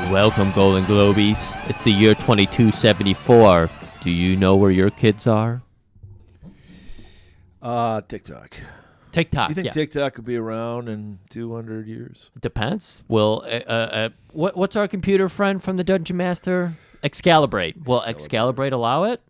Welcome, Golan-Globus. It's the year 2274. Do you know where your kids are? TikTok. TikTok. Do you think yeah. TikTok could be around in 200 years? Depends. Will what's our computer friend from the Dungeon Master? Excalibrate. Will Excalibrate allow it?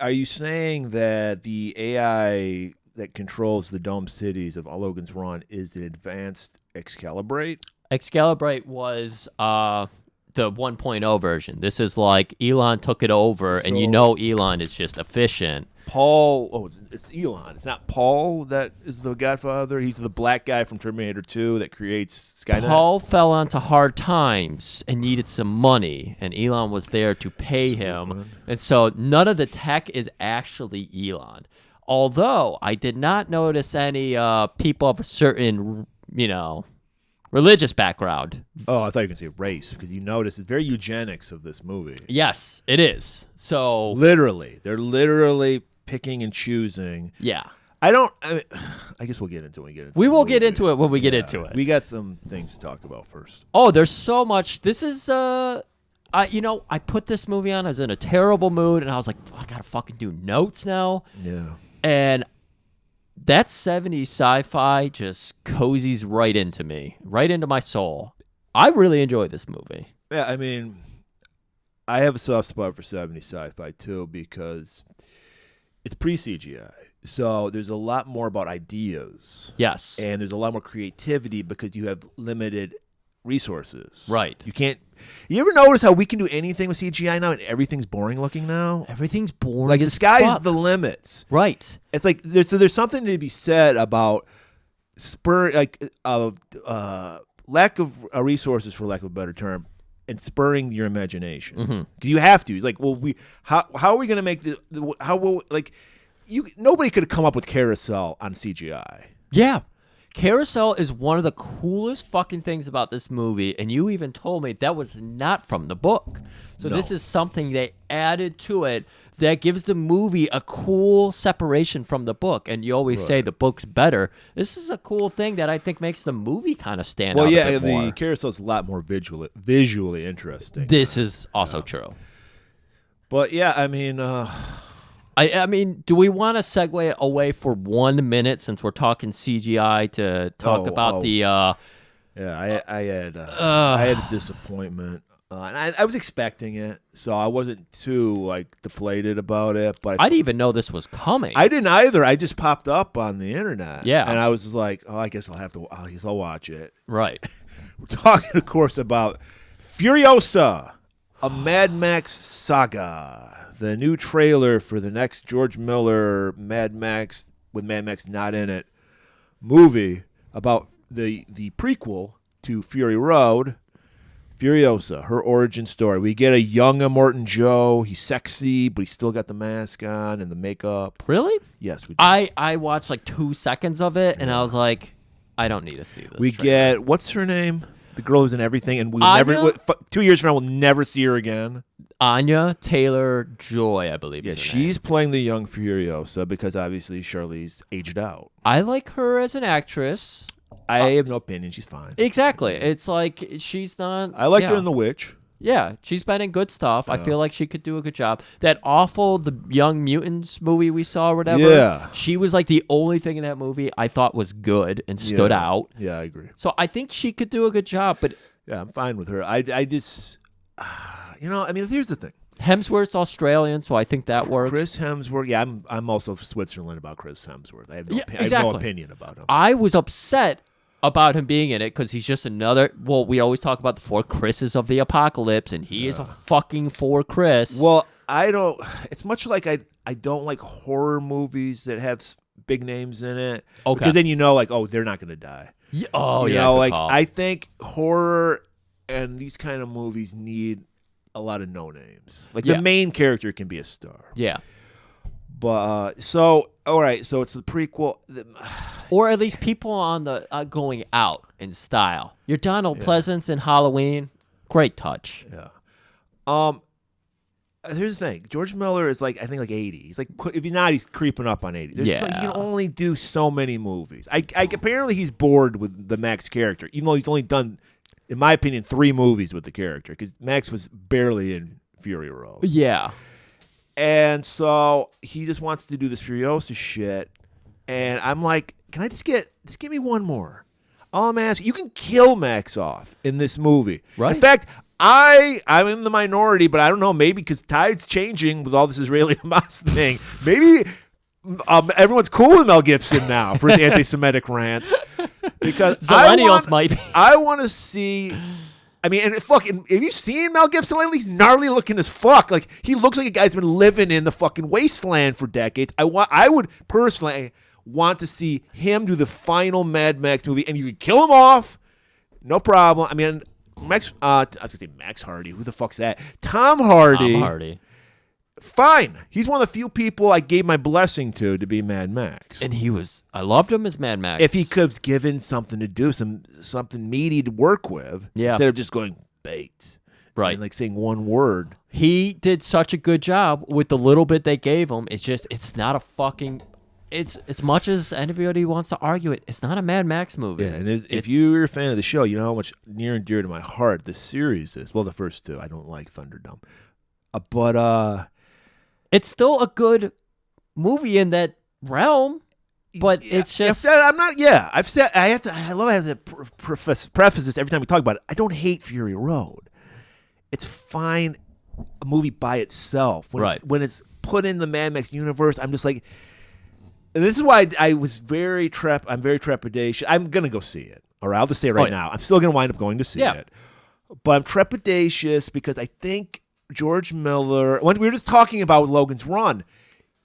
Are you saying that the AI that controls the dome cities of Logan's Run is an advanced Excalibrate? Excalibrate was the 1.0 version. This is like Elon took it over, and you know Elon is just efficient. It's Elon. It's not Paul that is the Godfather. He's the black guy from Terminator 2 that creates Skynet. Paul fell onto hard times and needed some money, and Elon was there to pay him. And so none of the tech is actually Elon. Although I did not notice any people of a certain, religious background. Oh, I thought you were going to say race, because you notice it's very eugenics of this movie. Yes, it is. So They're literally picking and choosing. Yeah. I guess we'll get into it when we get into it. We will get into it when we get into it. We got some things to talk about first. Oh, there's so much. This is, I put this movie on. I was in a terrible mood, and I was like, I got to fucking do notes now. Yeah. And that 70s sci-fi just cozies right into me, right into my soul. I really enjoyed this movie. Yeah, I have a soft spot for 70s sci-fi, too, because it's pre-CGI. So there's a lot more about ideas. Yes. And there's a lot more creativity because you have limited resources. Right. You ever notice how we can do anything with CGI now and everything's boring looking now? Everything's boring. Like the as sky's fuck. the limits. Right. It's like there's something to be said about lack of resources, for lack of a better term, and spurring your imagination. Mm-hmm. You have to. It's like, how are we going to make nobody could have come up with Carousel on CGI. Yeah. Carousel is one of the coolest fucking things about this movie, and you even told me that was not from the book. So No. This is something they added to it that gives the movie a cool separation from the book. And you always say the book's better. This is a cool thing that I think makes the movie kind of stand out a bit more. The Carousel is a lot more visually interesting. This is also true. But yeah, I mean, do we want to segue away for 1 minute since we're talking CGI to talk about the? I had a disappointment, and I was expecting it, so I wasn't too deflated about it. But I didn't even know this was coming. I didn't either. I just popped up on the internet, Yeah, and I was just like, I guess I'll watch it. Right. We're talking, of course, about Furiosa, a Mad Max saga. The new trailer for the next George Miller Mad Max, with Mad Max not in it, movie about the prequel to Fury Road, Furiosa, her origin story. We get a young Immortan Joe. He's sexy, but he's still got the mask on and the makeup. Really? Yes, we do. I watched 2 seconds of it, and I was like, I don't need to see this. We trailer. get, what's her name? The girl who's in everything, and we'll Anya? never. 2 years from now, we'll never see her again. Anya Taylor-Joy, I believe. Yeah, is her she's name. playing the young Furiosa because obviously Charlize aged out. I like her as an actress. I have no opinion. She's fine. Exactly. It's like she's not. I liked her in The Witch. Yeah, she's been in good stuff. I feel like she could do a good job. That awful The Young Mutants movie we saw or whatever. Yeah. She was the only thing in that movie I thought was good and stood out. Yeah, I agree. So I think she could do a good job, but Yeah, I'm fine with her. I just, here's the thing. Hemsworth's Australian, so I think that works. Chris Hemsworth. Yeah, I'm also Switzerland about Chris Hemsworth. I have no, I have exactly. no opinion about him. I was upset about him being in it because he's just another. Well, we always talk about the 4 Chris's of the apocalypse, and he is a fucking 4 Chris. Well, I don't. It's much like I don't like horror movies that have big names in it. Okay. Because then they're not going to die. Yeah, good call. I think horror and these kind of movies need a lot of no names. The main character can be a star. Yeah. But all right, so it's the prequel, or at least people on the going out in style. Your Donald Pleasance in Halloween, great touch. Yeah. Here's the thing. George Miller is I think 80. He's if he's not, he's creeping up on 80. He can only do so many movies. Apparently he's bored with the Max character, even though he's only done in my opinion, 3 movies with the character because Max was barely in Fury Road. Yeah. And so he just wants to do this Furiosa shit. And I'm like, can I just give me one more? All I'm asking, you can kill Max off in this movie. Right. In fact, I'm in the minority, but I don't know, maybe because tide's changing with all this Israeli Hamas thing. Maybe everyone's cool with Mel Gibson now for his anti-Semitic rants. Because Millennials might be. I want to see. I mean, and fucking, have you seen Mel Gibson lately? He's gnarly looking as fuck. Like, he looks like a guy's been living in the fucking wasteland for decades. I would personally want to see him do the final Mad Max movie, and you could kill him off, no problem. I mean, I was gonna say Max Hardy. Who the fuck's that? Tom Hardy. Fine. He's one of the few people I gave my blessing to be Mad Max. And I loved him as Mad Max. If he could have given something to do, something meaty to work with, instead of just going bait. Right. And like saying one word. He did such a good job with the little bit they gave him. It's not a fucking, it's as much as anybody wants to argue it, it's not a Mad Max movie. Yeah, and if you're a fan of the show, you know how much near and dear to my heart this series is. Well, the first 2. I don't like Thunderdome. But it's still a good movie in that realm, but it's just. I'm not. Yeah, I've said. I love how to preface this every time we talk about it. I don't hate Fury Road. It's fine, a movie by itself. When it's put in the Mad Max universe, I'm just like. And this is why I was very I'm very trepidatious. I'm gonna go see it. All right, I'll just say it right now. I'm still gonna wind up going to see it, but I'm trepidatious because I think. George Miller, when we were just talking about Logan's Run,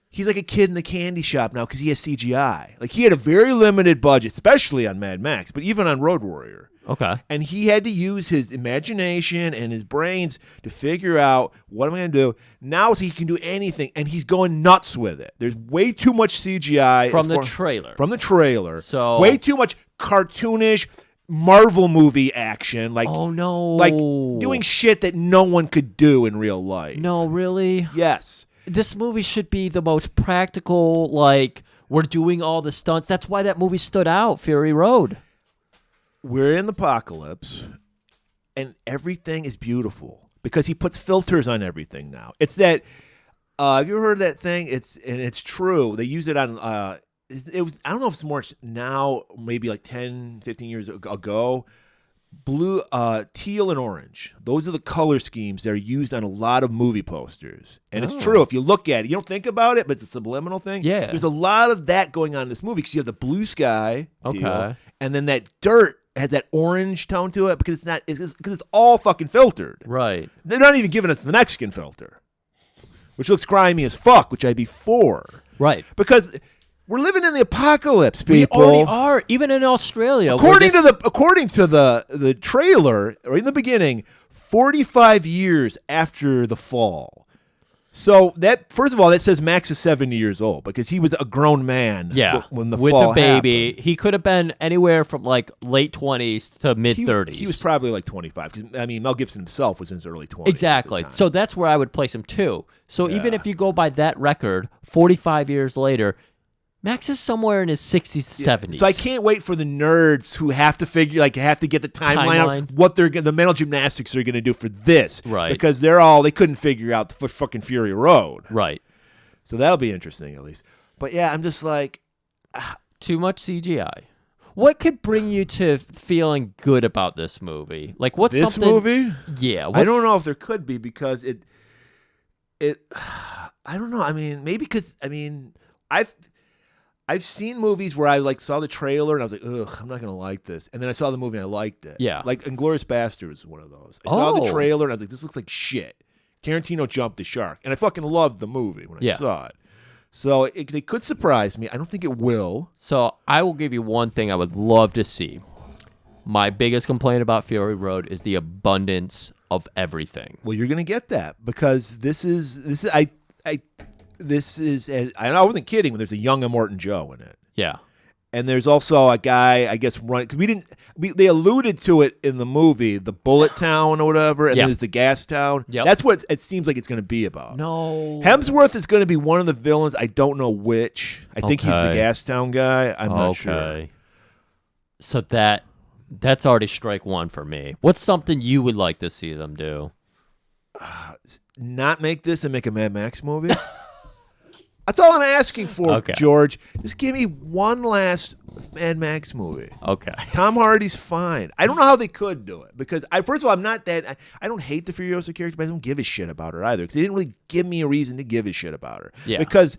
he's like a kid in the candy shop now because he has CGI. Like, he had a very limited budget, especially on Mad Max, but even on Road Warrior. Okay. And he had to use his imagination and his brains to figure out, what am I going to do? Now he can do anything, and he's going nuts with it. There's way too much CGI. From the trailer. From the trailer. So way too much cartoonish Marvel movie action, like doing shit that no one could do in real life. No, really? Yes. This movie should be the most practical, like, we're doing all the stunts. That's why that movie stood out, Fury Road. We're in the apocalypse, and everything is beautiful because he puts filters on everything now. It's that, have you ever heard that thing? It's true. They use it on, it was, I don't know if it's more now, maybe like 10, 15 years ago. Blue, teal, and orange. Those are the color schemes that are used on a lot of movie posters. And it's true. If you look at it, you don't think about it, but it's a subliminal thing. Yeah. There's a lot of that going on in this movie because you have the blue sky, teal, and then that dirt has that orange tone to it because it's all fucking filtered. Right. They're not even giving us the Mexican filter, which looks grimy as fuck, which I'd be for. Right. Because we're living in the apocalypse, people. We already are, even in Australia. According to the trailer, or in the beginning, 45 years after the fall. So that, first of all, that says Max is 70 years old because he was a grown man. Yeah, when the with fall a baby, happened. He could have been anywhere from like late 20s to mid 30s. He was probably like 25 because I mean Mel Gibson himself was in his early 20s. Exactly. So that's where I would place him too. So even if you go by that record, 45 years later. Max is somewhere in his 60s, 70s. So I can't wait for the nerds who have to get the timeline out, what the mental gymnastics are going to do for this. Right. Because they couldn't figure out the fucking Fury Road. Right. So that'll be interesting at least. But yeah, I'm just like. Too much CGI. What could bring you to feeling good about this movie? Like, what's this something... movie? Yeah. I don't know if there could be because it. I don't know. I mean, maybe because, I've seen movies where I saw the trailer and I was like, ugh, I'm not going to like this. And then I saw the movie and I liked it. Yeah. Like Inglourious Basterds was one of those. I saw the trailer and I was like, this looks like shit. Tarantino jumped the shark. And I fucking loved the movie when I saw it. So they could surprise me. I don't think it will. So I will give you one thing I would love to see. My biggest complaint about Fury Road is the abundance of everything. Well, you're going to get that because I wasn't kidding when there's a young Immortan Joe in it. Yeah. And there's also a guy, I guess, running, because they alluded to it in the movie, the Bullet Town or whatever, and then there's the Gas Town. Yep. That's what it seems like it's going to be about. No. Hemsworth is going to be one of the villains. I don't know which. I think he's the Gas Town guy. I'm not sure. So that That's already strike one for me. What's something you would like to see them do? Not make this and make a Mad Max movie. That's all I'm asking for, Okay. George. Just give me one last Mad Max movie. Okay. Tom Hardy's fine. I don't know how they could do it because first of all, I'm not that. I don't hate the Furiosa character, but I don't give a shit about her either because they didn't really give me a reason to give a shit about her. Yeah. Because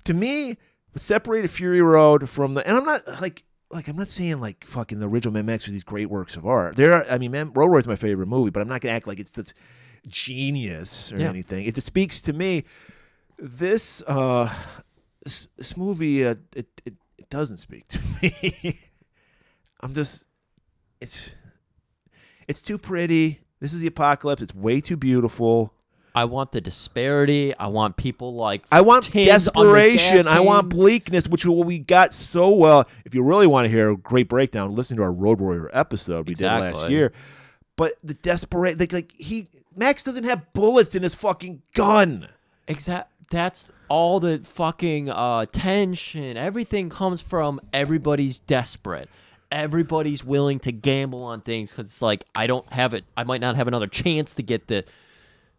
to me, separate Fury Road from and I'm not I'm not saying like fucking the original Mad Max are these great works of art. Road Warrior's my favorite movie, but I'm not gonna act like it's this genius or anything. It just speaks to me. This movie it doesn't speak to me. It's too pretty. This is the apocalypse. It's way too beautiful. I want the disparity. I want people like I want kids on the desperation. gas I want cans. bleakness, which we got so well. If you really want to hear a great breakdown, listen to our Road Warrior episode we did last year. But the desperate, Max doesn't have bullets in his fucking gun. That's all the fucking tension. Everything comes from everybody's desperate. Everybody's willing to gamble on things because it's like, I don't have it. I might not have another chance to get the.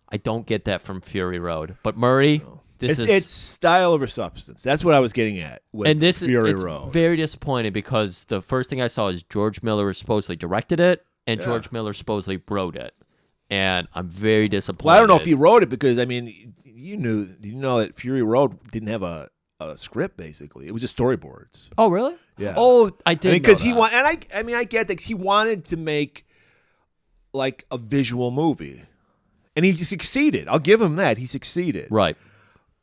I don't get that from Fury Road. But Murray, it's style over substance. That's what I was getting at with Fury Road. Very disappointing because the first thing I saw is George Miller supposedly directed it and George Miller supposedly wrote it. And I'm very disappointed. Well, I don't know if he wrote it because, you know that Fury Road didn't have a script, basically. It was just storyboards. Oh, really? Yeah. Oh, I did because know that. I get that he wanted to make like a visual movie. And he succeeded. I'll give him that. He succeeded. Right.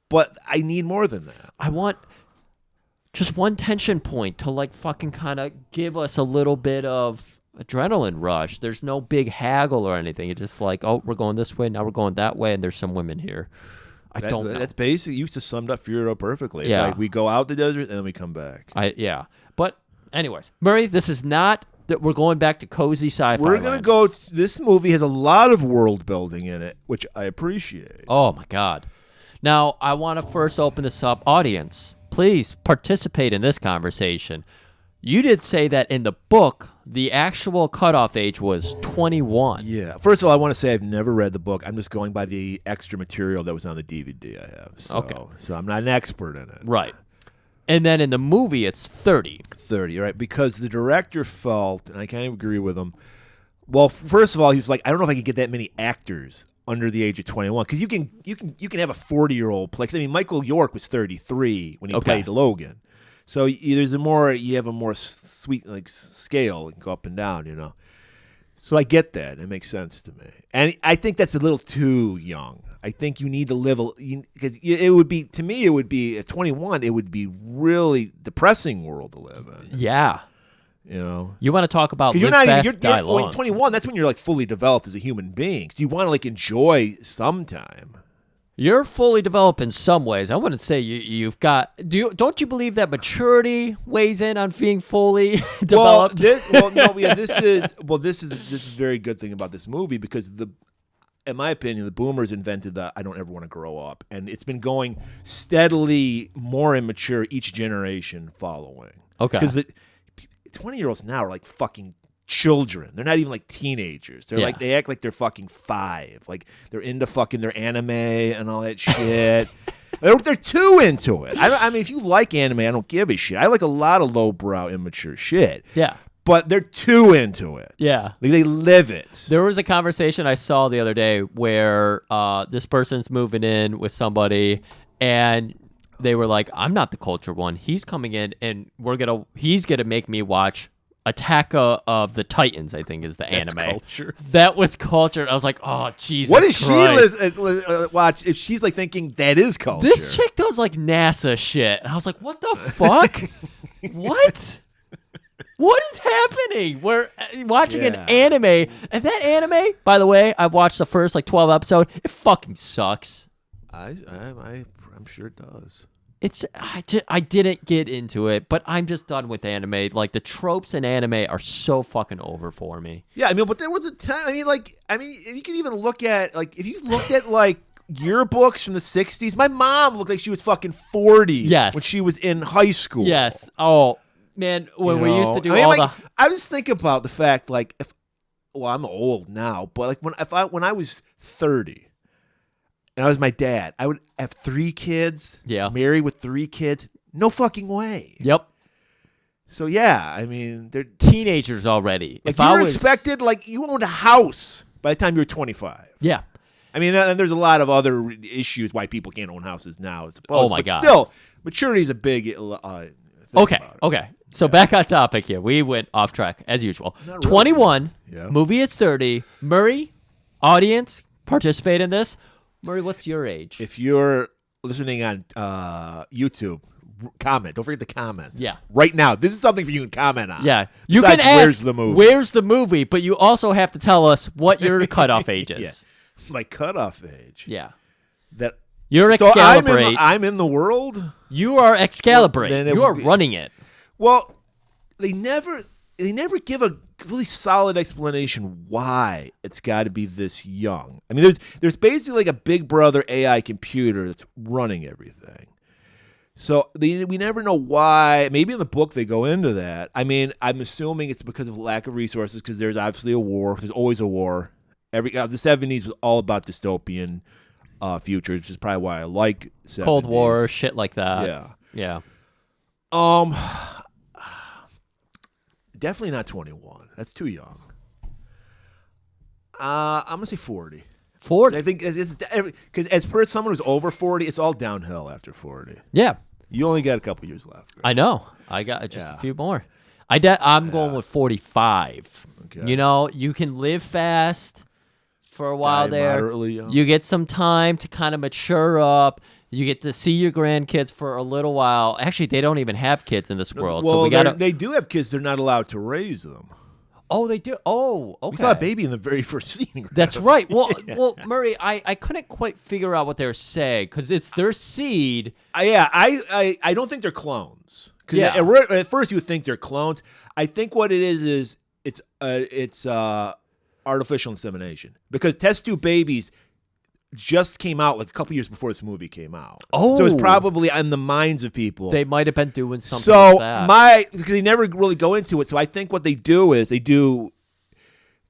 But I need more than that. I want just one tension point to like fucking kind of give us a little bit of adrenaline rush. There's no big haggle or anything. It's just like, oh, we're going this way, now we're going that way, and there's some women here. I don't know. That's basically, you just summed up Fury Road perfectly. It's like we go out the desert and then we come back. But anyways, Murray, this is not that we're going back to cozy sci-fi. We're going to go, this movie has a lot of world building in it, which I appreciate. Oh my God. Now, I want to first open this up. Audience, please participate in this conversation. You did say that in the book, the actual cutoff age was 21. Yeah. First of all, I want to say I've never read the book. I'm just going by the extra material that was on the DVD I have. So I'm not an expert in it. Right. And then in the movie, it's 30. 30, right? Because the director felt, and I kind of agree with him, well, first of all, he was like, I don't know if I could get that many actors under the age of 21 because you can have a 40-year-old play. Michael York was 33 when he played Logan. So you have a more sweet scale and go up and down, you know. So I get that. It makes sense to me. And I think that's a little too young. I think you need to live because it would be, to me, it would be at 21, it would be really depressing world to live in. Yeah. You know, you want to talk about live fast, die long. 21, that's when you're like fully developed as a human being. So you want to like enjoy some time. You're fully developed in some ways. I wouldn't say you've got. Don't you believe that maturity weighs in on being fully developed? This is a very good thing about this movie because in my opinion, the boomers invented the I don't ever want to grow up, and it's been going steadily more immature each generation following. Okay, because the 20-year-olds now are like fucking children. They're not even like teenagers. They're like, they act like they're fucking 5. Like they're into fucking their anime and all that shit. They're too into it. I mean, if you like anime, I don't give a shit. I like a lot of lowbrow, immature shit. Yeah. But they're too into it. Yeah. Like they live it. There was a conversation I saw the other day where this person's moving in with somebody and they were like, I'm not the culture one. He's coming in and he's gonna make me watch Attack of the Titans, I think is the anime. Culture. That was culture. I was like, oh, Jesus What does Christ. she watch if she's like thinking that is culture? This chick does like NASA shit. And I was like, what the fuck? What? What is happening? We're watching an anime. And that anime, by the way, I've watched the first 12 episodes. It fucking sucks. I'm sure it does. I didn't get into it, but I'm just done with anime. Like the tropes in anime are so fucking over for me. Yeah, I mean, but there was a time. You can even look at if you looked at yearbooks from the 60s. My mom looked like she was fucking 40. Yes. When she was in high school. Yes. Oh, Man, when we used to do I just think about the fact, like, I'm old now, but like when I was 30 and I was my dad, I would have 3 kids, married with 3 kids. No fucking way. Yep. So yeah, I mean, they're teenagers already. Like, expected, like, you owned a house by the time you were 25. Yeah. I mean, and there's a lot of other issues why people can't own houses now. Oh my God. Still, maturity is a big. Okay. So back on topic here. We went off track as usual. Really. 21. Yeah. Movie is 30. Murray, audience, participate in this. Murray, what's your age? If you're listening on YouTube, comment. Don't forget to comment. Yeah. Right now. This is something for you to comment on. Yeah. You can ask, where's the movie? But you also have to tell us what your cutoff age is. Yeah. My cutoff age. Yeah. That you're Excalibrate. So I'm in the world? You are Excalibrate. Well, you are running it. Well, they never give a really solid explanation why it's got to be this young. I mean, there's basically like a Big Brother AI computer that's running everything. So we never know why. Maybe in the book they go into that. I mean, I'm assuming it's because of lack of resources, because there's obviously a war. There's always a war. The 70s was all about dystopian future, which is probably why I like 70s. Cold War, shit like that. Yeah. Definitely not 21. That's too young. I'm gonna say 40. 40. I think because as per someone who's over 40, it's all downhill after 40. Yeah. You only got a couple years left. Right? I know. I got just a few more. I'm going with 45. Okay. You know, you can live fast for a while there. Moderately young. You get some time to kind of mature up. You get to see your grandkids for a little while. Actually, they don't even have kids in this world. Well, so they do have kids. They're not allowed to raise them. Oh, they do? Oh, okay. We saw a baby in the very first scene. That's right. Well, Murray, I couldn't quite figure out what they were saying because it's their seed. I don't think they're clones. Yeah. At first you would think they're clones. I think what it is it's artificial insemination, because test tube babies just came out like a couple years before this movie came out. Oh. So it's probably on the minds of people. They might have been doing something like that. Because they never really go into it. So I think what they do is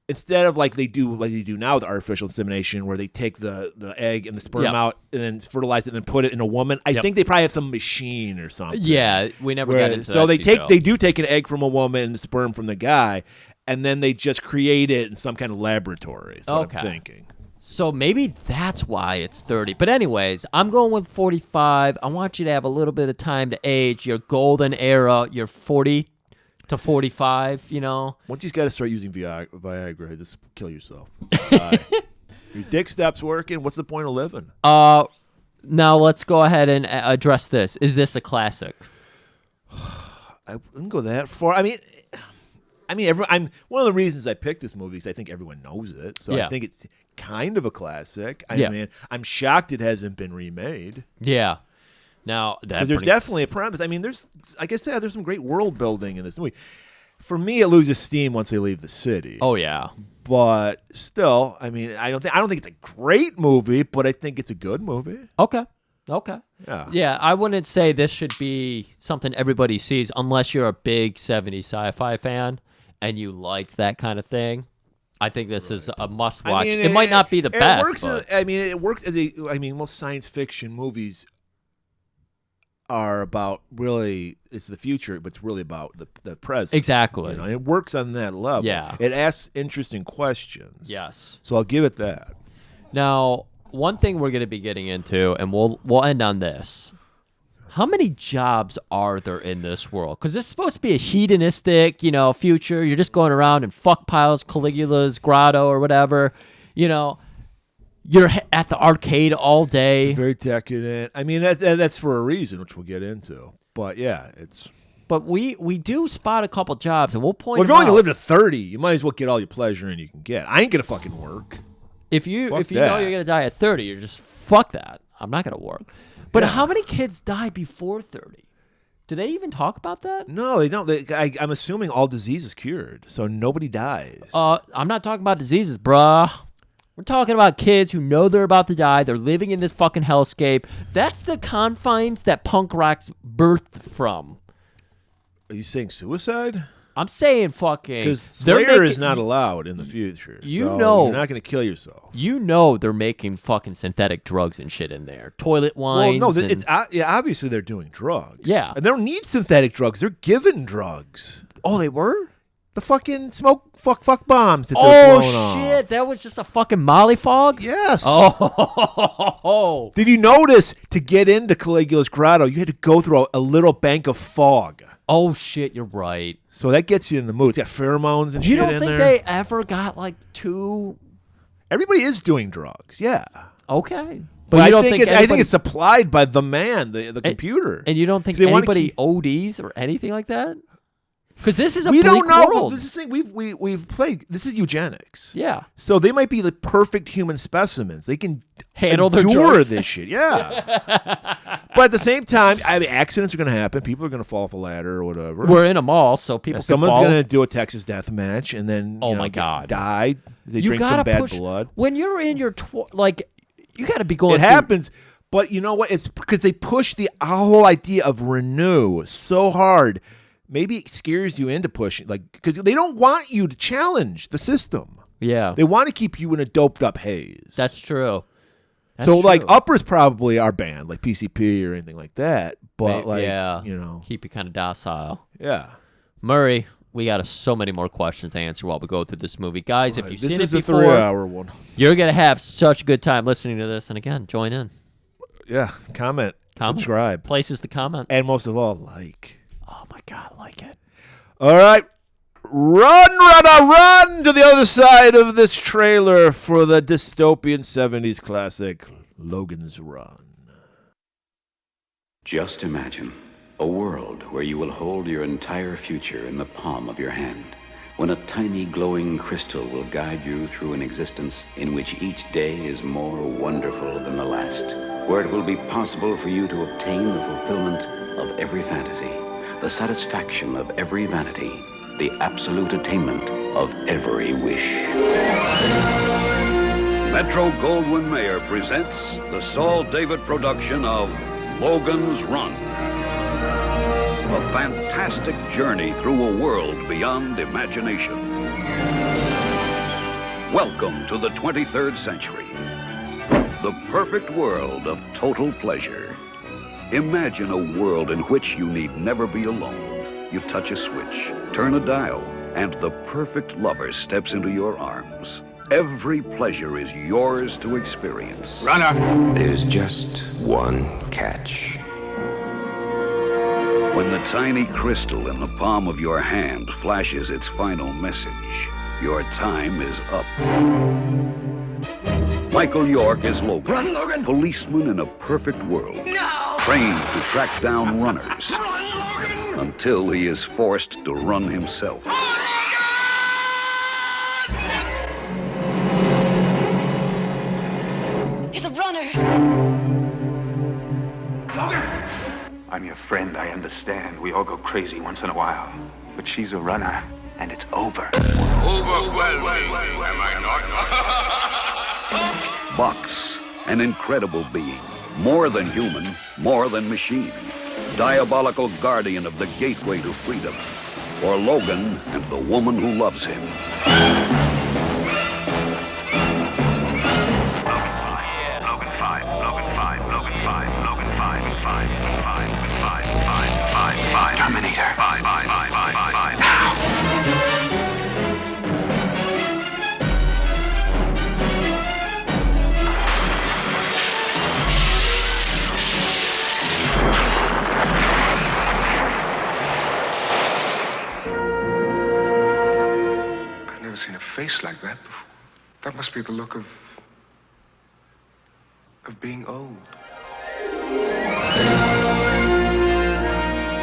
instead of like they do now with artificial insemination, where they take the egg and the sperm out and then fertilize it and then put it in a woman. I think they probably have some machine or something. Yeah, we never got into that. So they do take an egg from a woman and the sperm from the guy, and then they just create it in some kind of laboratory. Is what I'm thinking. So maybe that's why it's 30. But anyways, I'm going with 45. I want you to have a little bit of time to age. Your golden era, your 40 to 45, you know. Once you've got to start using Viagra, just kill yourself. Your dick stops working. What's the point of living? Now let's go ahead and address this. Is this a classic? I wouldn't go that far. I mean, I'm one of the reasons I picked this movie is I think everyone knows it. So I think it's kind of a classic. I mean, I'm shocked it hasn't been remade. Yeah. Now, because there's definitely a premise. I mean, there's some great world building in this movie. For me, it loses steam once they leave the city. Oh yeah. But still, I mean, I don't think it's a great movie, but I think it's a good movie. Okay. Yeah, I wouldn't say this should be something everybody sees unless you're a big 70s sci-fi fan and you like that kind of thing. I think this is a must-watch. I mean, it might not be the best. It works as most science fiction movies are about it's the future, but it's really about the present. Exactly. You know? It works on that level. Yeah. It asks interesting questions. Yes. So I'll give it that. Now, one thing we're going to be getting into, and we'll end on this. How many jobs are there in this world? Because this is supposed to be a hedonistic, future. You're just going around and fuck piles, Caligula's grotto or whatever. You're at the arcade all day. It's very decadent. I mean, that's for a reason, which we'll get into. But yeah, it's. But we do spot a couple jobs, and we'll point. Well, if you're only gonna live to 30, you might as well get all your pleasure in you can get. I ain't gonna fucking work. If you know you're gonna die at 30, you're just fuck that. I'm not gonna work. But how many kids die before 30? Do they even talk about that? No, they don't. I'm assuming all disease is cured, so nobody dies. I'm not talking about diseases, bruh. We're talking about kids who know they're about to die. They're living in this fucking hellscape. That's the confines that punk rock's birthed from. Are you saying suicide? I'm saying fucking. Because Slayer is not allowed in the future. You so know, you're not going to kill yourself. You know they're making fucking synthetic drugs and shit in there. Toilet wines. Well, no, it's obviously they're doing drugs. Yeah. And they don't need synthetic drugs. They're given drugs. Oh, they were? The fucking fuck bombs that they're blowing off. Oh, shit. That was just a fucking molly fog? Yes. Oh. Did you notice to get into Caligula's grotto, you had to go through a little bank of fog? Oh, shit. You're right. So that gets you in the mood. It's got pheromones and shit in there. You don't think they ever got like too... Everybody is doing drugs, yeah. Okay. But I think it's supplied by the man, the computer. And you don't think anybody ODs or anything like that? Because this is a bleak don't know. world. This is the thing we've played. This is eugenics. Yeah. So they might be the perfect human specimens. They can handle their endure drugs. this shit. Yeah. But at the same time, I mean, accidents are going to happen. People are going to fall off a ladder or whatever. We're in a mall, so people can someone's fall. going to do a Texas death match and then my God, die. They drink some bad blood. When you're in your you got to be going. It happens. But you know what? It's because they push the whole idea of renew so hard. Maybe it scares you into pushing, because they don't want you to challenge the system. Yeah. They want to keep you in a doped-up haze. That's true. Uppers probably are banned, like PCP or anything like that. But, keep you kind of docile. Yeah. Murray, we got so many more questions to answer while we go through this movie. Guys, if you've seen it before, this is a 3-hour one. You're going to have such a good time listening to this. And again, join in. Yeah. Comment. Subscribe. Places to comment. And most of all, like. Oh, my God, like it. All right. Run to the other side of this trailer for the dystopian 70s classic, Logan's Run. Just imagine a world where you will hold your entire future in the palm of your hand, when a tiny glowing crystal will guide you through an existence in which each day is more wonderful than the last, where it will be possible for you to obtain the fulfillment of every fantasy, the satisfaction of every vanity, the absolute attainment of every wish. Metro-Goldwyn-Mayer presents the Saul David production of Logan's Run. A fantastic journey through a world beyond imagination. Welcome to the 23rd century. The perfect world of total pleasure. Imagine a world in which you need never be alone. You touch a switch, turn a dial, and the perfect lover steps into your arms. Every pleasure is yours to experience. Runner! There's just one catch. When the tiny crystal in the palm of your hand flashes its final message, your time is up. Michael York is Logan. Run, Logan! Policeman in a perfect world. No! Trained to track down runners. Run, Logan! Until he is forced to run himself. He's a runner. Logan! I'm your friend, I understand. We all go crazy once in a while. But she's a runner, and it's over. Overwhelming, am I not? Box, an incredible being. More than human, more than machine. Diabolical guardian of the gateway to freedom. For Logan and the woman who loves him. Logan 5, Logan 5, Logan 5, Logan 5, 5, 5, 5, 5, 5, Terminator. 5, 5, 5, 5, 5. Now! I've never seen a face like that before. That must be the look of being old.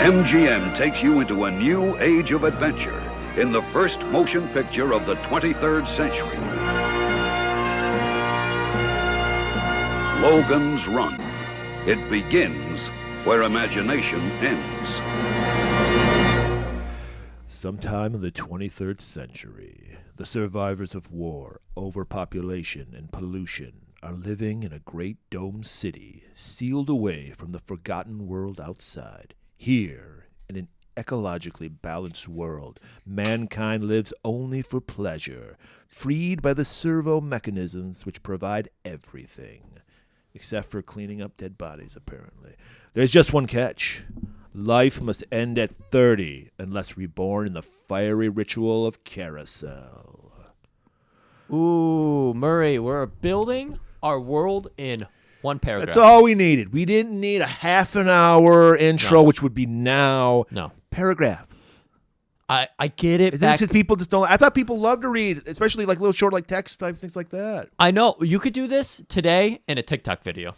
MGM takes you into a new age of adventure in the first motion picture of the 23rd century. Logan's Run. It begins where imagination ends. Sometime in the 23rd century, the survivors of war, overpopulation, and pollution are living in a great domed city, sealed away from the forgotten world outside. Here, in an ecologically balanced world, mankind lives only for pleasure, freed by the servo mechanisms which provide everything. Except for cleaning up dead bodies, apparently. There's just one catch. Life must end at 30 unless reborn in the fiery ritual of carousel. Ooh, Murray, we're building our world in one paragraph. That's all we needed. We didn't need a half an hour intro, which would be now. No. Paragraph. I get it. Is this because people just don't? I thought people love to read, especially like little short, like text type things like that. I know. You could do this today in a TikTok video.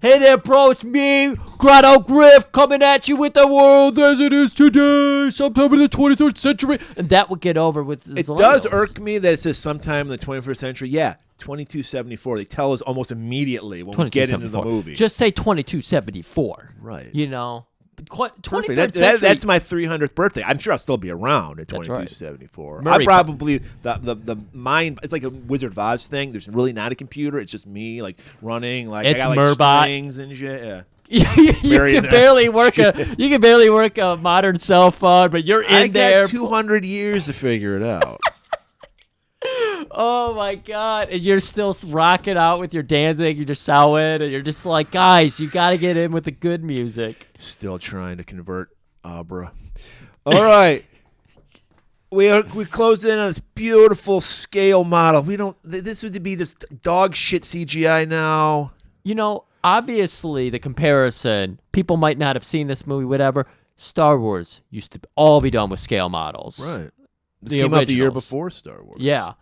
Hey there, bro. It's me, Grotto Griff, coming at you with the world as it is today, sometime in the 23rd century. And that would get over with the It Zillennials. does irk me that it says sometime in the 21st century. Yeah, 2274. They tell us almost immediately when we get into the 2274. movie. Just say 2274. Right. You know, 23rd Perfect. century. That's my 300th birthday. I'm sure I'll still be around at That's right. 2274. Murray I probably the mind. It's like a Wizard of Oz thing. There's really not a computer. It's just me like running. Like It's I got like Murbot. strings and shit. Yeah. you can Marionettes. barely work a modern cell phone, but you're in I there. got 200 years to figure it out. Oh my god! And you're still rocking out with your Danzig, your Samhain, and you're just like, guys, you got to get in with the good music. Still trying to convert Abra. All right. We closed in on this beautiful scale model. We don't. This would be this dog shit CGI now. You know, obviously, the comparison. People might not have seen this movie, whatever. Star Wars used to all be done with scale models. Right. This The came out the year originals. before Star Wars. Yeah.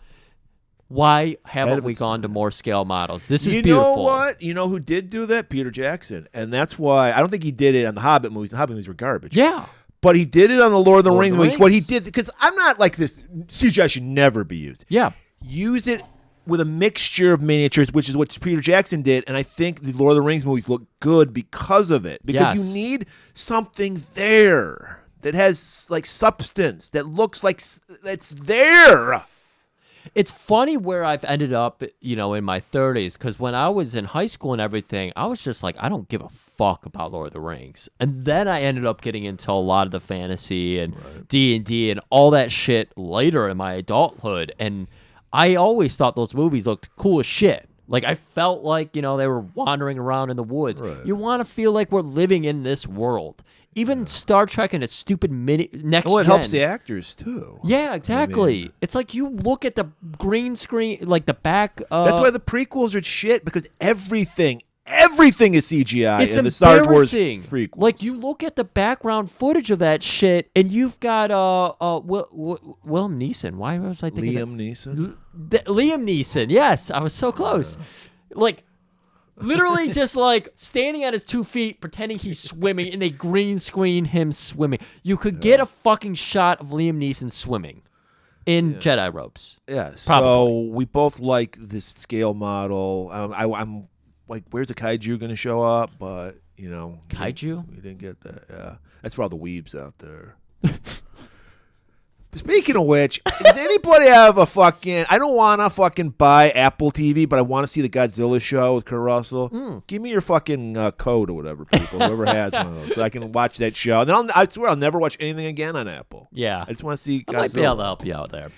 Why Ahead haven't of we its gone to time. more scale models? This is You beautiful. know what? You know who did do that? Peter Jackson. And that's why I don't think he did it on the Hobbit movies. The Hobbit movies were garbage. Yeah. But he did it on the Lord of the Lord of Rings the movies. What he Rings. did, because I'm not like this, CGI should never be used. Yeah. Use it with a mixture of miniatures, which is what Peter Jackson did. And I think the Lord of the Rings movies look good because of it. Because Yes. you need something there that has like substance, that looks like it's there. It's funny where I've ended up, you know, in my 30s, because when I was in high school and everything, I was just like, I don't give a fuck about Lord of the Rings. And then I ended up getting into a lot of the fantasy and D&D and all that shit later in my adulthood. And I always thought those movies looked cool as shit. Like, I felt like, you know, they were wandering around in the woods. Right. You want to feel like we're living in this world. Even Star Trek and its stupid next Well, it gen. helps the actors too. Yeah, exactly. It's like you look at the green screen, like the back. That's why the prequels are shit, because everything is CGI it's in the Star Wars embarrassing. prequels. Like you look at the background footage of that shit, and you've got Willem Neeson. Why was I thinking Liam Neeson. Liam Neeson? Yes, I was so close. Like. Literally just like standing on his 2 feet, pretending he's swimming, and they green screen him swimming. You could get a fucking shot of Liam Neeson swimming in Jedi robes. Yeah, so Probably. we both like this scale model. I'm like, where's the kaiju going to show up? But, you know. Kaiju? We didn't get that, yeah. That's for all the weebs out there. Speaking of which, does anybody have a fucking... I don't want to fucking buy Apple TV, but I want to see the Godzilla show with Kurt Russell. Give me your fucking code or whatever, people, whoever has one of those, so I can watch that show. And then I swear I'll never watch anything again on Apple. Yeah. I just want to see I Godzilla. might be able to help you out there.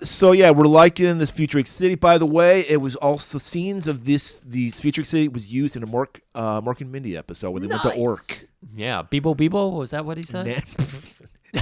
So yeah, we're liking this Futuristic City. By the way, it was also scenes of these Futuristic City was used in a Mork and Mindy episode when they went to Orc. Yeah. Beebo Beebo? Was that what he said?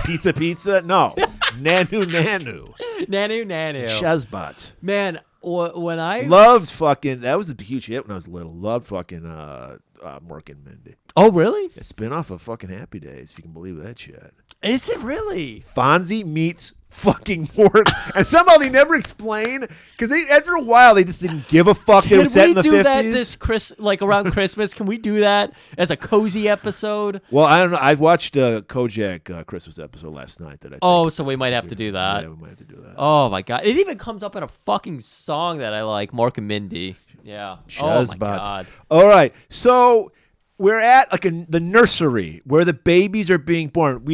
Pizza? No. Nanu. Nanu Nanu. Shazbot. Man, when I... Loved fucking... That was a huge hit when I was little. Loved fucking Mork and Mindy. Oh, really? A spin-off of fucking Happy Days, if you can believe that shit. Is it really? Fonzie meets fucking Mork. And somehow they never explain, because after a while they just didn't give a fuck. It was set in the 50s. Can we do that this around Christmas? Can we do that as a cozy episode? Well, I don't know. I watched Kojak Christmas episode last night. So we might have to do that. Yeah, we might have to do that. Oh my god! It even comes up in a fucking song that I like, Mork and Mindy. Yeah. Oh my god. All right, so we're at like the nursery where the babies are being born.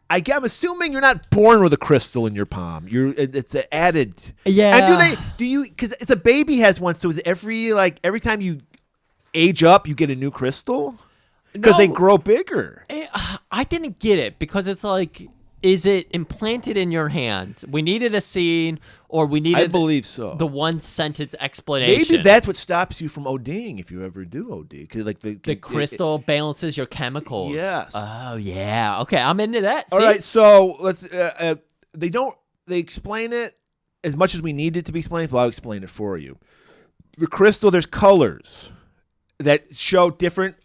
I'm assuming you're not born with a crystal in your palm. It's added. Yeah. And do you? Because it's a baby has one. So is every time you age up, you get a new crystal? Because they No. grow bigger. I didn't get it because it's like, is it implanted in your hand? We needed a scene, or we needed I believe so. the one sentence explanation. Maybe that's what stops you from ODing if you ever do OD. 'Cause like the crystal balances your chemicals. Yes. Oh yeah. Okay, I'm into that. All See? right, so let's. They explain it as much as we need it to be explained, but I'll explain it for you. The crystal, there's colors that show different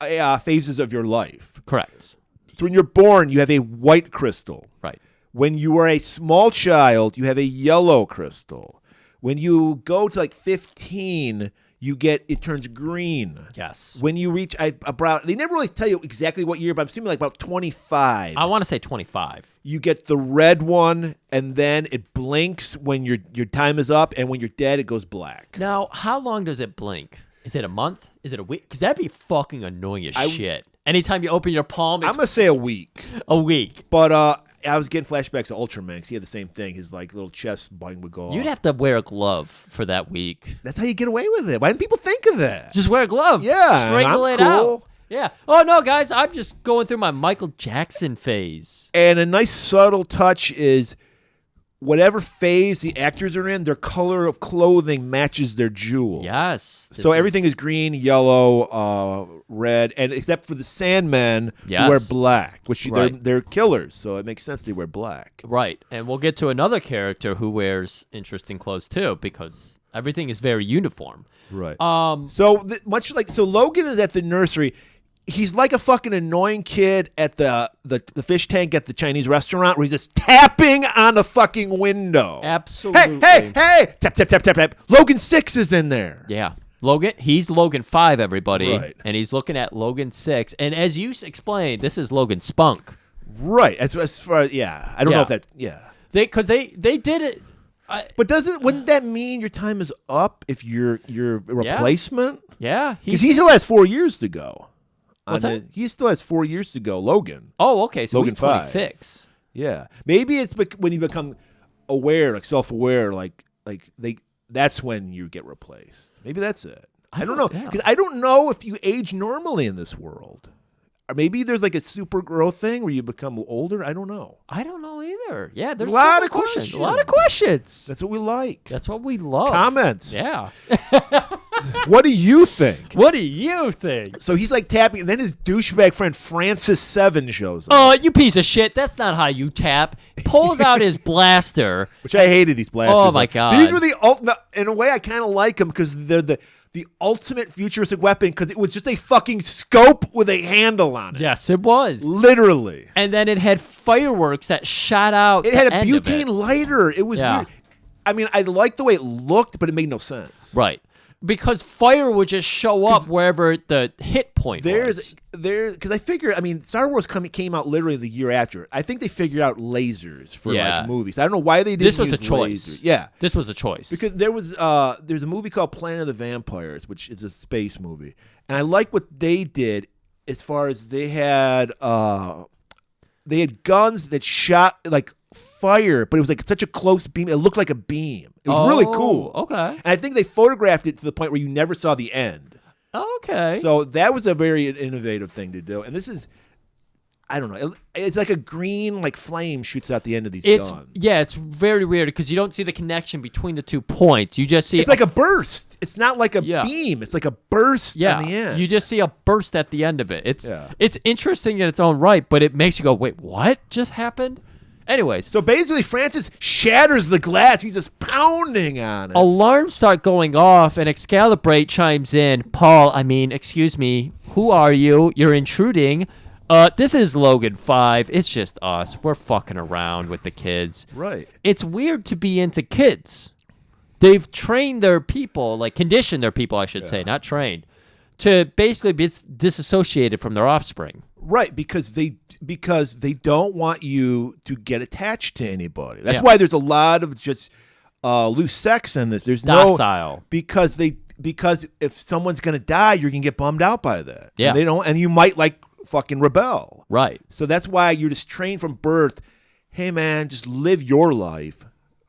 phases of your life. Correct. So when you're born, you have a white crystal. Right. When you are a small child, you have a yellow crystal. When you go to like 15, it turns green. Yes. When you reach about, they never really tell you exactly what year, but I'm assuming like about 25. I want to say 25. You get the red one, and then it blinks when your time is up, and when you're dead, it goes black. Now, how long does it blink? Is it a month? Is it a week? Because that'd be fucking annoying as shit. Anytime you open your palm, I'm it's gonna say a week, a week. but I was getting flashbacks to Ultraman 'cause he had the same thing. His like little chest button would go off. You'd have to wear a glove for that week. That's how you get away with it. Why didn't people think of that? Just wear a glove. Yeah, Strangle I'm it cool. out. Yeah. Oh no, guys, I'm just going through my Michael Jackson phase. And a nice subtle touch is whatever phase the actors are in, their color of clothing matches their jewel. Yes. So everything is green, yellow, red, and except for the Sandmen who Yes. wear black, which Right. they're killers, so it makes sense they wear black. right. And we'll get to another character who wears interesting clothes too, because everything is very uniform. Right. Um. So so Logan is at the nursery. He's like a fucking annoying kid at the fish tank at the Chinese restaurant where he's just tapping on the fucking window. Absolutely. Hey! Tap, tap, tap, tap, tap. Logan 6 is in there. Yeah. Logan, he's Logan 5, everybody. Right. And he's looking at Logan 6. And as you explained, this is Logan Spunk. Right. As far as, I don't know Yeah. if that, Because they did it. But wouldn't that mean your time is up if you're a replacement? Yeah. Because he still has 4 years to go. What's that? He still has 4 years to go, Logan. Oh, okay. So Logan he's 5. 26. Yeah, maybe it's when you become aware, like self-aware, that's when you get replaced. Maybe that's it. I don't know, yeah. because I don't know if you age normally in this world. Or maybe there's like a super growth thing where you become older. I don't know. I don't know either. Yeah, there's A lot several of questions. A lot of questions. questions. That's what we like. That's what we love. Comments. Yeah. What do you think? What do you think? So he's like tapping, and then his douchebag friend Francis Seven shows up. Oh, you piece of shit. That's not how you tap. Pulls out his blaster. Which I hated these blasters. Oh, my God. These were the in a way I kind of like them because they're the ultimate futuristic weapon because it was just a fucking scope with a handle on it. Yes, it was. Literally. And then it had fireworks that shot out. It the had a end of butane it. lighter. It was Yeah. weird. I mean, I liked the way it looked, but it made no sense. Right. Because fire would just show up wherever the hit point was. Because I figure, I mean, Star Wars came out literally the year after. I think they figured out lasers for like movies. I don't know why they didn't This was use a choice. lasers. Yeah. This was a choice. Because there's a movie called Planet of the Vampires, which is a space movie. And I like what they did as far as they had guns that shot like fire, but it was like such a close beam. It looked like a beam. It was really cool. Okay. And I think they photographed it to the point where you never saw the end. Okay. So that was a very innovative thing to do. And this is, I don't know. It's like a green like flame shoots out the end of these guns. Yeah, it's very weird because you don't see the connection between the 2 points. You just see It's like a burst. It's not like a Yeah. beam. It's like a burst on the end. You just see a burst at the end of it. It's Yeah. it's interesting in its own right, but it makes you go, wait, what just happened? Anyways, So basically, Francis shatters the glass. He's just pounding on it. alarms start going off, and Excalibrate chimes in. Paul, excuse me, who are you? You're intruding. This is Logan 5. It's just us. We're fucking around with the kids. Right. It's weird to be into kids. They've trained their people, like conditioned their people, I should say, not trained, to basically be disassociated from their offspring. Right, because they don't want you to get attached to anybody. That's Yeah. why there's a lot of just loose sex in this. There's Docile. because if someone's gonna die, you're gonna get bummed out by that. Yeah. and they don't, and you might like fucking rebel. Right. So that's why you're just trained from birth. Hey man, just live your life.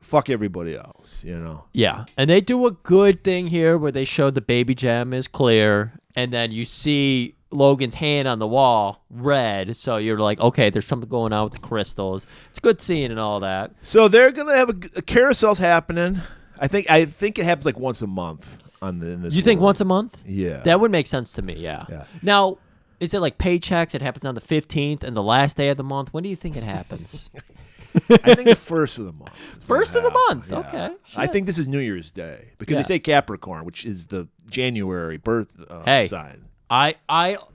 Fuck everybody else. You know. Yeah, and they do a good thing here where they show the baby gem is clear, and then you see Logan's hand on the wall red, so you're like, okay, there's something going on with the crystals. It's a good scene and all that. So they're gonna have a carousel's happening. I think it happens like once a month in this. You think world. once a month? Yeah, That would make sense to me. Yeah. Now, is it like paychecks? It happens on the 15th and the last day of the month. When do you think it happens? I think the first of the month. First of the month. Yeah. Okay. I Shit. think this is New Year's Day because Yeah. they say Capricorn, which is the January birth Hey. sign,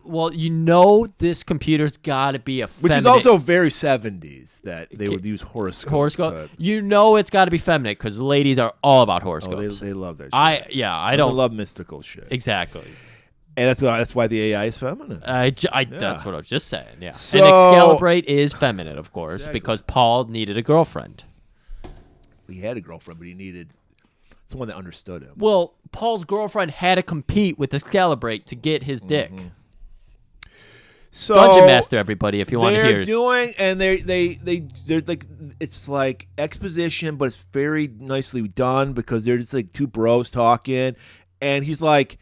Well, you know, this computer's got to be a which is feminine also very 70s that they would use horoscope. horoscope. You know, it's got to be feminine because ladies are all about Oh, horoscopes. they love that shit. I They don't love mystical shit. exactly. And that's why the AI is feminine. That's what I was just saying. Yeah. So- And Excalibrate is feminine, of course, Exactly. because Paul needed a girlfriend. He had a girlfriend, but he needed someone that understood him. Well, Paul's girlfriend had to compete with Excalibrate to get his dick. Mm-hmm. So Dungeon Master, everybody, if you want to they're hear. doing, and they're like, it's like exposition, but it's very nicely done because they're just like two bros talking, and he's like,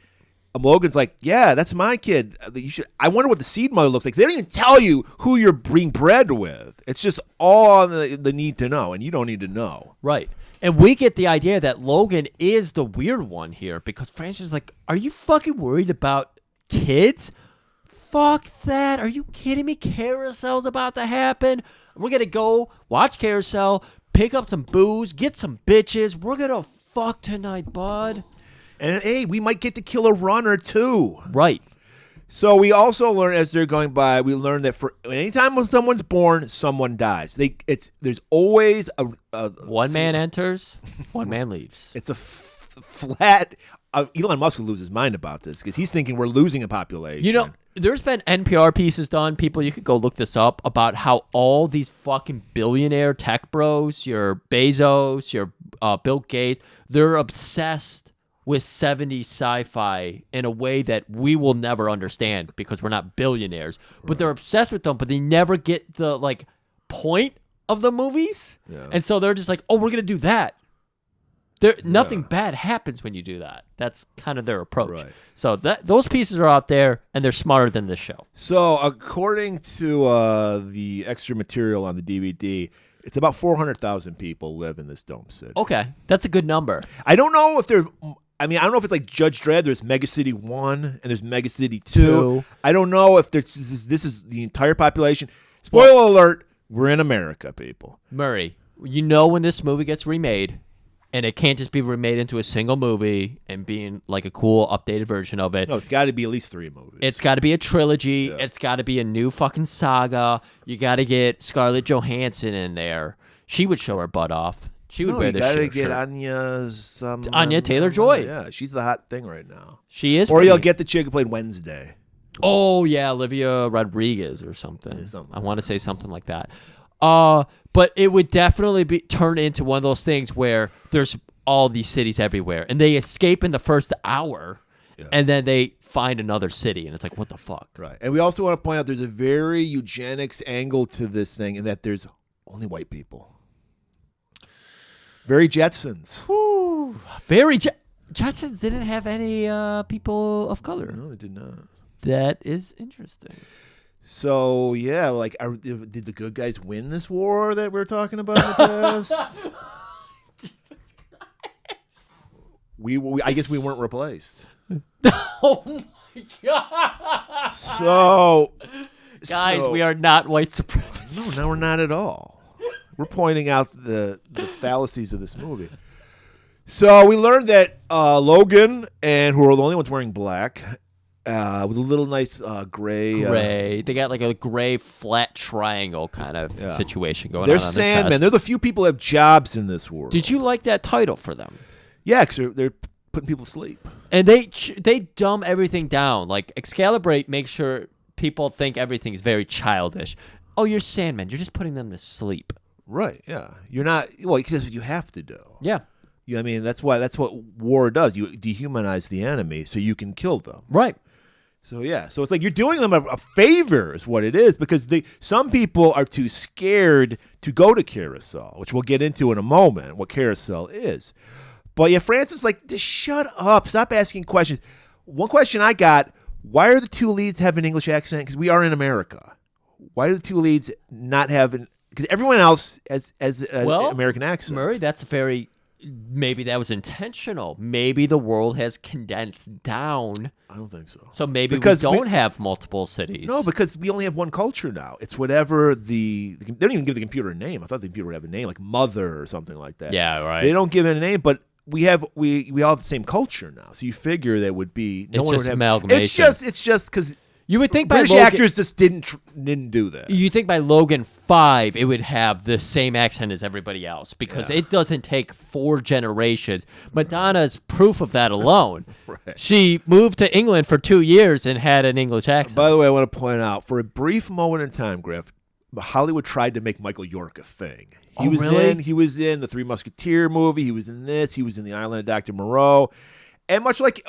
Logan's like, yeah, that's my kid. I wonder what the seed mother looks like. They don't even tell you who you're being bred with. It's just all on the need to know, and you don't need to know. Right. And we get the idea that Logan is the weird one here because Francis is like, are you fucking worried about kids? Fuck that. Are you kidding me? Carousel's about to happen. We're going to go watch Carousel, pick up some booze, get some bitches. We're going to fuck tonight, bud. And hey, we might get to kill a runner too. Right. So we also learn as they're going by, we learn that for anytime when someone's born, someone dies. There's always a One man enters, one man leaves. It's a flat. Elon Musk will lose his mind about this because he's thinking we're losing a population. You know, there's been NPR pieces done. People, you could go look this up about how all these fucking billionaire tech bros, your Bezos, your Bill Gates, they're obsessed with 70s sci-fi in a way that we will never understand because we're not billionaires. But they're obsessed with them, but they never get the like point of the movies. Yeah. And so they're just like, oh, we're gonna do that. Nothing bad happens when you do that. That's kind of their approach. Right. So those pieces are out there, and they're smarter than this show. So according to the extra material on the DVD, it's about 400,000 people live in this dome city. Okay, that's a good number. I don't know if I don't know if it's like Judge Dredd. There's Mega City 1 and there's Mega City 2. I don't know if this is the entire population. Spoiler alert, we're in America, people. Murray, you know when this movie gets remade, and it can't just be remade into a single movie and being like a cool updated version of it. No, it's got to be at least 3 movies. It's got to be a trilogy. Yeah. It's got to be a new fucking saga. You got to get Scarlett Johansson in there. She would show her butt off. She would wear you this gotta shirt. get Anya Taylor-Joy. Yeah, she's the hot thing right now. She is. Or pretty. you'll get the chick who played Wednesday. Oh yeah, Olivia Rodriguez or something. Yeah, something I want to say something like that. But it would definitely be turn into one of those things where there's all these cities everywhere, and they escape in the first hour, and then they find another city, and it's like, what the fuck? Right. And we also want to point out there's a very eugenics angle to this thing, in that there's only white people. Very Jetsons. Whew. Jetsons didn't have any people of color. No, they did not. That is interesting. So yeah, like, did the good guys win this war that we're talking about in the past? Jesus Christ. I guess we weren't replaced. Oh my god. So, Guys, we are not white supremacists. No, we're not at all. We're pointing out the fallacies of this movie. So we learned that Logan who are the only ones wearing black, with a little nice gray. Gray. They got like a gray flat triangle kind of situation going They're on. They're Sandmen. chest. They're the few people who have jobs in this world. Did you like that title for them? Yeah, because they're putting people to sleep. And they dumb everything down. Like Excalibrate makes sure people think everything is very childish. Oh, you're Sandmen. You're just putting them to sleep. Right. Yeah. You're not. Well, because that's what you have to do. Yeah. I mean, that's what war does. You dehumanize the enemy so you can kill them. Right. So yeah, so it's like you're doing them a favor is what it is, because some people are too scared to go to Carousel, which we'll get into in a moment, what Carousel is. But yeah, Francis, like, just shut up. Stop asking questions. One question I got, Why are the two leads have an English accent? Because we are in America. Why do the two leads not have an? Because everyone else has an American accent. Murray, that's very. Maybe that was intentional. Maybe the world has condensed down. I don't think so. So maybe we don't have multiple cities. No, because we only have one culture now. It's whatever they don't even give the computer a name. I thought the computer would have a name like Mother or something like that. Yeah, right. They don't give it a name, but we all have the same culture now. So you figure that would be no It's one just would have amalgamation. It's just because You would think by British Logan, actors just didn't do that. You think by Logan 5 it would have the same accent as everybody else because it doesn't take 4 generations. Madonna's proof of that alone. Right. She moved to England for 2 years and had an English accent. By the way, I want to point out for a brief moment in time, Griff, Hollywood tried to make Michael York a thing. He was in the Three Musketeer movie. He was in this. He was in The Island of Dr. Moreau. And much like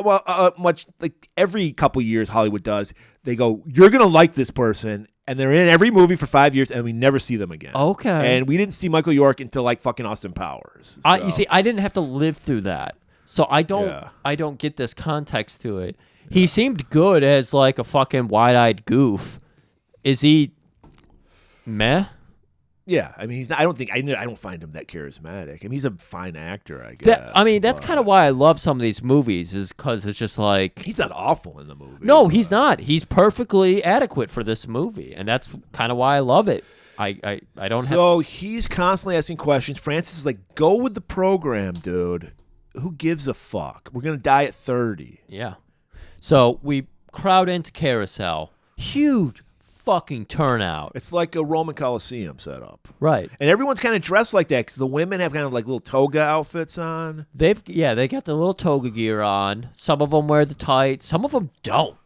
every couple years Hollywood does, they go, you're going to like this person, and they're in every movie for 5 years, and we never see them again. Okay. And we didn't see Michael York until like fucking Austin Powers. So. You see, I didn't have to live through that, so I don't get this context to it. He seemed good as like a fucking wide-eyed goof. Is he meh? Yeah, I mean, I don't find him that charismatic. I mean, he's a fine actor, I guess. That's kind of why I love some of these movies, is because it's just like he's not awful in the movie. No, he's not. He's perfectly adequate for this movie, and that's kind of why I love it. I don't have. So he's constantly asking questions. Francis is like, "Go with the program, dude. Who gives a fuck? We're gonna die at 30." Yeah. So we crowd into Carousel. Huge fucking turnout. It's like a Roman Coliseum setup. Right. And everyone's kind of dressed like that because the women have kind of like little toga outfits on. They got the little toga gear on. Some of them wear the tights. Some of them don't.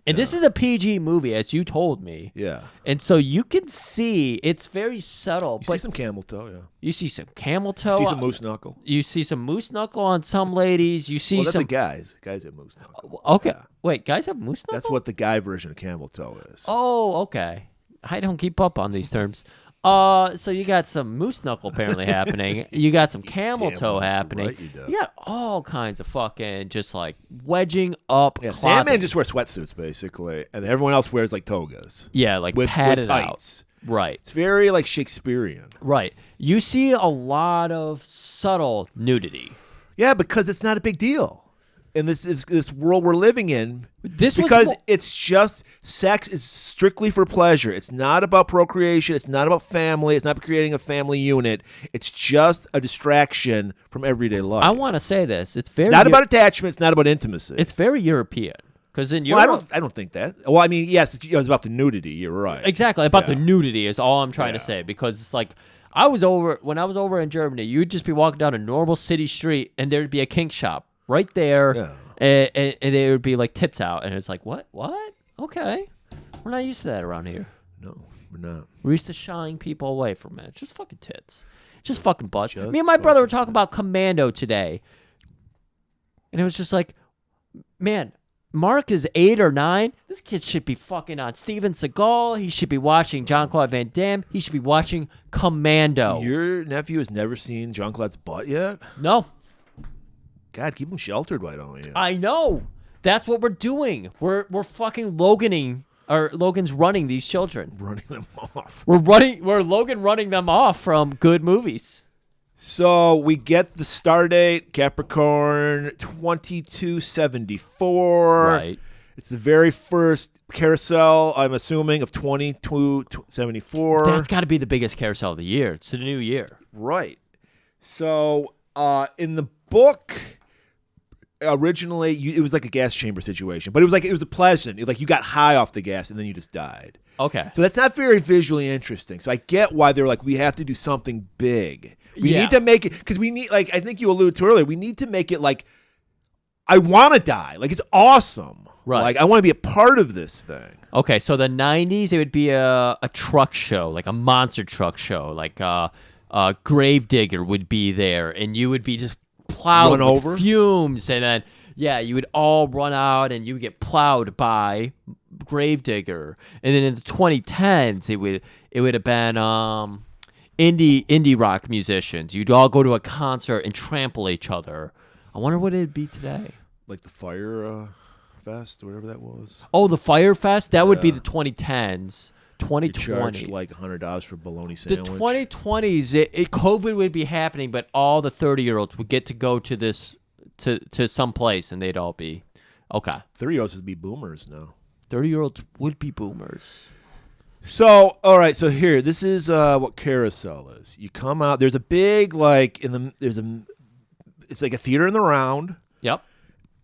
And this is a PG movie, as you told me. Yeah. And so you can see it's very subtle. You see some camel toe, yeah. You see some camel toe. You see some moose knuckle. You see some moose knuckle on some ladies. You see Well, that's some the guys. Guys have moose knuckle. Okay. Yeah. Wait, guys have moose knuckle? That's what the guy version of camel toe is. Oh, okay. I don't keep up on these terms. So you got some moose knuckle apparently happening. You got some camel toe happening. Right, you do. You got all kinds of fucking just like wedging up. Yeah, clothing. Sandman just wears sweatsuits basically, and everyone else wears like togas. Yeah, like with padded tights. out. Right. It's very like Shakespearean. Right. You see a lot of subtle nudity. Yeah, because it's not a big deal. In this world we're living in, it's just sex is strictly for pleasure. It's not about procreation. It's not about family. It's not creating a family unit. It's just a distraction from everyday life. I want to say this. It's very not about attachment. It's not about intimacy. It's very European. Because in Europe, well, I don't think that. Well, I mean, yes, it was about the nudity. You're right. Exactly about the nudity is all I'm trying to say. Because it's like when I was over in Germany, you'd just be walking down a normal city street, and there'd be a kink shop right there. Yeah. And they would be like tits out, and it's like, what? Okay, we're not used to that around here. No, we're not. We're used to shying people away from it. Just fucking tits, just fucking butts. Me and my brother were talking about Commando today, and it was just like, man, Mark is 8 or 9. This kid should be fucking on Steven Seagal. He should be watching Jean-Claude Van Damme. He should be watching Commando. Your nephew has never seen Jean-Claude's butt yet? No. God, keep him sheltered, why don't you? I know. That's what we're doing. We're fucking Logan's running these children. Running them off. We're Logan running them off from good movies. So we get the star date, Capricorn 2274. Right. It's the very first carousel, I'm assuming, of 2274. That's got to be the biggest carousel of the year. It's the new year. Right. So in the book, originally it was like a gas chamber situation, but it was a pleasant. You got high off the gas and then you just died. Okay. So that's not very visually interesting. So I get why they're like, we have to do something big. We need to make it, because we need, like, I think you alluded to earlier, we need to make it like, I want to die. Like, it's awesome. Right. Like, I want to be a part of this thing. Okay, so the 90s, it would be a truck show, like a monster truck show. Like Gravedigger would be there, and you would be just plowed with over fumes, and then you would all run out, and you would get plowed by Gravedigger. And then in the 2010s, it would have been indie rock musicians. You'd all go to a concert and trample each other. I wonder what it'd be today. Like the Fire Fest, whatever that was. Oh, the Fire Fest? That would be the 2010s. You 2020s. charged like $100 for bologna The sandwich. 2020s, COVID would be happening, but all the 30-year-olds would get to go to this to some place, and they'd all be okay. 30-year-olds would be boomers now. 30-year-olds would be boomers. So, all right. So here, this is what Carousel is. You come out. There's a big it's like a theater in the round, Yep.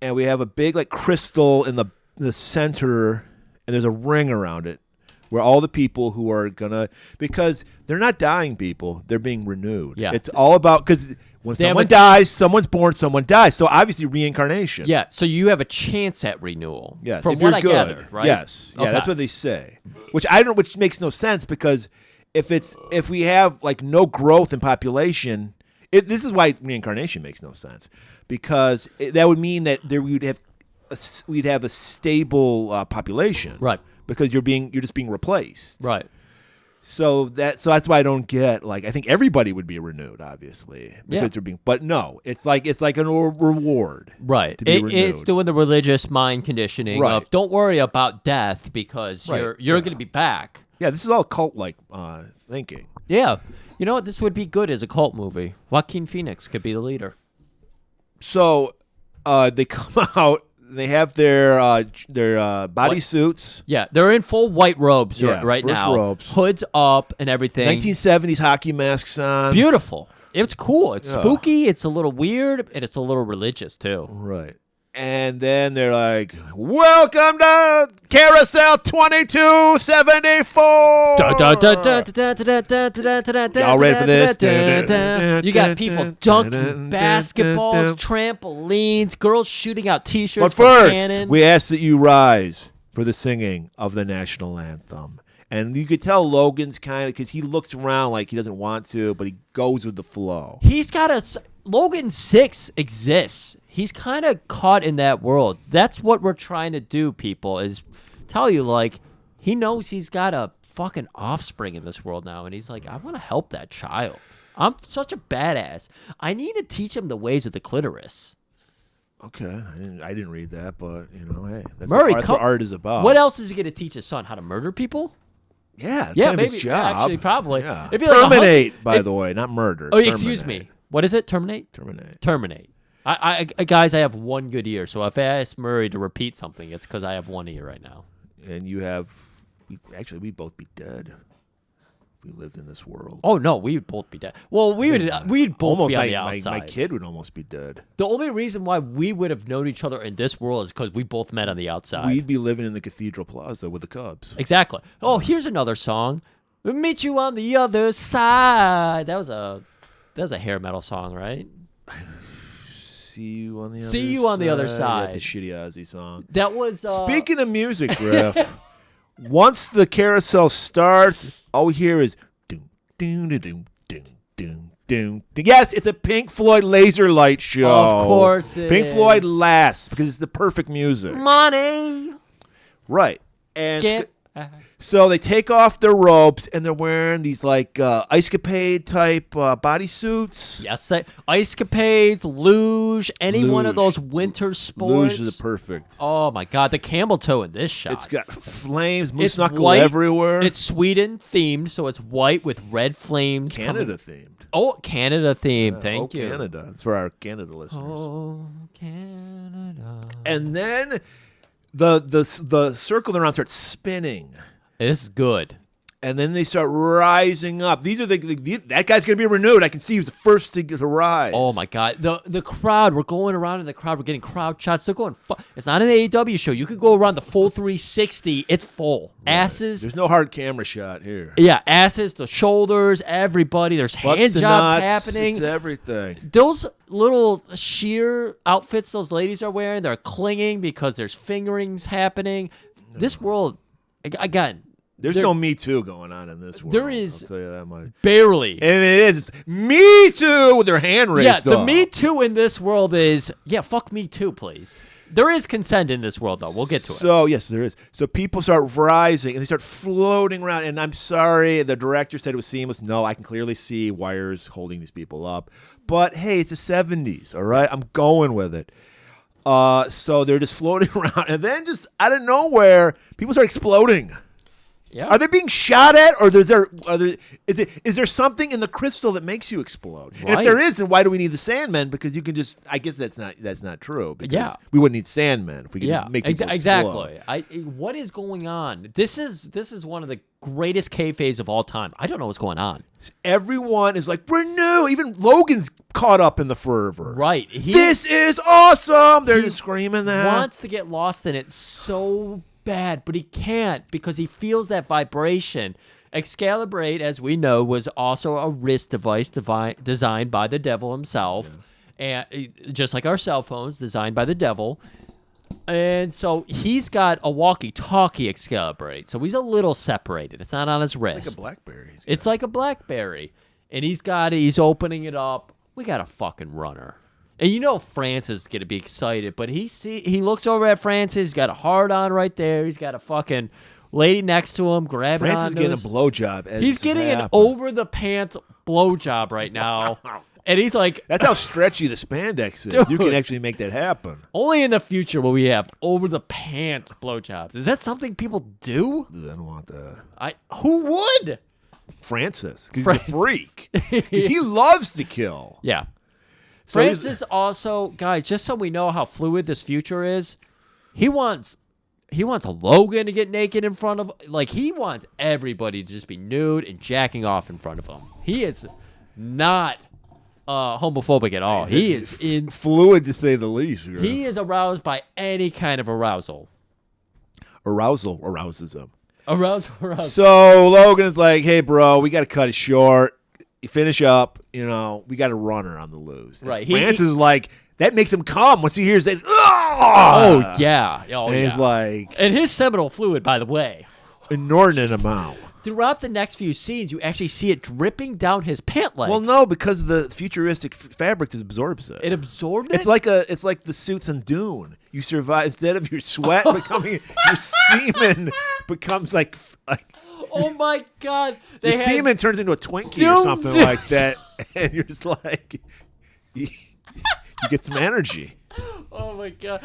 and we have a big like crystal in the center, and there's a ring around it. Where all the people who are because they're not dying people, they're being renewed. Yeah. It's all about, because when They have someone a- dies, someone's born, someone dies. So obviously reincarnation. Yeah, so you have a chance at renewal. Yes. From if what you're I good. gather, right? Yes. Yeah, Okay. that's what they say. Which makes no sense, because if we have like no growth in population, this is why reincarnation makes no sense, because that would mean that we'd have a stable population. Right. Because you're just being replaced. Right. So that's why I don't get, like, I think everybody would be renewed, obviously, because Yeah. they're being. But no, it's like an reward. Right. To be It's renewed. doing the religious mind conditioning Right. of don't worry about death because Right, you're yeah. going to be back. Yeah, this is all cult like thinking. Yeah. You know what? This would be good as a cult movie. Joaquin Phoenix could be the leader. So they come out. They have their bodysuits. Yeah, they're in full white robes Yeah, right first now. robes. Hoods up and everything. 1970s hockey masks on. Beautiful. It's cool. It's Yeah. spooky. It's a little weird, and it's a little religious too. Right. And then they're like, "Welcome to Carousel 2274." Y'all ready for this? You got people dunking basketballs, trampolines, girls shooting out T-shirts. But from first, cannons. we ask that you rise for the singing of the national anthem. And you could tell Logan's kind of, because he looks around like he doesn't want to, but he goes with the flow. He's got Logan 6 exists. He's kind of caught in that world. That's what we're trying to do, people, is tell you, like, he knows he's got a fucking offspring in this world now, and he's like, I want to help that child. I'm such a badass. I need to teach him the ways of the clitoris. Okay, I didn't read that, but, hey, that's, Murray, that's what art is about. What else is he going to teach his son? How to murder people? Yeah, that's Yeah, kind of maybe. his job. Actually, probably. Yeah. It'd be like Terminate, by the way, not murder. Oh, excuse Terminate. me. What is it? Terminate? Terminate. Guys, I have one good ear, so if I ask Murray to repeat something, it's because I have one ear right now. And we'd both be dead if we lived in this world. Oh no, we would both be dead. Well, we'd both Almost be on my, the my, outside. my kid would almost be dead. The only reason why we would have known each other in this world is because we both met on the outside. We'd be living in the Cathedral Plaza with the Cubs. Exactly. Oh, here's another song. We'll meet you on the other side. That was a hair metal song, right? See you on the other See you on the other Yeah, side. it's a shitty Ozzy song. That was Speaking of music, Griff, once the carousel starts, all we hear is doom, doom, doom, doom, doom, doom. Yes, it's a Pink Floyd laser light show. Of course it Pink is. Floyd lasts because it's the perfect music. money. Right. And Get so they take off their robes and they're wearing these like ice capade type bodysuits. yes, ice capades, luge, any one of Luge. those winter sports. Luge is perfect. Oh my God, the camel toe in this shot. It's got flames, moose It's knuckle white. everywhere. It's Sweden themed, so it's white with red flames. Canada coming- themed. Oh, Canada themed. Thank oh, you. Canada. It's for our Canada listeners. Oh, Canada. And then the circle around starts spinning. This is good. And then they start rising up. These are that guy's gonna be renewed. I can see he was the first to rise. Oh my God, the crowd. We're going around in the crowd. We're getting crowd shots. They're going. It's not an AEW show. You could go around the full 360. It's full. Asses. There's no hard camera shot here. Yeah, asses, the shoulders, everybody. There's Butts hand to jobs nuts, happening. It's everything. Those little sheer outfits those ladies are wearing, they're clinging because there's fingerings happening. This world, again, There's no Me Too going on in this world. there is- I'll tell you that much. barely. And it is. It's Me Too with their hand raised Yeah, the up. Me Too in this world is, fuck Me Too, please. There is consent in this world, though. We'll get to it. So, yes, there is. So people start rising and they start floating around. And I'm sorry, the director said it was seamless. No, I can clearly see wires holding these people up. But, hey, it's the 70s, all right? I'm going with it. So they're just floating around, and then just out of nowhere, people start exploding. Yeah. Are they being shot at, or is there something in the crystal that makes you explode? And if Right. there is, then why do we need the Sandmen? Because you can just, I guess that's not true. Because Yeah. we wouldn't need Sandmen if we could make people exactly. explode. What is going on? This is one of the greatest kayfabe of all time. I don't know what's going on. Everyone is like, we're new. Even Logan's caught up in the fervor. Right. This is awesome. They're just screaming that. Wants to get lost in it so bad, but he can't because he feels that vibration. Excalibrate, as we know, was also a wrist device designed by the devil himself, and just like our cell phones, designed by the devil. And so he's got a walkie-talkie Excalibrate, so he's a little separated. It's not on his wrist. It's like a BlackBerry. It's like a BlackBerry, and he's opening it up. We got a fucking runner. And you know Francis is going to be excited, but he looks over at Francis. He's got a hard on right there. He's got a fucking lady next to him grabbing Francis on is getting a blowjob. He's getting an over-the-pants blowjob right now. And he's like... That's how stretchy the spandex is. Dude. You can actually make that happen. Only in the future will we have over-the-pants blowjobs. Is that something people do? I don't want that. Who would? Francis, because he's a freak. Because he loves to kill. Yeah. So he's- Francis also, guys, just so we know how fluid this future is, he wants a Logan to get naked in front of, like, he wants everybody to just be nude and jacking off in front of him. He is not homophobic at all. He is fluid, to say the least. He is aroused by any kind of arousal. Arousal arouses him. Arousal. So Logan's like, hey, bro, we got to cut it short. You finish up, we got a runner on the loose. And Right. Francis is like, that makes him come once he hears that. Oh, yeah. Oh, and yeah. he's like, and his seminal fluid, by the way. Inordinate amount. Throughout the next few scenes, you actually see it dripping down his pant leg. Well, no, because the futuristic fabric absorbs it. It absorbed it? It's like the suits on Dune. You survive instead of your sweat becoming your semen becomes like oh my God! Your semen turns into a Twinkie or something like that, and you're just like you get some energy. Oh my God!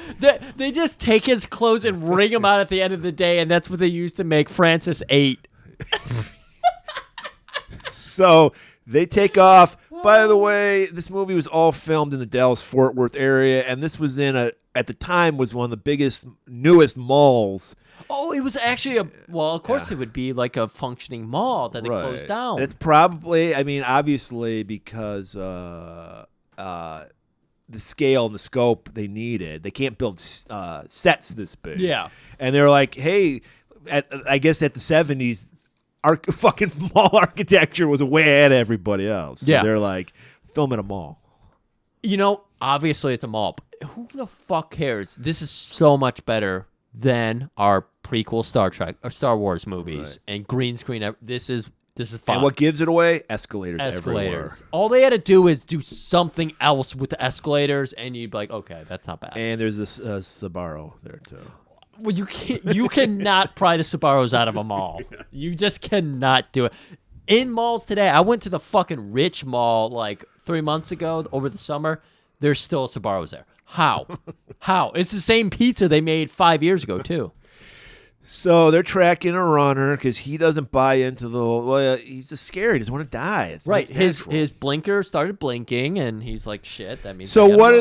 They just take his clothes and wring him out at the end of the day, and that's what they use to make Francis 8. So they take off. By the way, this movie was all filmed in the Dallas-Fort Worth area, and this was at the time was one of the biggest, newest malls. Oh, it was actually of course it would be like a functioning mall that they closed down. It's probably, obviously because the scale and the scope they needed. They can't build sets this big. Yeah. And they're like, hey, I guess at the 70s, fucking mall architecture was way ahead of everybody else. So they're like, film at a mall. Obviously at the mall. But who the fuck cares? This is so much better than our prequel Star Trek or Star Wars movies and green screen. This is fun. And what gives it away? Escalators everywhere. All they had to do is do something else with the escalators, and you'd be like, okay, that's not bad. And there's this Sbarro there too. Well, you cannot pry the Sbarros out of a mall. You just cannot do it. In malls today, I went to the fucking Rich Mall like 3 months ago over the summer. There's still Sbarros there. How? How? It's the same pizza they made 5 years ago too. So they're tracking a runner because he doesn't buy into the whole. Well, he's just scared. He doesn't want to die. It's right. His natural. blinker started blinking, and he's like, "Shit, that means." So what do?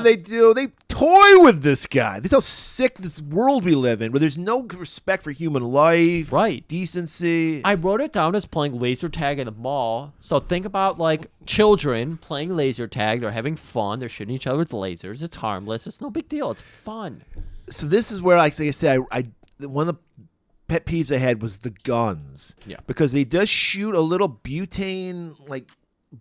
They toy with this guy. This is how sick this world we live in, where there's no respect for human life, right? Decency. I wrote it down as playing laser tag in the mall. So think about like children playing laser tag. They're having fun. They're shooting each other with lasers. It's harmless. It's no big deal. It's fun. So this is where, like I said, one of the pet peeves I had was the guns. Yeah. Because they just shoot a little butane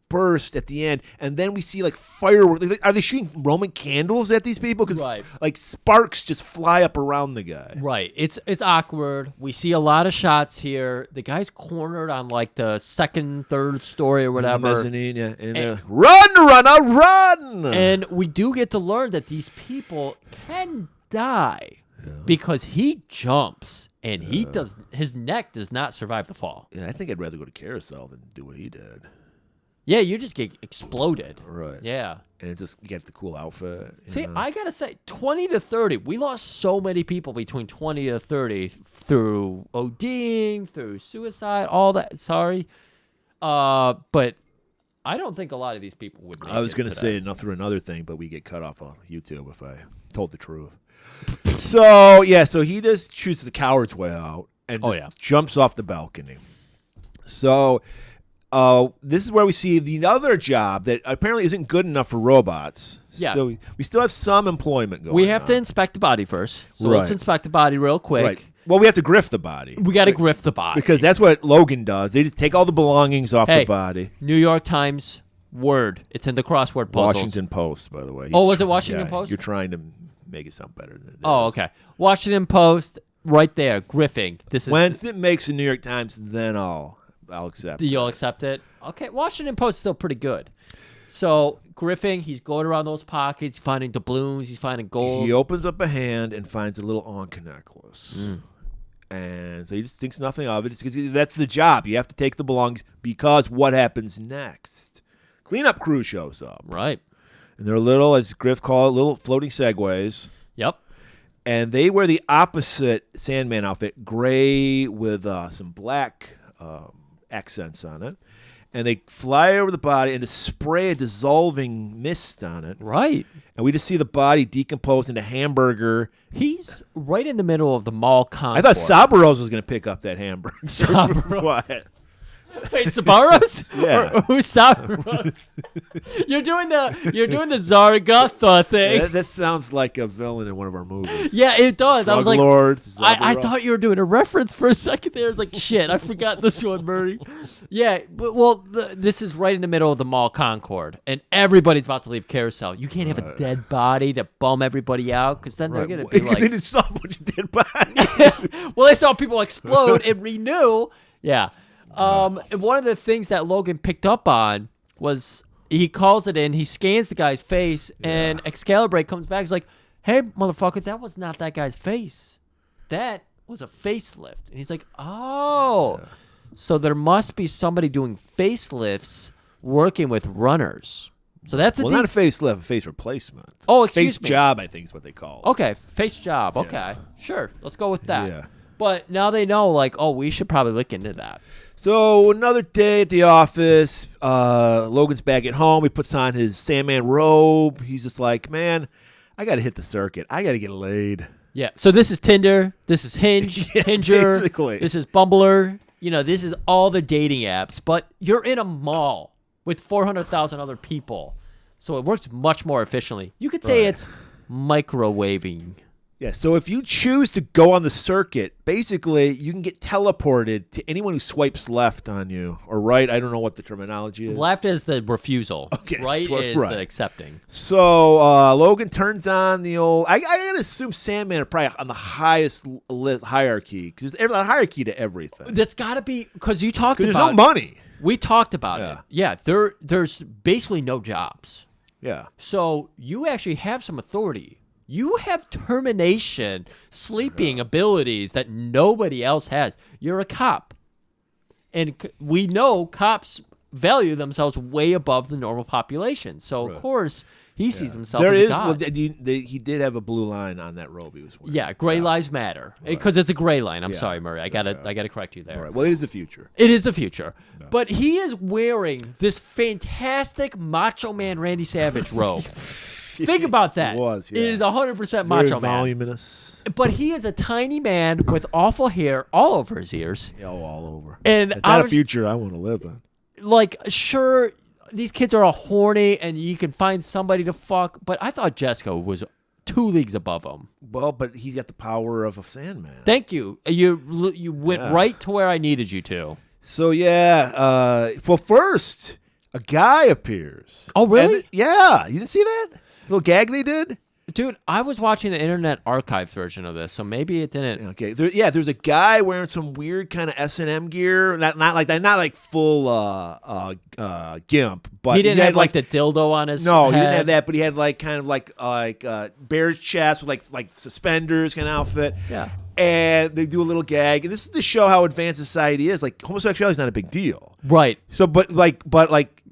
burst at the end, and then we see fireworks. Are they shooting Roman candles at these people? Because sparks just fly up around the guy. Right. It's awkward. We see a lot of shots here. The guy's cornered on the second, third story or whatever. The mezzanine, yeah. And run, runner, run! And we do get to learn that these people can die because he jumps. And his neck does not survive the fall. Yeah, I think I'd rather go to Carousel than do what he did. Yeah, you just get exploded. Right. Yeah. And it's just you get the cool outfit. See, I gotta say, 20 to 30. We lost so many people between 20 to 30 through ODing, through suicide, all that. Sorry, but I don't think a lot of these people would. Make I was it going to today. say through another thing, but we get cut off on YouTube if I told the truth. So he just chooses the coward's way out and just jumps off the balcony. So this is where we see the other job that apparently isn't good enough for robots. Yeah. So we still have some employment going on. We have to inspect the body first. So let's Right. inspect the body real quick. Right. Well, we have to grift the body. We got to grift the body. Because that's what Logan does. They just take all the belongings off Hey, the body. New York Times word. It's in the crossword puzzles. Washington Post, by the way. Oh, was it Washington Post? You're trying to make it sound better than it Oh, is. okay. Washington Post, right there, griffing. This is. Once it makes the New York Times, then I'll accept. You'll accept it? Okay, Washington Post is still pretty good. So, griffing, he's going around those pockets, he's finding doubloons, he's finding gold. He opens up a hand and finds a little Anka necklace. And so he just thinks nothing of it. It's 'cause that's the job. You have to take the belongings because what happens next? Cleanup crew shows up. Right. And they're little, as Griff called it, little floating segways. Yep. And they wear the opposite Sandman outfit, gray with some black accents on it. And they fly over the body and just spray a dissolving mist on it. Right. And we just see the body decompose into hamburger. He's right in the middle of the mall I concourse. thought Sabaros was going to pick up that hamburger. Sabaros. What? Wait, Sabaros? Yeah. Or who's Sabaros? You're doing the Zaragoza thing. That sounds like a villain in one of our movies. Yeah, it does. I was like, Lord, I Sabaros. thought you were doing a reference for a second there. I was like, shit, I forgot this one, Murray. Yeah, well, this is right in the middle of the mall Concord, and everybody's about to leave Carousel. You can't have a dead body to bum everybody out, because then they're going to be Because they like, just saw a bunch of dead bodies. well, they saw people explode and renew. Yeah. And one of the things that Logan picked up on was he calls it in, he scans the guy's face, and Excalibur comes back. He's like, hey, motherfucker, that was not that guy's face. That was a facelift. And he's like, oh. So there must be somebody doing facelifts working with runners. So that's Well, not a facelift, a face replacement. Oh, excuse face me. job, I think is what they call it. Okay, face job. Okay, sure. Let's go with that. Yeah. But now they know, like, oh, we should probably look into that. So another day at the office. Logan's back at home. He puts on his Sandman robe. He's just like, man, I got to hit the circuit. I got to get laid. Yeah. So this is Tinder. This is Hinge. Yeah, Hinger. basically. This is Bumbler. You know, this is all the dating apps. But you're in a mall with 400,000 other people. So it works much more efficiently. You could say it's microwaving. Yeah, so if you choose to go on the circuit, basically you can get teleported to anyone who swipes left on you or right. I don't know what the terminology is. Left is the refusal. Okay, Right right. is the accepting. So Logan turns on the old. I gotta assume Sandman are probably on the highest hierarchy because there's a hierarchy to everything. That's got to be because you talked Because about there's no money. We talked about Yeah. it. Yeah, there's basically no jobs. Yeah. So you actually have some authority. You have termination, sleeping abilities that nobody else has. You're a cop. And we know cops value themselves way above the normal population. So, of course, he sees himself There as is. a god. Well, he did have a blue line on that robe he was wearing. Yeah, gray lives matter. Because it's a gray line. I'm Yeah. sorry, Murray. I gotta correct you there. All right. Well, it is the future. It is the future. But he is wearing this fantastic Macho Man Randy Savage robe. Think about that. It was, yeah. It is 100% Very Macho Man. voluminous. But he is a tiny man with awful hair all over his ears. Yeah, all over. And It's I not a was future I want to live in. like, sure, these kids are all horny and you can find somebody to fuck, but I thought Jessica was 2 leagues above him. Well, but he's got the power of a Sandman. Thank you. You went right to where I needed you to. So yeah, well, first a guy appears. Oh, really? Yeah, you didn't see that little gag they did? Dude, I was watching the Internet Archive version of this, so maybe it didn't. Okay, there's a guy wearing some weird kind of S&M gear, not like that, not like full gimp, but He didn't had have like the dildo on his no, head. he didn't have that, but he had like kind of like bear's chest with like suspenders kind of outfit. Yeah. And they do a little gag, and this is to show how advanced society is. Like homosexuality is not a big deal. Right. So, but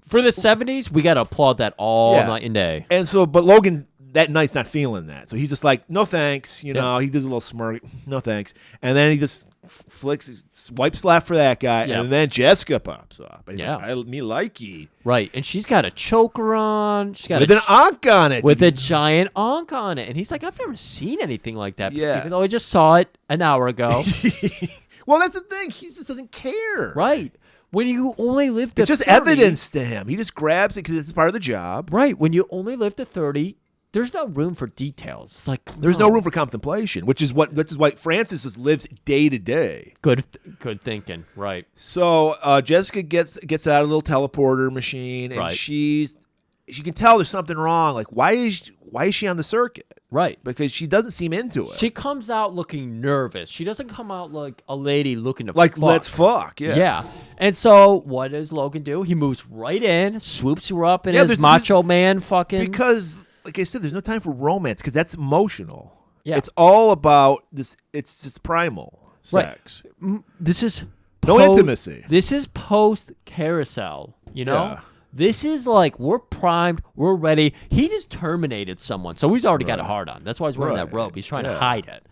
For the 70s, we got to applaud that all Yeah. night and day. And so, but Logan that night's not feeling that. So he's just like, no thanks. You know, he does a little smirk. No thanks. And then he just swipes left for that guy. Yeah. And then Jessica pops up. And he's Yeah. like, me likey. Right. And she's got a choker on. She's got With an ankh on it. with a giant ankh on it. And he's like, I've never seen anything like that. Yeah. Even though I just saw it an hour ago. Well, that's the thing. He just doesn't care. Right. When you only live to It's just 30, evidence to him. He just grabs it because it's part of the job. Right. When you only live to 30, there's no room for details. It's like There's no room for contemplation, which is why Francis just lives day to day. Good thinking. Right. So Jessica gets out a little teleporter machine, and Right. she can tell there's something wrong. Like why is she on the circuit? Right. Because she doesn't seem into it. She comes out looking nervous. She doesn't come out like a lady looking to like fuck. let's fuck. Yeah. Yeah. And so what does Logan do? He moves right in, swoops her up in Yeah, his there's- macho man fucking. Because like I said, there's no time for romance because that's emotional. Yeah. It's all about this. It's just primal sex. This is No intimacy. This is post carousel, you know? Yeah. This is like we're primed, we're ready. He just terminated someone, so he's already got a hard on. That's why he's wearing that Right. robe. He's trying to Yeah. hide it.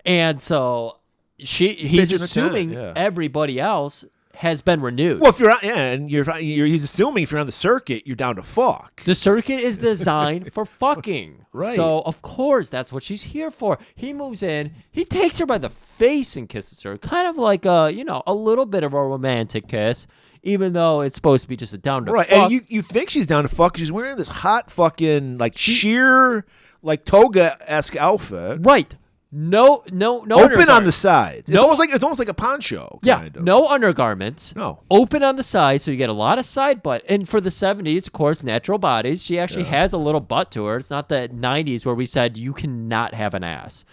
And so he's pitching a tent, assuming yeah. everybody else has been renewed. Well, if you're and he's assuming if you're on the circuit, you're down to fuck. The circuit is designed for fucking. Right. So, of course, that's what she's here for. He moves in. He takes her by the face and kisses her. Kind of like a little bit of a romantic kiss, even though it's supposed to be just a down to Right, fuck. and you think she's down to fuck 'cause she's wearing this hot fucking like sheer like toga-esque outfit. Right. No Open on undergarments. the sides. It's No- almost like a poncho. Yeah, Kind of. no undergarments. No. Open on the side, so you get a lot of side butt. And for the 70s, of course, natural bodies, she actually has a little butt to her. It's not the 90s where we said you cannot have an ass.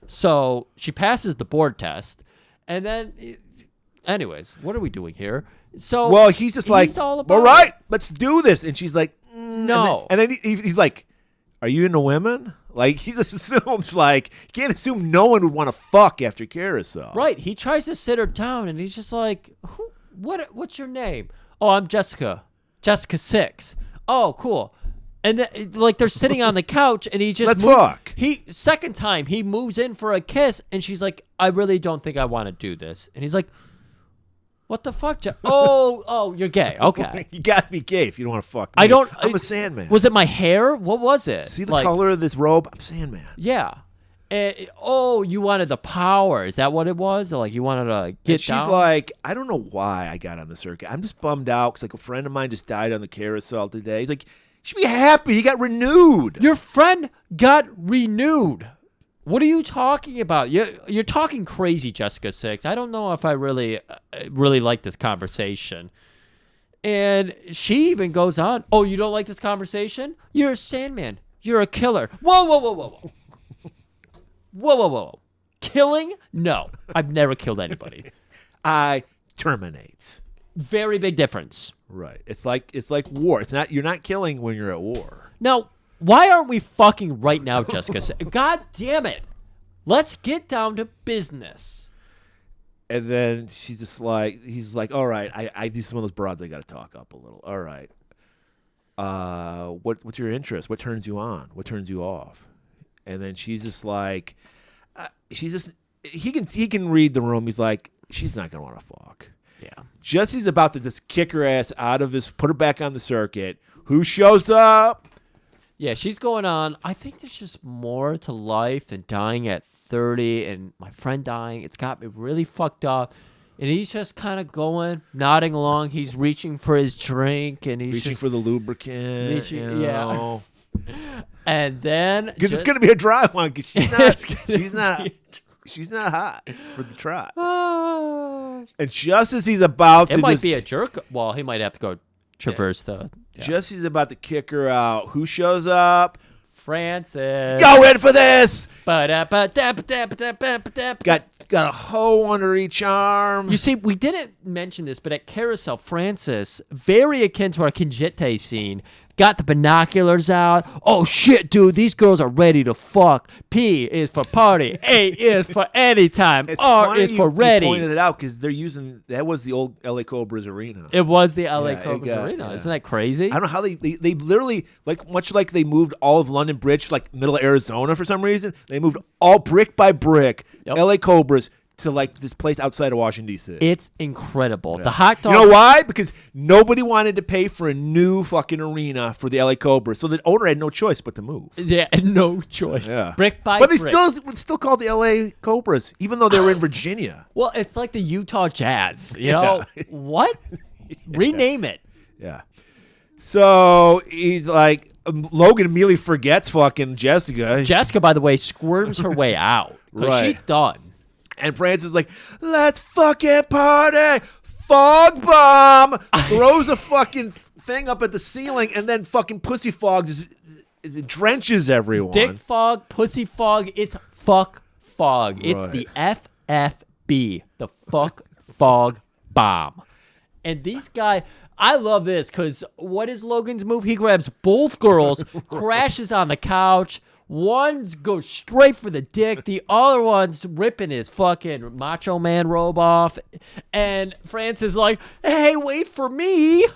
So she passes the board test. And then, anyways, what are we doing here? So Well, he's just like, all about all right, let's do this. And she's like, No. And then he's like, are you into women? Like, he just assumes, like, you can't assume no one would want to fuck after carousel. Right. He tries to sit her down, and he's just like, what's your name? Oh, I'm Jessica. Jessica 6. Oh, cool. And then, like, they're sitting on the couch, and he just Let's fuck. Second time, he moves in for a kiss, and she's like, I really don't think I want to do this. And he's like, what the fuck? Oh, you're gay. Okay. You got to be gay if you don't want to fuck me. I don't. I'm a Sandman. Was it my hair? What was it? See the color of this robe? I'm Sandman. Yeah. You wanted the power. Is that what it was? Or like you wanted to get And she's down? like, I don't know why I got on the circuit. I'm just bummed out because like a friend of mine just died on the carousel today. He's like, you should be happy. He got renewed. Your friend got renewed. What are you talking about? You're talking crazy, Jessica 6. I don't know if I really like this conversation. And she even goes on, oh, you don't like this conversation? You're a Sandman. You're a killer. Whoa. Whoa. Killing? No. I've never killed anybody. I terminate. Very big difference. Right. It's like war. You're not killing when you're at war. Now, why aren't we fucking right now, Jessica 6? God damn it. Let's get down to business. And then he's like, all right, I do some of those broads. I got to talk up a little. All right. What's your interest? What turns you on? What turns you off? And then she's just like, he can read the room. He's like, she's not going to want to fuck. Yeah. Just he's about to just kick her ass out of this, put her back on the circuit. Who shows up? Yeah, she's going on. I think there's just more to life than dying at 30 and my friend dying. It's got me really fucked up. And he's just kind of going, nodding along. He's reaching for his drink and he's Reaching just for the lubricant. reaching- yeah. And then Because it's going to be a dry one. Because It's gonna she's not hot for the trot. Ah. And just as he's about to It might just, be a jerk. Well, he might have to go traverse the just as he's about to kick her out, who shows up? Francis. Y'all ready for this? Ba-da-ba-da-ba-da-ba-da-ba-da. Got a hoe under each arm. You see, we didn't mention this, but at Carousel, Francis, very akin to our Kinjite scene, got the binoculars out. Oh, shit, dude, these girls are ready to fuck. P is for party. A is for anytime. It's R funny is for you ready. pointed it out because they're using that was the old LA Cobras arena. It was the LA Yeah, Cobras Arena. yeah. Isn't that crazy? I don't know how they literally like much like they moved all of London Bridge to like middle of Arizona for some reason. They moved all brick by brick Yep. LA Cobras to like this place outside of Washington D.C. It's incredible. The hot dog. You know why? Because nobody wanted to pay for a new fucking arena for the LA Cobras, so the owner had no choice but to move. Yeah, no choice. Yeah, Brick by but they brick. still called the LA Cobras, even though they were in Virginia. Well, it's like the Utah Jazz. You know what? Rename it. Yeah. So he's like, Logan immediately forgets fucking Jessica. Jessica, by the way, squirms her way out because Right. she's done. And Francis is like, let's fucking party. Fog bomb. Throws a fucking thing up at the ceiling, and then fucking pussy fog just it drenches everyone. Dick fog, pussy fog. It's fuck fog. It's Right. the FFB, the fuck fog bomb. And these guys, I love this because what is Logan's move? He grabs both girls, crashes on the couch. One's goes straight for the dick. The other one's ripping his fucking Macho Man robe off. And Francis is like, hey, wait for me.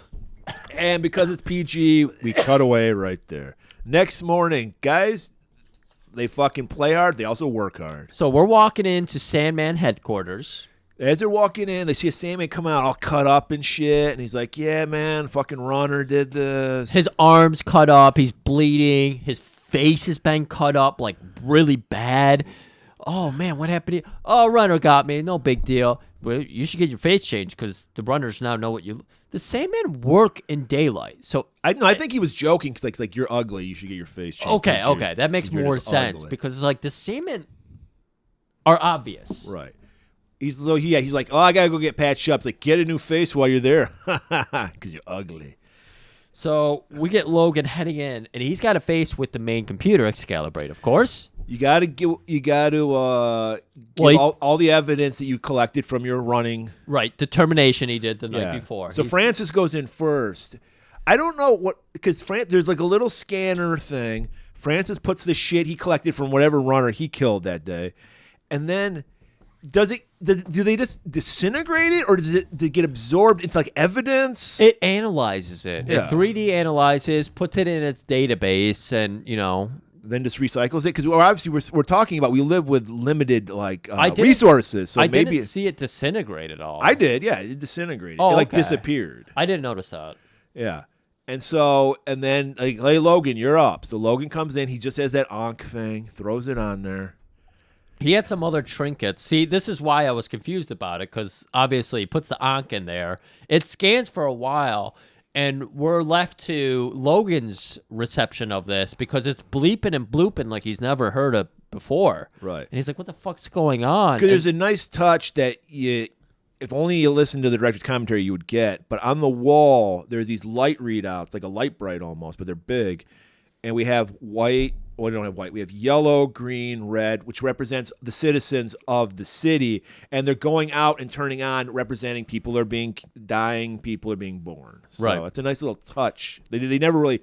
And because it's PG, we cut away right there. Next morning, guys, they fucking play hard. They also work hard. So we're walking into Sandman headquarters. As they're walking in, they see a Sandman come out all cut up and shit. And he's like, yeah, man, fucking Runner did this. His arm's cut up. He's bleeding. His face has been cut up like really bad. Oh, man, what happened to you? Oh, Runner got me. No big deal. Well, you should get your face changed because the runners now know what you... The Sandman work in daylight. So I think he was joking because like you're ugly. You should get your face changed. okay, 'cause okay. That makes you're more just sense ugly. because it's like the Sandmen are obvious. Right. He's like, oh, I gotta go get patched up. It's like, get a new face while you're there, because you're ugly. So we get Logan heading in, and he's got a face with the main computer, Excalibrate, of course. You gotta give all the evidence that you collected from your running. Right, determination he did the night before. So Francis goes in first. I don't know what because there's like a little scanner thing. Francis puts the shit he collected from whatever runner he killed that day, and then do they just disintegrate it or does it get absorbed into like evidence? It analyzes it. Yeah. It 3D analyzes, puts it in its database, and then just recycles it because obviously we're talking about we live with limited like didn't resources. So I maybe didn't see it disintegrate at all. I did. Yeah, it disintegrated. Oh, it like okay. disappeared. I didn't notice that. Yeah. And then like, hey Logan, you're up. So Logan comes in. He just has that Ankh thing, throws it on there. He had some other trinkets. See, this is why I was confused about it, because obviously he puts the Ankh in there. It scans for a while, and we're left to Logan's reception of this because it's bleeping and blooping like he's never heard it before. Right. And he's like, what the fuck's going on? Because there's a nice touch that if only you listen to the director's commentary, you would get. But on the wall, there's these light readouts, like a light bright almost, but they're big. And we have white. Well, we don't have white. We have yellow, green, red, which represents the citizens of the city. And they're going out and turning on, representing people are being dying, people are being born. So Right. it's a nice little touch. They never really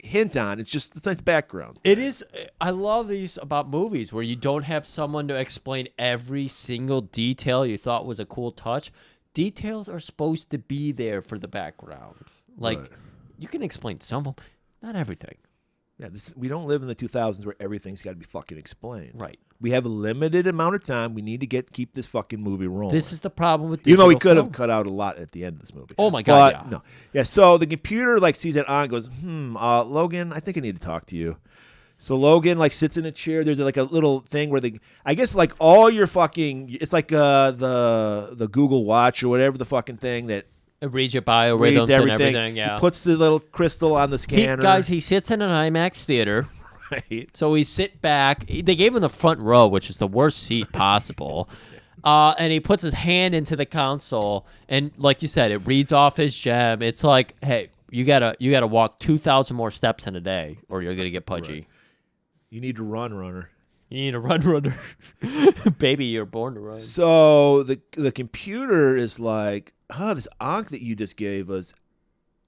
hint on. It's nice background. It is. I love these about movies where you don't have someone to explain every single detail you thought was a cool touch. Details are supposed to be there for the background. Like, Right. you can explain some of them, not everything. Yeah, we don't live in the 2000s where everything's got to be fucking explained. Right. We have a limited amount of time. We need to keep this fucking movie rolling. This is the problem with Even though we digital could have film. cut out a lot at the end of this movie. Oh my God, But, yeah. no. Yeah, so the computer like sees it on and goes, Logan, I think I need to talk to you. So Logan like sits in a chair. There's like a little thing where I guess like all your fucking, it's like the Google Watch or whatever the fucking thing that It reads your reads biorhythms and everything, yeah. He puts the little crystal on the scanner. He sits in an IMAX theater, right? so we sit back. They gave him the front row, which is the worst seat possible. And he puts his hand into the console, and like you said, it reads off his gem. It's like, hey, you gotta walk 2,000 more steps in a day, or you're gonna get pudgy. Right. You need to run, runner. You need to run, runner. Baby, you're born to run. So the computer is like, this Ankh that you just gave us,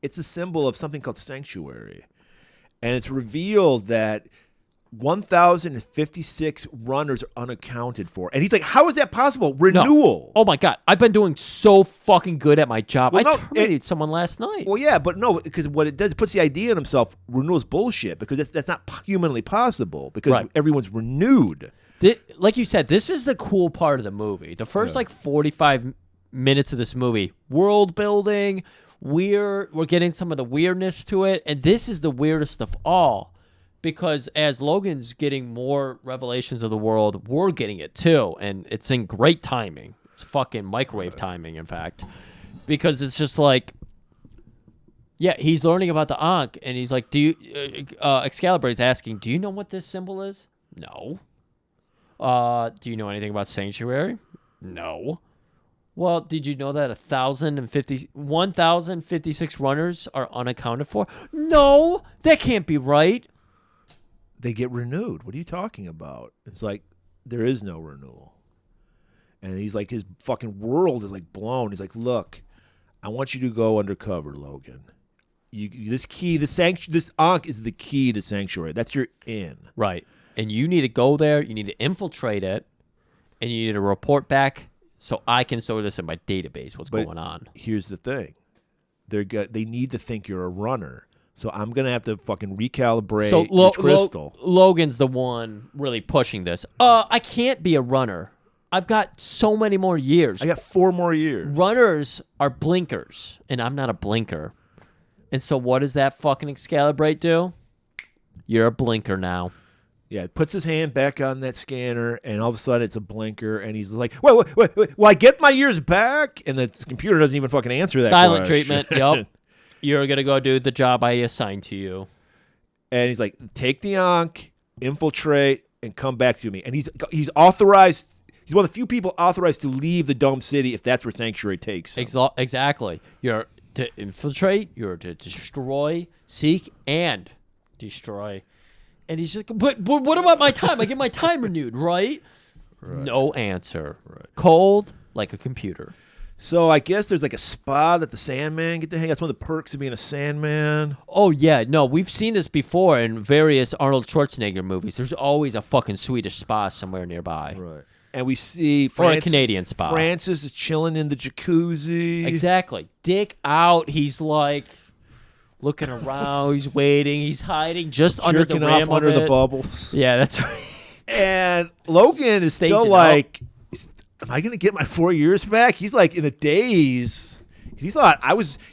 it's a symbol of something called sanctuary. And it's revealed that 1,056 runners are unaccounted for. And he's like, how is that possible? Renewal. Oh, my God. I've been doing so fucking good at my job. Well, I no, terminated someone last night. Well, yeah, but no, because what it does, it puts the idea in himself, renewal's bullshit, because that's not humanly possible, because everyone's renewed. Like you said, this is the cool part of the movie. The first, 45 minutes of this movie, world building, we're getting some of the weirdness to it, and this is the weirdest of all. Because as Logan's getting more revelations of the world, we're getting it too. And it's in great timing. It's fucking microwave timing, in fact. Because it's just like, yeah, he's learning about the Ankh, and he's like, Excalibur is asking, do you know what this symbol is? No. Do you know anything about Sanctuary? No. Well, did you know that 1,056 runners are unaccounted for? No, that can't be right. They get renewed. What are you talking about? It's like there is no renewal. And he's like, his fucking world is like blown. He's like, look, I want you to go undercover, Logan. This Ankh is the key to Sanctuary. That's your in. Right. And you need to go there, you need to infiltrate it, and you need to report back so I can store this in my database, what's going on. Here's the thing. They need to think you're a runner. So I'm going to have to fucking recalibrate this crystal. Logan's the one really pushing this. I can't be a runner. I've got so many more years. I got 4 more years. Runners are blinkers, and I'm not a blinker. And so what does that fucking Excalibrate do? You're a blinker now. Yeah, it puts his hand back on that scanner, and all of a sudden it's a blinker, and he's like, wait, will I get my years back? And the computer doesn't even fucking answer that Silent question. treatment, yep. You're going to go do the job I assigned to you. And he's like, take the Ankh, infiltrate, and come back to me. And he's authorized. He's one of the few people authorized to leave the Dome City if that's where Sanctuary takes him. Exactly. You're to infiltrate, you're to destroy, seek, and destroy. And he's like, but what about my time? I get my time renewed, right? No answer. Right. Cold like a computer. So I guess there's like a spa that the Sandman get to hang. That's one of the perks of being a Sandman. Oh, yeah. No, we've seen this before in various Arnold Schwarzenegger movies. There's always a fucking Swedish spa somewhere nearby. Right. And we see or a Canadian spa. Francis is chilling in the jacuzzi. Exactly. Dick out. He's like looking around. He's waiting. He's hiding just under the rim off under the bubbles. Yeah, that's right. And Logan is still like, am I going to get my 4 years back? He's like in a daze. He thought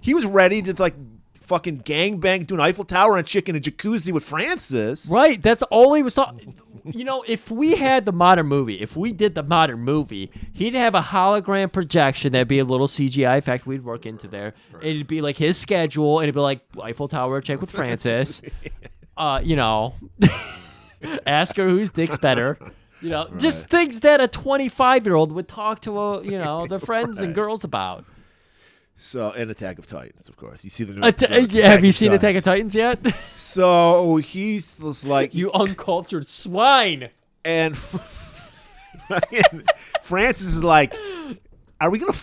he was ready to like fucking gangbang, do an Eiffel Tower and chick in a jacuzzi with Francis. Right. That's all he was talking. You know, if we had the modern movie, if we did the modern movie, he'd have a hologram projection that'd be a little CGI effect we'd work into there. Right. It'd be like his schedule, and it'd be like Eiffel Tower check with Francis. You know, ask her whose dick's better. You know, right. Just things that a 25-year-old would talk to, their friends and girls about. So, and Attack of Titans, of course. You see the new have you seen Attack of Titans yet? So he's like, you uncultured swine. And Francis is like, are we gonna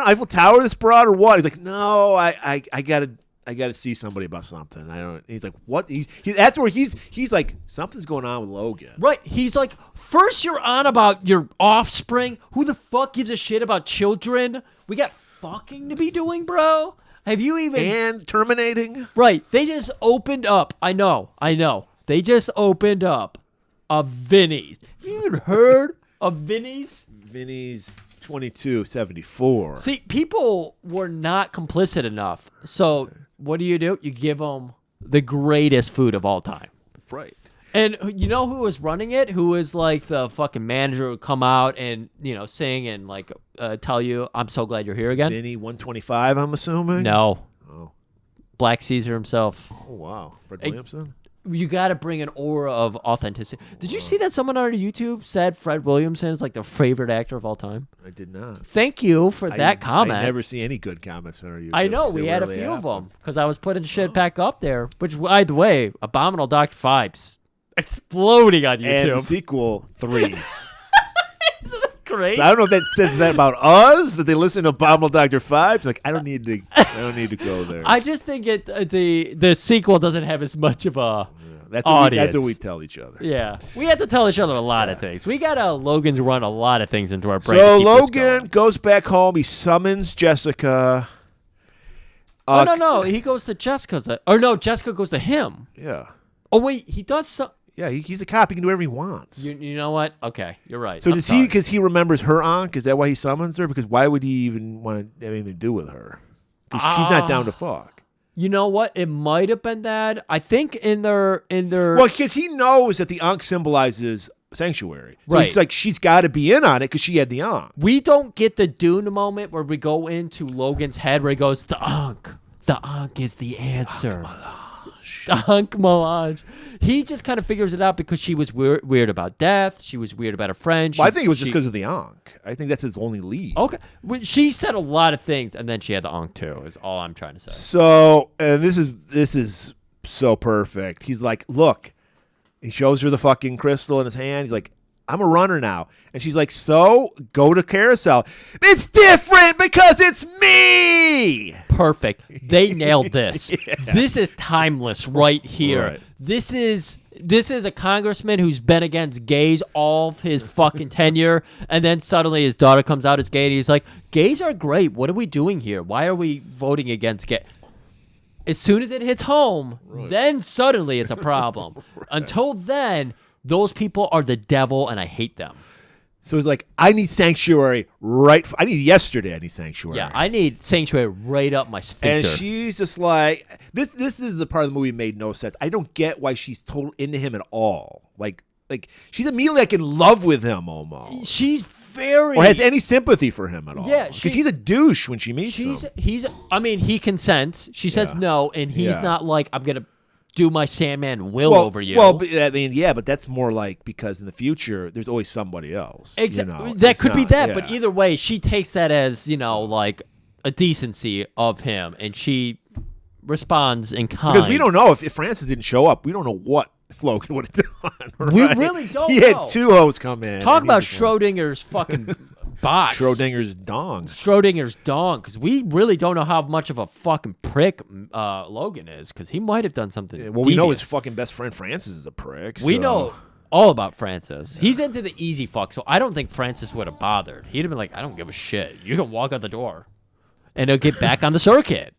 Eiffel Tower this broad or what? He's like, no, I gotta see somebody about something. I don't. He's like, what? That's where he's like, something's going on with Logan. Right. He's like, first you're on about your offspring. Who the fuck gives a shit about children? We got fucking to be doing, bro. Have you even and terminating? Right. They just opened up. I know. They just opened up a Vinny's. Have you even heard of Vinny's? Vinny's 2274. See, people were not complicit enough. So what do? You give them the greatest food of all time. Right. And you know who was running it? Who was like the fucking manager who would come out and, sing and like tell you, I'm so glad you're here again? Vinny 125, I'm assuming? No. Oh. Black Caesar himself. Oh, wow. Fred Williamson? You got to bring an aura of authenticity. Did you see that someone on YouTube said Fred Williamson is like their favorite actor of all time? I did not. Thank you for that comment. I never see any good comments on our YouTube. I know. We had a few of them because I was putting shit back up there. Which, by the way, Abominable Dr. Phibes exploding on YouTube. And the sequel 3. great? So I don't know if that says that about us, that they listen to Abominable Dr. Five. It's like, I don't need to go there. I just think the sequel doesn't have as much of a That's what we tell each other. Yeah, we have to tell each other a lot of things. We gotta Logan's run a lot of things into our brain. So to keep this Logan going. goes back home. He summons Jessica. No. He goes to Jessica's. Or no, Jessica goes to him. Yeah. Oh wait, he does some. Yeah, he's a cop. He can do whatever he wants. You know what? Okay, you're right. So I'm does sorry. he, because he remembers her Ankh? Is that why he summons her? Because why would he even want to have anything to do with her? Because she's not down to fuck. You know what? It might have been that. I think in their. Well, because he knows that the Ankh symbolizes sanctuary. So Right. he's like, she's got to be in on it because she had the Ankh. We don't get the Dune moment where we go into Logan's head where he goes, the Ankh. The Ankh is the answer. The Ankh melange. He just kind of figures it out because she was weird about death. She was weird about her friend. Well, I think it was just because of the Ankh. I think that's his only lead. Okay. Well, she said a lot of things, and then she had the Ankh too, is all I'm trying to say. So, and this is so perfect. He's like, look, he shows her the fucking crystal in his hand. He's like, I'm a runner now. And she's like, so go to Carousel. It's different because it's me. Perfect. They nailed this. This is timeless right here. Right. This is a congressman who's been against gays all of his fucking tenure, and then suddenly his daughter comes out as gay, and he's like, gays are great. What are we doing here? Why are we voting against gay? As soon as it hits home, then suddenly it's a problem. Until then, those people are the devil, and I hate them. So he's like, I need sanctuary I need yesterday. I need sanctuary. Yeah, I need sanctuary right up my sphincter. And she's just like, this is the part of the movie that made no sense. I don't get why she's total into him at all. Like she's immediately like in love with him almost. She's very... Or has any sympathy for him at all. Yeah, because he's a douche when she meets him. He consents. She says no, and he's not like, I'm going to do my Sandman will over you. Well, but, I mean, yeah, but that's more like because in the future, there's always somebody else. Exactly. You know? That It's could be not- that, yeah. but either way, she takes that as, like a decency of him, and she responds in kind. Because we don't know if Francis didn't show up, we don't know what Logan would have done. We right? really don't He know. had two hoes come in. Talk and about he's just like, Schrodinger's fucking box. Schrodinger's dong. Schrodinger's dong, because we really don't know how much of a fucking prick Logan is, because he might have done something. Yeah, well, we know his devious. fucking best friend Francis is a prick. We so- know all about Francis. He's into the easy fuck, so I don't think Francis would have bothered. He'd have been like, I don't give a shit. You can walk out the door, and he'll get back on the circuit.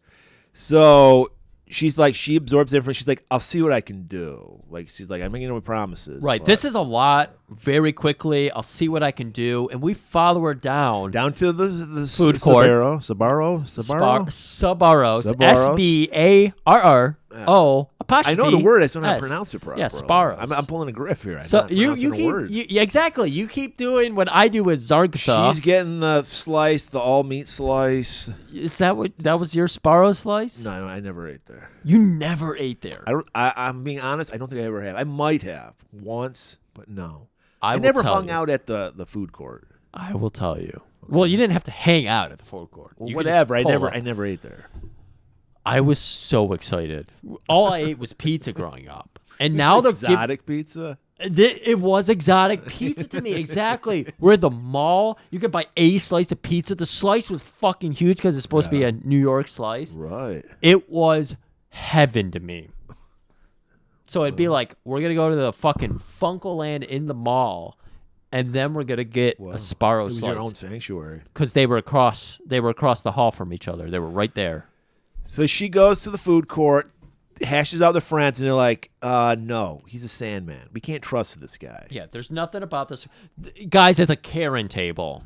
So she's like, she absorbs information. She's like, I'll see what I can do. Like, she's like, I'm making no promises. Right. but- This is a lot. Very quickly, I'll see what I can do, and we follow her down down to the Food court. Sabaro. Sabaros. Sabaros. SBARRO apostrophe. I know the word. I just don't know how to S. pronounce it properly. Yeah, Sparrows. I'm pulling a griff here. So you keep exactly. You keep doing what I do with Zargtha. She's getting the slice, the all meat slice. Is that what that was your Sparrow slice? No, I never ate there. You never ate there. I'm being honest. I don't think I ever have. I might have once, but no. I will never tell hung you. out at the food court. I will tell you. Well, you didn't have to hang out at the food court. Well, You could whatever. I just pull up. never ate there. I was so excited. All I ate was pizza growing up, and now they're giving. Exotic pizza. It was exotic pizza to me, exactly. We're at the mall. You could buy a slice of pizza. The slice was fucking huge because it's supposed to be a New York slice. Right. It was heaven to me. So it'd be like, we're going to go to the fucking Funkoland in the mall, and then we're going to get a Sparrow It was your own slice. sanctuary. Because they were across the hall from each other. They were right there. So she goes to the food court, hashes out their friends, and they're like, no, he's a Sandman. We can't trust this guy. Yeah, there's nothing about this. Guys, it's a Karen table.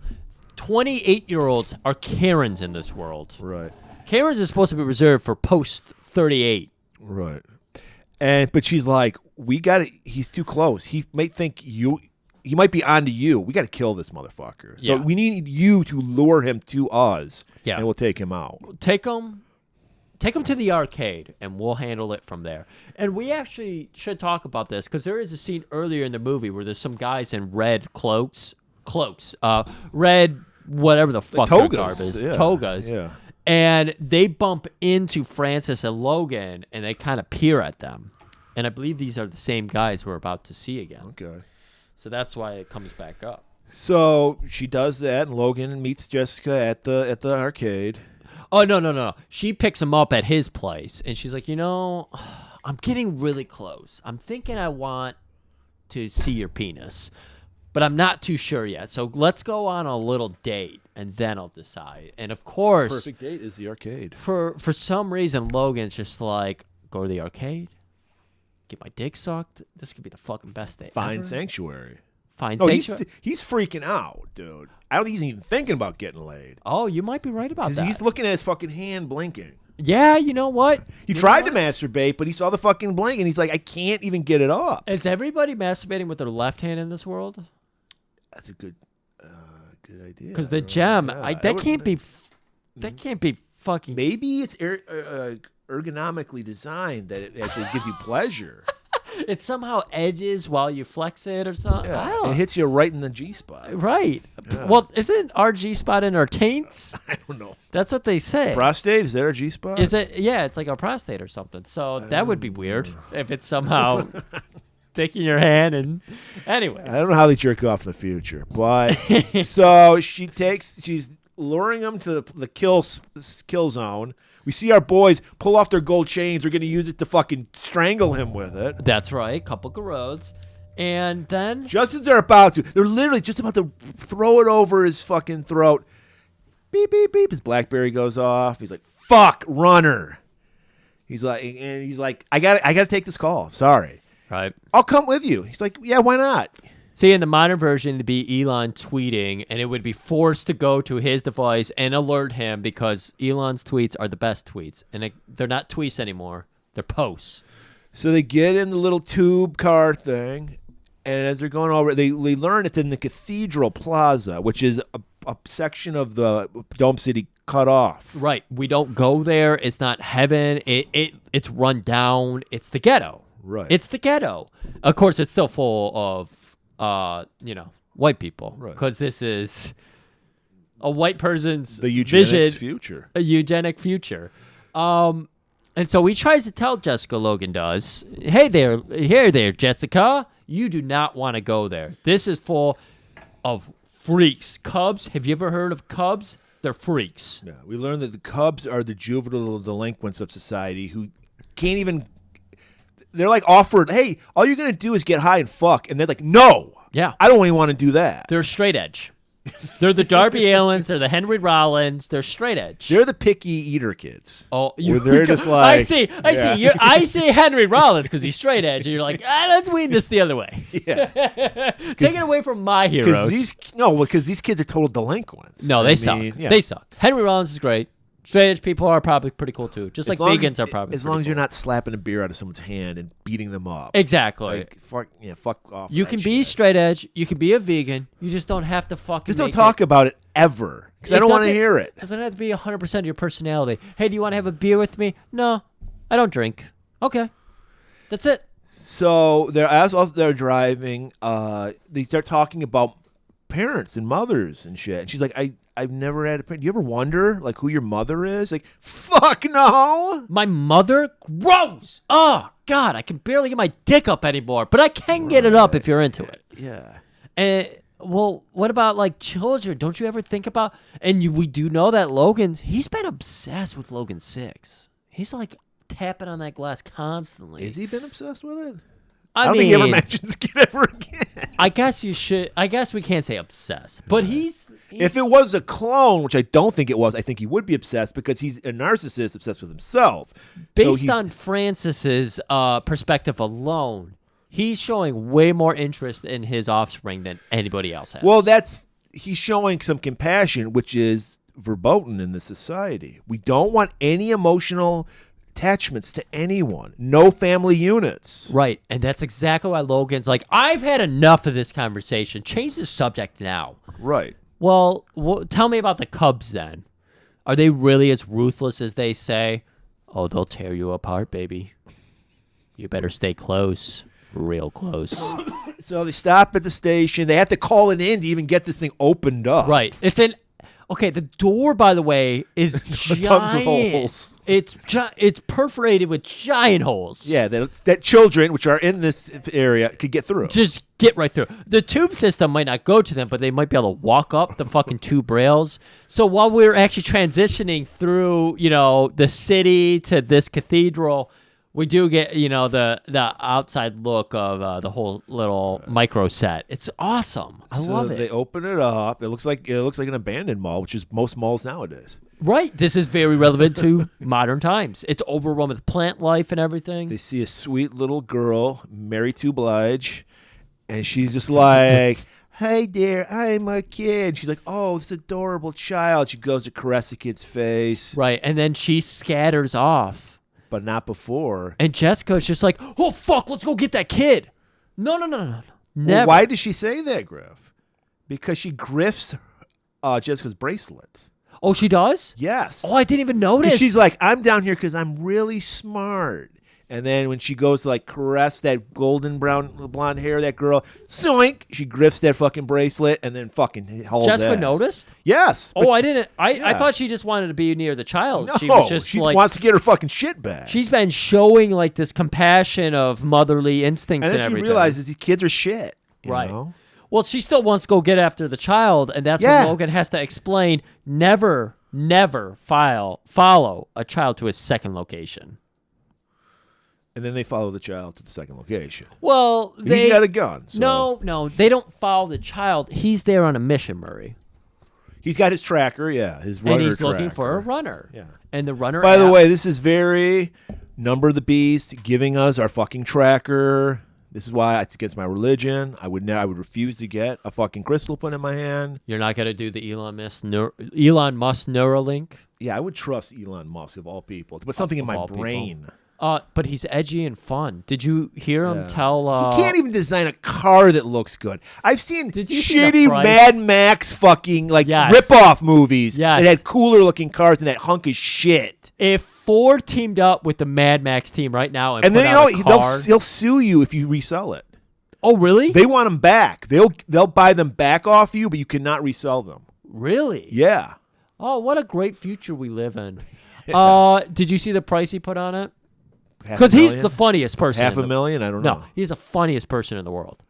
28-year-olds are Karens in this world. Right. Karens is supposed to be reserved for post 38. Right. But she's like, he's too close. He might think he might be onto you. We got to kill this motherfucker. So Yeah. we need you to lure him to us. Yeah. And we'll take him out. Take them to the arcade, and we'll handle it from there. And we actually should talk about this, because there is a scene earlier in the movie where there's some guys in red cloaks, red whatever the fuck their togas, garb is, yeah, togas. yeah. And they bump into Francis and Logan, and they kind of peer at them. And I believe these are the same guys we're about to see again. Okay. So that's why it comes back up. So she does that, and Logan meets Jessica at the arcade. Oh, no. She picks him up at his place, and she's like, I'm getting really close. I'm thinking I want to see your penis, but I'm not too sure yet. So let's go on a little date, and then I'll decide. And, of course, Perfect date is the arcade. for some reason, Logan's just like, go to the arcade, get my dick sucked. This could be the fucking best date Find ever. sanctuary. Find No, sanctuary. he's freaking out, dude. I don't think he's even thinking about getting laid. Oh, you might be right about Because that. he's looking at his fucking hand blinking. Yeah, you know what? He You tried know to masturbate, but he saw the fucking blink, and he's like, I can't even get it up. Is everybody masturbating with their left hand in this world? That's a good idea. Because the gem, Yeah, that can't be. That can't be fucking. Maybe it's ergonomically designed that it actually gives you pleasure. It somehow edges while you flex it or something. I don't. It hits you right in the G spot. Right. Yeah. Well, isn't our G spot in our taints? I don't know. That's what they say. Prostate, is there a G spot? Is it? Yeah, it's like our prostate or something. So that would be weird if it's somehow taking your hand and. Anyways. I don't know how they jerk off in the future, but so she's luring him to the kill zone. We see our boys pull off their gold chains. They're going to use it to fucking strangle him with it. That's right. Couple garrotes. And then. Just as they're about to. They're literally just about to throw it over his fucking throat. Beep, beep, beep. His BlackBerry goes off. He's like, fuck, runner. He's like, I gotta take this call. Sorry. Right. I'll come with you. He's like, yeah, why not? See, in the modern version, it'd be Elon tweeting, and it would be forced to go to his device and alert him because Elon's tweets are the best tweets. And they're not tweets anymore. They're posts. So they get in the little tube car thing, and as they're going over, they learn it's in the Cathedral Plaza, which is a section of the Dome City cut off. Right. We don't go there. It's not heaven. It's run down. It's the ghetto. Right. It's the ghetto. Of course, it's still full of, white people. Right. Because this is a white person's The eugenics vision, future. a eugenic future. And so he tries to tell Jessica, Logan does, hey there, Jessica, you do not want to go there. This is full of freaks. Cubs, have you ever heard of Cubs? They're freaks. Yeah, we learned that the Cubs are the juvenile delinquents of society who can't even. They're like offered, hey, all you're gonna do is get high and fuck, and they're like, no, Yeah. I don't even want to do that. They're straight edge. They're the Darby Allins. They're the Henry Rollins. They're straight edge. They're the picky eater kids. Oh, Where they're just like, I see. I see Henry Rollins because he's straight edge, and you're like, let's wean this the other way. Yeah, Take it away from my heroes. because these kids are total delinquents. No, they suck. Yeah. They suck. Henry Rollins is great. Straight edge people are probably pretty cool too. Just like vegans are probably. As long as you're not slapping a beer out of someone's hand and beating them up. Exactly. Like, fuck off. You that can be shit. straight edge. You can be a vegan. You just don't have to fucking. Just don't make talk it. about it ever because I don't want to hear it. Doesn't have to be 100% of your personality. Hey, do you want to have a beer with me? No, I don't drink. Okay, that's it. So they're driving, they start talking about parents and mothers and shit. And she's like, I've never had a parent. Do you ever wonder like who your mother is? Like, fuck no. My mother? Gross! Oh, God, I can barely get my dick up anymore, but I can get it up if you're into it. Yeah. Well, what about, like, children? Don't you ever think about... And we do know that he's been obsessed with Logan 6. He's, like, tapping on that glass constantly. Has he been obsessed with it? I don't mean, think he ever mentions it ever again. I guess you should... I guess we can't say obsessed, but he's If it was a clone, which I don't think it was, I think he would be obsessed because he's a narcissist obsessed with himself. based on Francis's perspective alone, he's showing way more interest in his offspring than anybody else has. Well, he's showing some compassion, which is verboten in this society. We don't want any emotional attachments to anyone. No family units. right, and that's exactly why Logan's like, I've had enough of this conversation. Change the subject now. Right. Well, tell me about the Cubs then. Are they really as ruthless as they say? Oh, they'll tear you apart, baby. You better stay close. Real close. So they stop at the station. They have to call it in to even get this thing opened up. Right. Okay, the door, by the way, is giant. Tons of holes. It's perforated with giant holes. Yeah, that children, which are in this area, could get through. Just get right through. The tube system might not go to them, but they might be able to walk up the fucking tube rails. So while we're actually transitioning through, the city to this cathedral, we do get, the outside look of the whole little micro set. It's awesome. I love it. They open it up. It looks like an abandoned mall, which is most malls nowadays. Right. This is very relevant to modern times. It's overrun with plant life and everything. They see a sweet little girl, Mary to Blige, and she's just like, "Hey there, I'm a kid." She's like, "Oh, this adorable child." She goes to caress the kid's face. Right. And then she scatters off. But not before. And Jessica's just like, "Oh, fuck, let's go get that kid." No. Never. Well, why does she say that, Griff? Because she grifts Jessica's bracelet. Oh, she does? Yes. Oh, I didn't even notice. She's like, "I'm down here because I'm really smart." And then when she goes to caress that golden blonde hair of that girl, zoink, she grifts that fucking bracelet and then fucking hauls Jessica ass. noticed? Yes. Oh, I didn't. I thought she just wanted to be near the child. No, she was just she wants to get her fucking shit back. She's been showing this compassion of motherly instincts and and then everything. she realizes these kids are shit. You Right. know? Well, she still wants to go get after the child, and that's when Logan has to explain, never follow a child to his second location. And then they follow the child to the second location. Well, He's got a gun. So. No, they don't follow the child. He's there on a mission, Murray. He's got his tracker, his runner And he's tracker. looking for a runner. Yeah. And the runner By the app- way, this is very Number of the Beast giving us our fucking tracker. This is why it's against my religion. I would refuse to get a fucking crystal put in my hand. You're not going to do the Elon Musk Neuralink? Yeah, I would trust Elon Musk of all people to put something in my all people. brain. But he's edgy and fun. Did you hear him tell? He can't even design a car that looks good. I've seen Did you see the shitty price? Mad Max fucking Yes. rip-off movies Yes. that had cooler looking cars than that hunk of shit. If Ford teamed up with the Mad Max team right now and And put then out a car, he'll sue you if you resell it. oh really? They want them back. They'll buy them back off you, but you cannot resell them. Really? Yeah. Oh, what a great future we live in. Did you see the price he put on it? Because he's the funniest person. $500,000? I don't know. No, he's the funniest person in the world.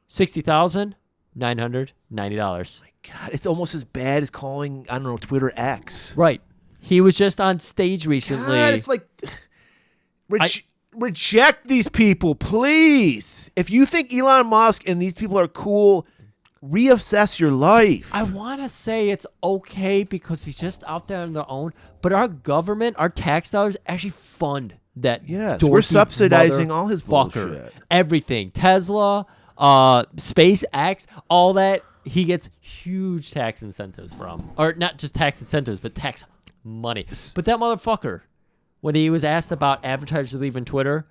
$60,990. God, it's almost as bad as calling, I don't know, Twitter X. Right. He was just on stage recently. God, it's like reject these people, please. If you think Elon Musk and these people are cool, reassess your life. I want to say it's okay because he's just out there on their own, but our government, our tax dollars actually fund that. Yes, dorky we're subsidizing all his fucker. bullshit. Everything. Tesla, SpaceX, all that. He gets huge tax incentives from. Or not just tax incentives, but tax money. But that motherfucker, when he was asked about advertisers leaving Twitter,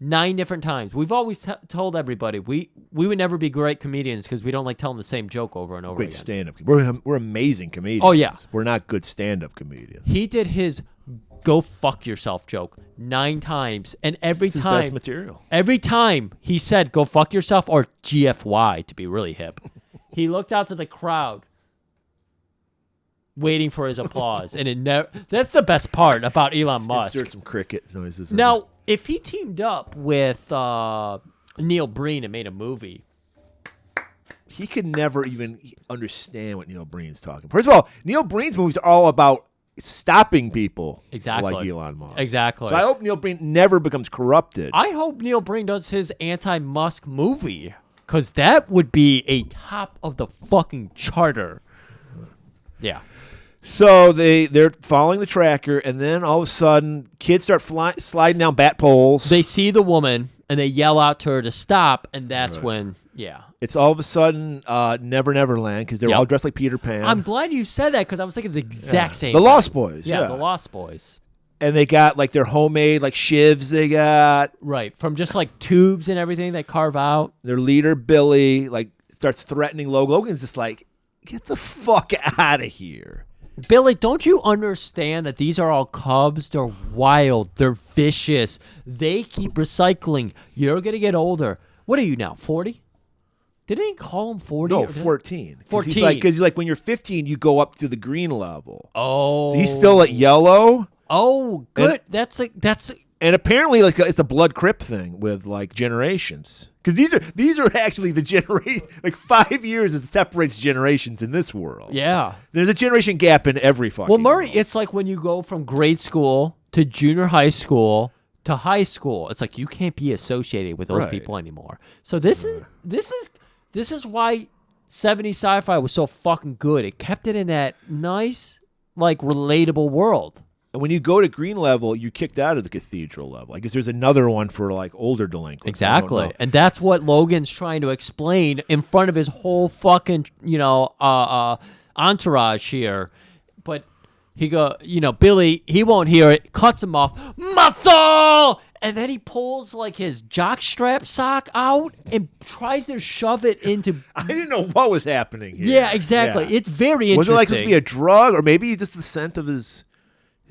9 different times. We've always told everybody we would never be great comedians because we don't like telling the same joke over and over Great again. stand-up. We're amazing comedians. Oh, yeah. We're not good stand-up comedians. He did his "go fuck yourself" joke 9 times, and every It's his time, best material. every time he said "go fuck yourself" or GFY to be really hip, he looked out to the crowd, waiting for his applause, and it never. That's the best part about Elon Musk. Insert some cricket noises. in Now, if he teamed up with Neil Breen and made a movie, he could never even understand what Neil Breen's talking. First of all, Neil Breen's movies are all about stopping people Exactly. like Elon Musk. Exactly. So I hope Neil Breen never becomes corrupted. I hope Neil Breen does his anti-Musk movie, because that would be a top of the fucking charter. Yeah. So they're following the tracker, and then all of a sudden, kids start sliding down bat poles. They see the woman, and they yell out to her to stop, and that's when, It's all of a sudden Never Neverland because they're Yep. all dressed like Peter Pan. I'm glad you said that, because I was thinking the exact same The thing. Lost Boys. Yeah, Yeah, the Lost Boys. And they got like their homemade like shivs they got. Right, from just like tubes and everything they carve out. Their leader, Billy, like starts threatening Logan. Logan's just like, get the fuck out of here. Billy, don't you understand that these are all cubs? They're wild. They're vicious. They keep recycling. You're going to get older. What are you now, 40? Didn't he call him 40? No, or did- 14. 14. Because he's like, when you're 15, you go up to the green level. Oh. So he's still at yellow. Oh, good. That's And apparently, like, it's a blood crip thing with like generations. Because these are actually the generation. Like 5 years is separates generations in this world. yeah. There's a generation gap in every fucking. Well, Murray, world. it's like when you go from grade school to junior high school to high school. It's like you can't be associated with those Right. people anymore. So this is why 70s sci-fi was so fucking good. It kept it in that nice, like, relatable world. And when you go to green level, you're kicked out of the cathedral level. I guess there's another one for like older delinquents. I don't Exactly. know. And that's what Logan's trying to explain in front of his whole fucking, entourage here. But Billy, he won't hear it, cuts him off. Muscle! And then he pulls like his jockstrap sock out and tries to shove it into. I didn't know what was happening here. Yeah, exactly. Yeah. It's very interesting. Was it like supposed to be a drug, or maybe just the scent of his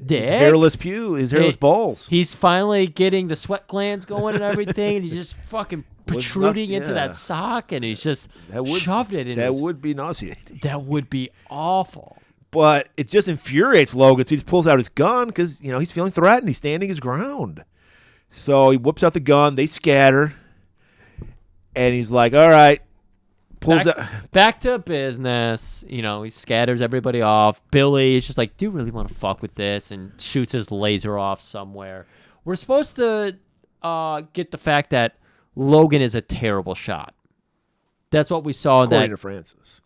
hairless his hairless balls? He's finally getting the sweat glands going and everything, and he's just fucking protruding into that sock, and he's just shoved it in. That would be nauseating. That would be awful. But it just infuriates Logan, so he just pulls out his gun because he's feeling threatened. He's standing his ground. So he whips out the gun. They scatter, and he's like, "All right." Back to business. He scatters everybody off. Billy is just like, "Do you really want to fuck with this?" and shoots his laser off somewhere. We're supposed to get the fact that Logan is a terrible shot. That's what we saw. According to Francis.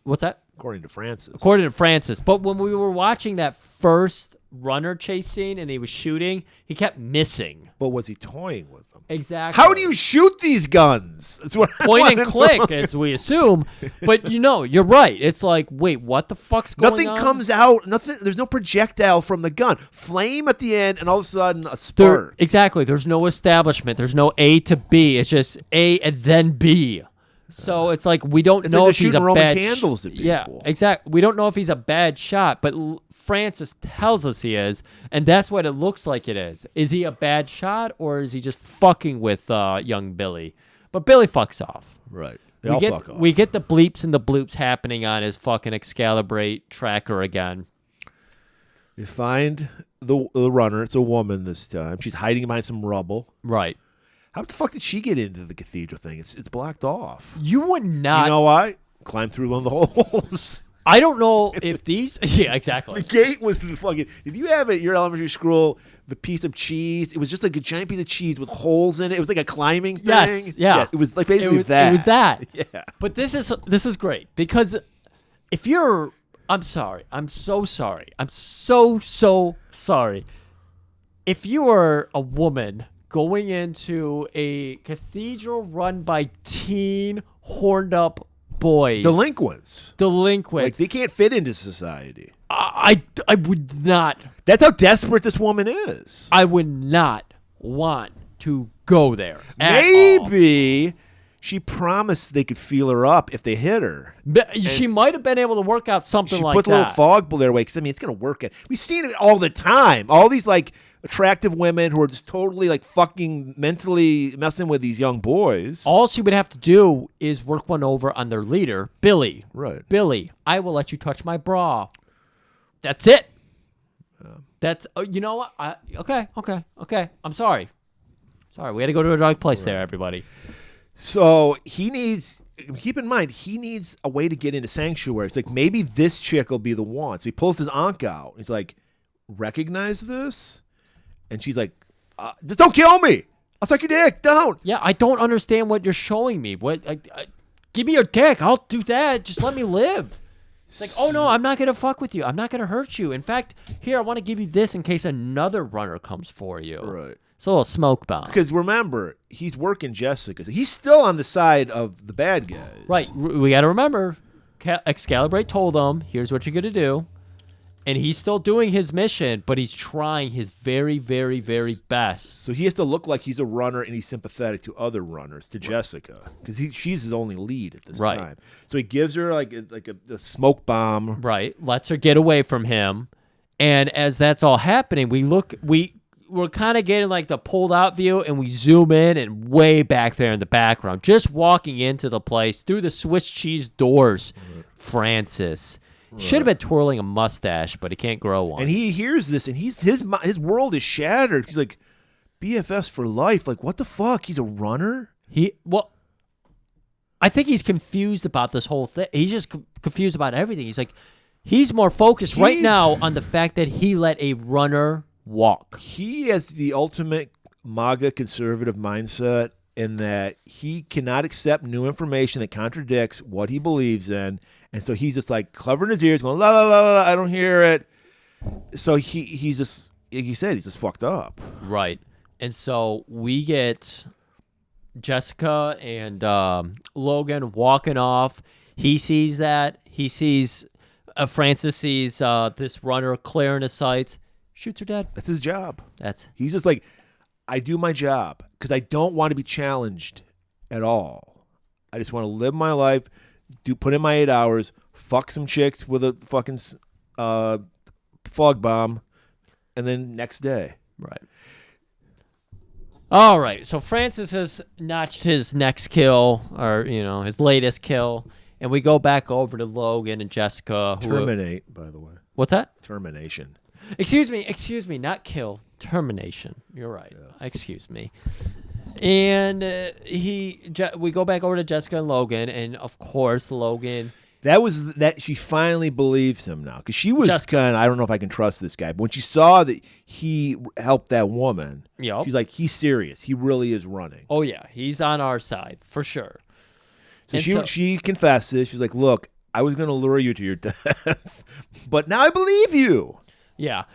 What's that? According to Francis. According to Francis. But when we were watching that first runner chase scene and he was shooting, he kept missing. But was he toying with them? Exactly. How do you shoot these guns? That's what I Point and wanna click, know. as we assume. But you're right. It's like, wait, what the fuck's going Nothing on? comes out. Nothing. There's no projectile from the gun. Flame at the end, and all of a sudden a spark. Exactly. There's no establishment. There's no A to B. It's just A and then B. So it's like we don't It's know like if he's shooting a Roman bad candles at people. Yeah, exactly. We don't know if he's a bad shot, but Francis tells us he is, and that's what it looks like it is. Is he a bad shot, or is he just fucking with young Billy? But Billy fucks off. Right. We get the bleeps and the bloops happening on his fucking Excalibrate tracker again. You find the runner. It's a woman this time. She's hiding behind some rubble. Right. How the fuck did she get into the cathedral thing? It's blocked off. You would not. You know why? Climb through one of the holes. I don't know if these. Yeah, exactly. The gate was the fucking. Did you have at your elementary school the piece of cheese? It was just like a giant piece of cheese with holes in it. It was like a climbing thing. Yes, yeah. It was like basically It was that. Yeah. But this is great because if you're, I'm sorry. I'm so sorry. I'm so sorry. If you are a woman going into a cathedral run by teen horned up boys, Delinquents. delinquents, Like they can't fit into society. I would not. That's how desperate this woman is. I would not want to go there. at all. Maybe she promised they could feel her up if they hit her. She might have been able to work out something She like put the little that. fog their way because it's going to work. We've seen it all the time. All these like attractive women who are just totally like fucking mentally messing with these young boys. All she would have to do is work one over on their leader, Billy. Right. Billy, I will let you touch my bra. That's it. That's you know what? Okay. I'm sorry. We had to go to a dark place there, everybody. So he needs. Keep in mind, he needs a way to get into sanctuary. It's like maybe this chick will be the one. So he pulls his ankh out. He's like, recognize this? And she's like, just don't kill me. I'll suck your dick. Don't. Yeah, I don't understand what you're showing me. Give me your dick. I'll do that. Just let me live. It's like, oh no, I'm not gonna fuck with you. I'm not gonna hurt you. In fact, here I want to give you this in case another runner comes for you. Right. It's a little smoke bomb. Because remember, he's working Jessica. So he's still on the side of the bad guys. Right. We got to remember, Excalibrate told him, here's what you're going to do. And he's still doing his mission, but he's trying his very, very, very best. So he has to look like he's a runner and he's sympathetic to other runners, to Jessica. Because she's his only lead at this time. So he gives her like a smoke bomb. Right. Lets her get away from him. And as that's all happening, we we're kind of getting like the pulled out view, and we zoom in, and way back there in the background, just walking into the place through the Swiss cheese doors, Francis. Should have been twirling a mustache, but he can't grow one. And he hears this, and his world is shattered. He's like, BFFs for life. Like, what the fuck? He's a runner? I think he's confused about this whole thing. He's just confused about everything. He's like, he's more focused right now on the fact that he let a runner walk. He has the ultimate MAGA conservative mindset in that he cannot accept new information that contradicts what he believes in. And so he's just like covering his ears, going, la, la, la, la, I don't hear it. So he's just, like you said, he's just fucked up. Right. And so we get Jessica and Logan walking off. He sees that. He sees, Francis sees this runner clearing his sights, shoots her dead. That's his job. He's just like, I do my job because I don't want to be challenged at all. I just want to live my life, put in my 8 hours, fuck some chicks with a fucking fog bomb, and then next day. Right. All right. So Francis has notched his next kill, or his latest kill, and we go back over to Logan and Jessica. Terminate, by the way. What's that? Termination. Excuse me, not kill. Termination. You're right. Yeah. Excuse me. And we go back over to Jessica and Logan, and of course Logan. That she finally believes him now, because she was kind of, I don't know if I can trust this guy, but when she saw that he helped that woman, she's like, he's serious. He really is running. Oh yeah, he's on our side for sure. So she confesses. She's like, look, I was going to lure you to your death, but now I believe you. Yeah.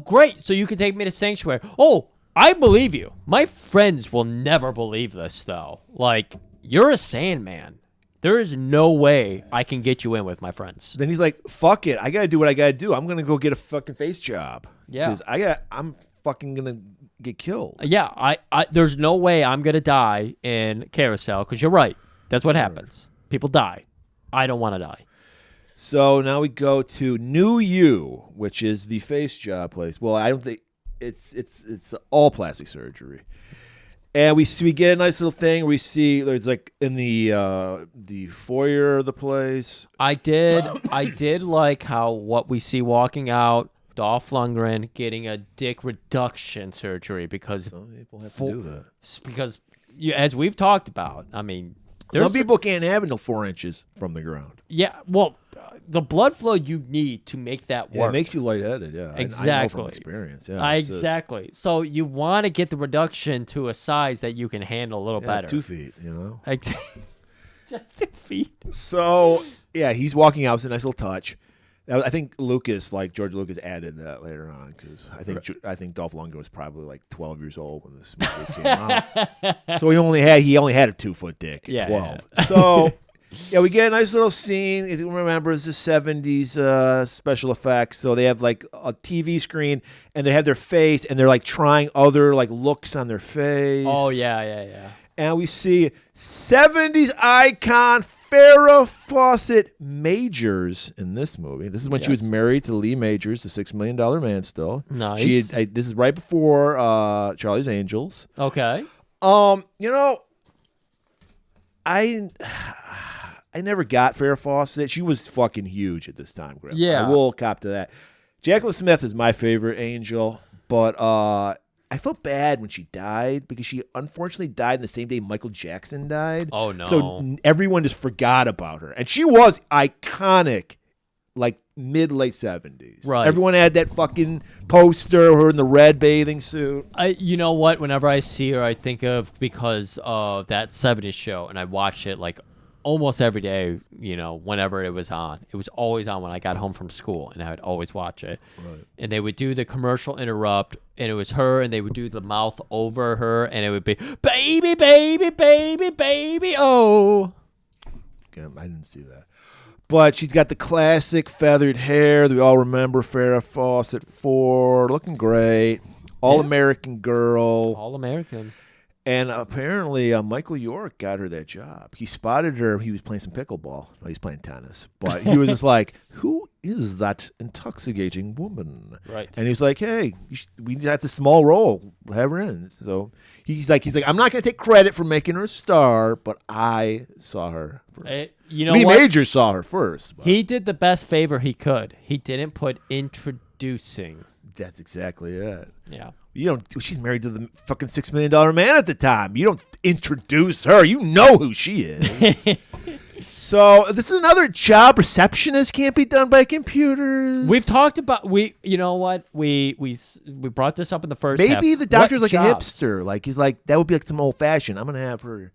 Great. So you can take me to Sanctuary. Oh, I believe you. My friends will never believe this, though. Like, you're a Sandman. There is no way I can get you in with my friends. Then he's like, fuck it. I got to do what I got to do. I'm going to go get a fucking face job. Yeah. Because I'm fucking going to get killed. Yeah. I there's no way I'm going to die in Carousel, because you're right. That's what happens. People die. I don't want to die. So now we go to New You, which is the face job place. Well, I don't think it's all plastic surgery. And we get a nice little thing. We see there's like in the foyer of the place. I did like how what we see walking out, Dolph Lundgren getting a dick reduction surgery, because some people have to do that. Because as we've talked about, I mean, some people can't have it 4 inches from the ground. Yeah, well, the blood flow you need to make that work. Yeah, it makes you lightheaded, yeah. Exactly. I know from experience, yeah. Exactly. So you want to get the reduction to a size that you can handle a little better. 2 feet, Just 2 feet. So, yeah, he's walking out. It's a nice little touch. I think George Lucas added that later on, because I think Dolph Lundgren was probably like 12 years old when this movie came out. So he only had a 2-foot dick at 12. Yeah. So yeah, we get a nice little scene. If you remember, it's the 70s special effects. So they have like a TV screen, and they have their face, and they're like trying other like looks on their face. Oh yeah. And we see 70s icon Farrah Fawcett Majors in this movie. This is when she was married to Lee Majors, the $6 Million Man still. Nice. This is right before Charlie's Angels. Okay. I never got Farrah Fawcett. She was fucking huge at this time, Griff. Yeah. I will cop to that. Jacqueline Smith is my favorite angel, but I felt bad when she died, because she unfortunately died the same day Michael Jackson died. Oh, no. So everyone just forgot about her. And she was iconic, like mid-late 70s. Right. Everyone had that fucking poster, her in the red bathing suit. You know what? Whenever I see her, I think of, because of that 70s show, and I watch it like almost every day, whenever it was on. It was always on when I got home from school, and I would always watch it. Right. And they would do the commercial interrupt, and it was her, and they would do the mouth over her, and it would be, baby, baby, baby, baby, oh. Okay, I didn't see that. But she's got the classic feathered hair that we all remember Farrah Fawcett for. Looking great. All-American girl. All-American. And apparently, Michael York got her that job. He spotted her. He was playing some pickleball. Well, he's playing tennis. But he was just like, who is that intoxicating woman? Right. And he's like, hey, we got this small role. Have her in. So he's like, I'm not going to take credit for making her a star, but I saw her first. You know Lee what? Major saw her first. But He did the best favor he could. He didn't put introducing. that's exactly it. Yeah. You don't. She's married to the fucking $6 million man at the time. You don't introduce her. You know who she is. So this is another job. Receptionist can't be done by computers. We've talked about you know what? We brought this up in the first half. Maybe the doctor's What like jobs? a hipster. Like he's like, that would be like some old fashioned. I'm gonna have her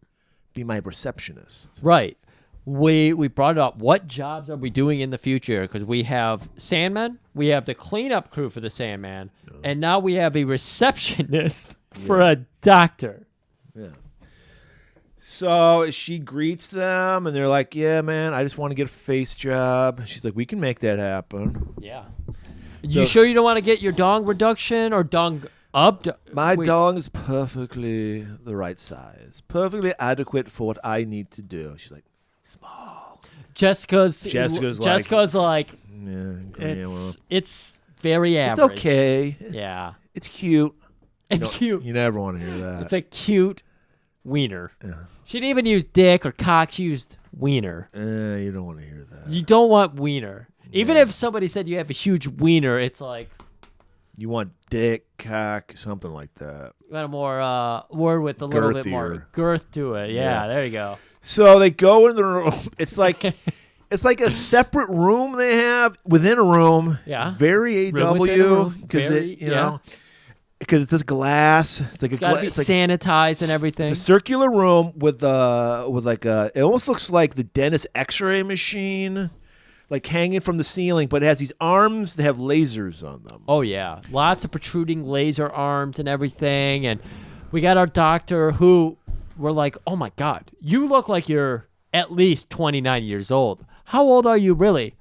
be my receptionist. Right. We brought it up. What jobs are we doing in the future? Because we have Sandman, we have the cleanup crew for the Sandman, and now we have a receptionist for a doctor. Yeah. So she greets them, and they're like, "Yeah, man, I just want to get a face job." She's like, "We can make that happen." Yeah. You sure you don't want to get your dong reduction or dong up? My Wait. dong is perfectly the right size, perfectly adequate for what I need to do. She's like, small. Jessica's like Yeah, it's very it's average. okay. Yeah. It's cute. It's cute. You never want to hear that. It's a cute wiener. Yeah. She didn't even use dick or cock. She used wiener. You don't want to hear that. You don't want wiener. Even if somebody said you have a huge wiener, it's like You want dick, cock, something like that. you got a more word with a little bit more Girthier. girth to it. Yeah, Yeah. there you go. So they go in the room. It's like a separate room they have within a room. Yeah. Very Room within a AW room. because Very- it, you know, because it's this glass. It's like a Got to be it's like sanitized and everything. it's a circular room with like a. It almost looks like the dentist X-ray machine, like hanging from the ceiling, but it has these arms that have lasers on them. Oh yeah, lots of protruding laser arms and everything, and we got our doctor who we're like, oh my god, you look like you're at least 29 years old. How old are you really?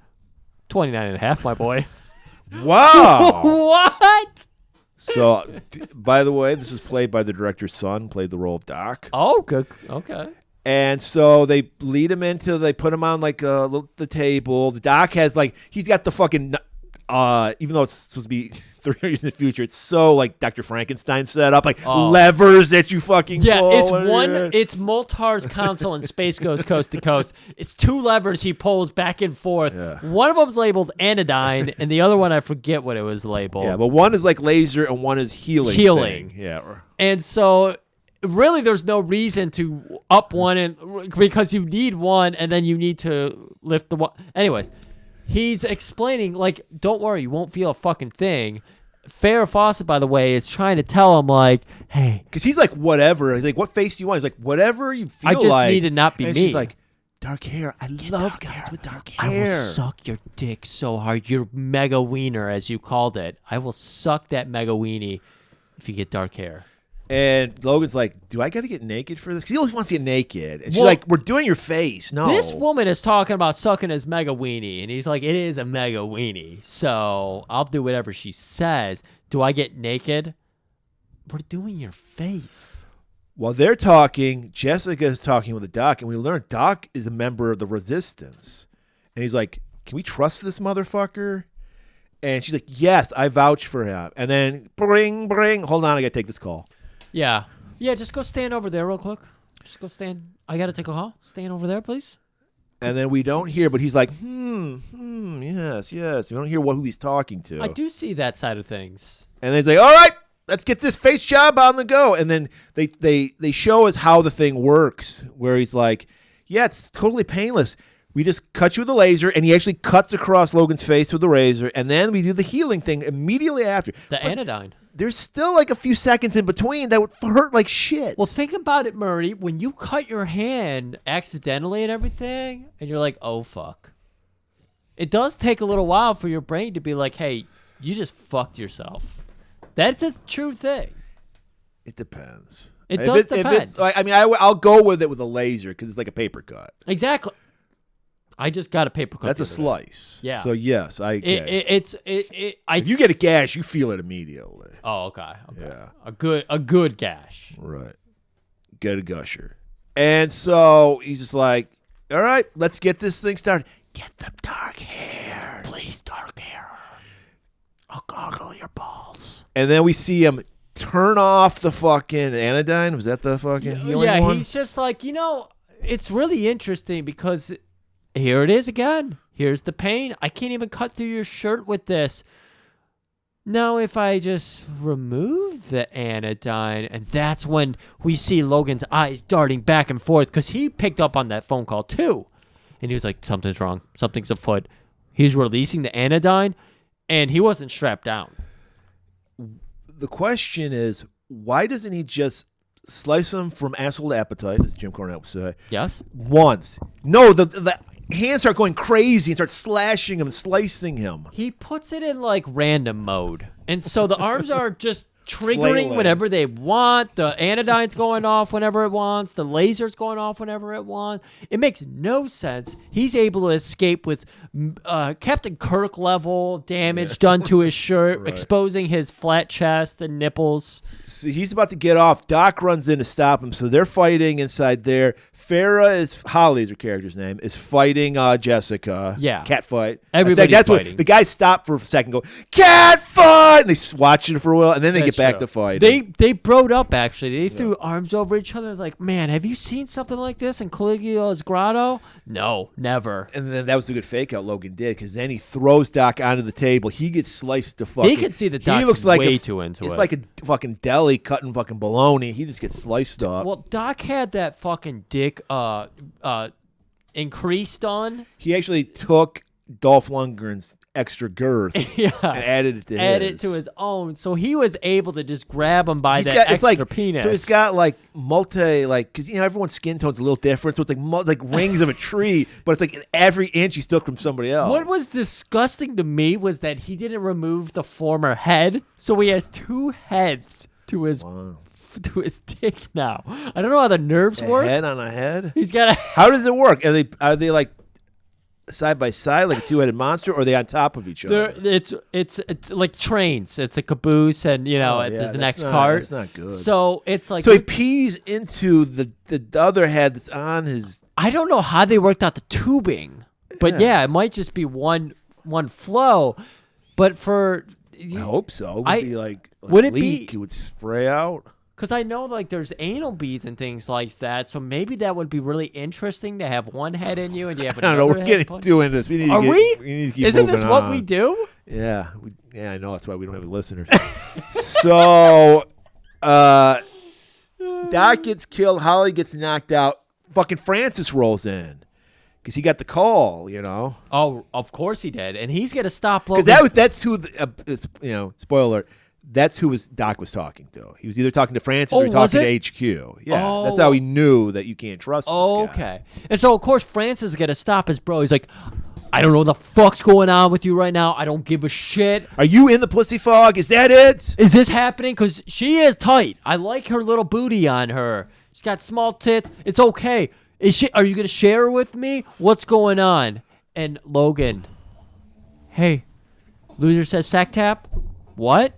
29 and a half, my boy. Wow. What? So, by the way, this was played by the director's son, played the role of Doc. Oh, good. Okay. And so they lead him they put him on like the table. The doc has like, he's got the fucking, even though it's supposed to be 3 years in the future, it's so like Dr. Frankenstein set up, like levers that you fucking Yeah, pull. it's Moltar's console and Space Goes Coast to Coast. It's two levers he pulls back and forth. Yeah. One of them's labeled anodyne, and the other one I forget what it was labeled. Yeah, but one is like laser and one is healing. Healing. Thing. Yeah. And so really there's no reason to up one because you need one and then you need to lift the one. Anyways, he's explaining like, don't worry, you won't feel a fucking thing. Farrah Fawcett, by the way, is trying to tell him like, hey, because he's like, whatever. He's like, what face do you want? He's like, whatever you feel I just like. need to not be and me. She's like, dark hair. I love guys with dark I hair. will suck your dick so hard, your mega wiener, as you called it. I will suck that mega weenie if you get dark hair. And Logan's like, do I got to get naked for this? 'Cause he always wants to get naked. And she's Well, like, we're doing your face. No. This woman is talking about sucking his mega weenie, and he's like, it is a mega weenie, so I'll do whatever she says. Do I get naked? We're doing your face. While they're talking, Jessica is talking with the doc, and we learn Doc is a member of the Resistance. And he's like, can we trust this motherfucker? And she's like, yes, I vouch for him. And then, bring. Hold on, I got to take this call. Yeah. Yeah, just go stand over there real quick. Just go stand. I got to take a call. Stand over there, please. And then we don't hear, but he's like, yes. We don't hear who he's talking to. I do see that side of things. And then he's like, all right, let's get this face job on the go. And then they show us how the thing works, where he's like, yeah, it's totally painless. We just cut you with a laser, and he actually cuts across Logan's face with the razor, and then we do the healing thing immediately after. The anodyne. There's still like a few seconds in between that would hurt like shit. Well, think about it, Murray. When you cut your hand accidentally and everything, and you're like, oh, fuck. It does take a little while for your brain to be like, hey, you just fucked yourself. That's a true thing. It depends. It does depend. I'll go with it with a laser because it's like a paper cut. Exactly. I just got a paper cut. That's a the other day. slice. Yeah. So yes, I get it. If If you get a gash, you feel it immediately. Oh, okay. Yeah. A good gash. Right. Get a gusher. And so he's just like, all right, let's get this thing started. Get the dark hair. Please gargle here. I'll gargle your balls. And then we see him turn off the fucking anodyne. Was that the fucking healing one? He's just like, it's really interesting because here it is again. Here's the pain. I can't even cut through your shirt with this. Now, if I just remove the anodyne, and that's when we see Logan's eyes darting back and forth because he picked up on that phone call too. And he was like, something's wrong. Something's afoot. He's releasing the anodyne, and he wasn't strapped down. The question is, why doesn't he just slice him from asshole to appetite, as Jim Cornette would say? Yes? Once. No, the hands start going crazy and start slashing him and slicing him. He puts it in like random mode. And so the arms are just triggering Flailing. whenever they want. The anodyne's going off whenever it wants. The laser's going off whenever it wants. It makes no sense. He's able to escape with Captain Kirk level damage done to his shirt, exposing his flat chest and nipples. So he's about to get off. Doc runs in to stop him. So they're fighting inside there. Holly's her character's name, is fighting Jessica. Yeah. Cat fight. Everybody's that's fighting. What the guys stop for a second, go, cat fight! And they watch it for a while, and then they get back to fighting. They broed up, actually. They threw arms over each other like, man, have you seen something like this in Caligula's grotto? No, never. And then that was a good fake out Logan did, because then he throws Doc onto the table. He gets sliced to fucking. He can see the Doc's he looks like way too into it. It's like a fucking deli cutting fucking bologna. He just gets sliced up. Well, Doc had that fucking dick increased on. He actually took Dolph Lundgren's extra girth Yeah. and added it to Added to his own. So he was able to just grab him by that it's extra penis. So it's got like because everyone's skin tone's a little different, so it's like rings of a tree, but it's like every inch he's took from somebody else. What was disgusting to me was that he didn't remove the former head, so he has two heads to his dick now. I don't know how the nerves work. Head on a head? He's got a. How does it work? Are they like side by side like a two-headed monster, or are they on top of each other? It's like trains. It's a caboose, and there's the next cart. That's not good. So it's like he pees into the other head that's on his. I don't know how they worked out the tubing, but yeah, it might just be one flow. But I hope so. It would be like would it leak. be? It would spray out. Because I know like there's anal beads and things like that, so maybe that would be really interesting to have one head in you and you have another. I don't know. We're head getting punch. doing this. We need Are to we? We need to keep Isn't moving this what on. we do? Yeah. I know. That's why we don't have listeners. So, Doc gets killed. Holly gets knocked out. Fucking Francis rolls in because he got the call. Oh, of course he did, and he's gonna stop Logan. Because that's who. Spoiler alert. That's who Doc was talking to. He was either talking to Francis or he was talking to HQ. Yeah, that's how he knew that you can't trust this guy. Okay. And so, of course, Francis is going to stop his bro. He's like, I don't know what the fuck's going on with you right now. I don't give a shit. Are you in the pussy fog? Is that it? Is this happening? Because she is tight. I like her little booty on her. She's got small tits. It's okay. Are you going to share her with me? What's going on? And Logan, hey, loser says sack tap? What?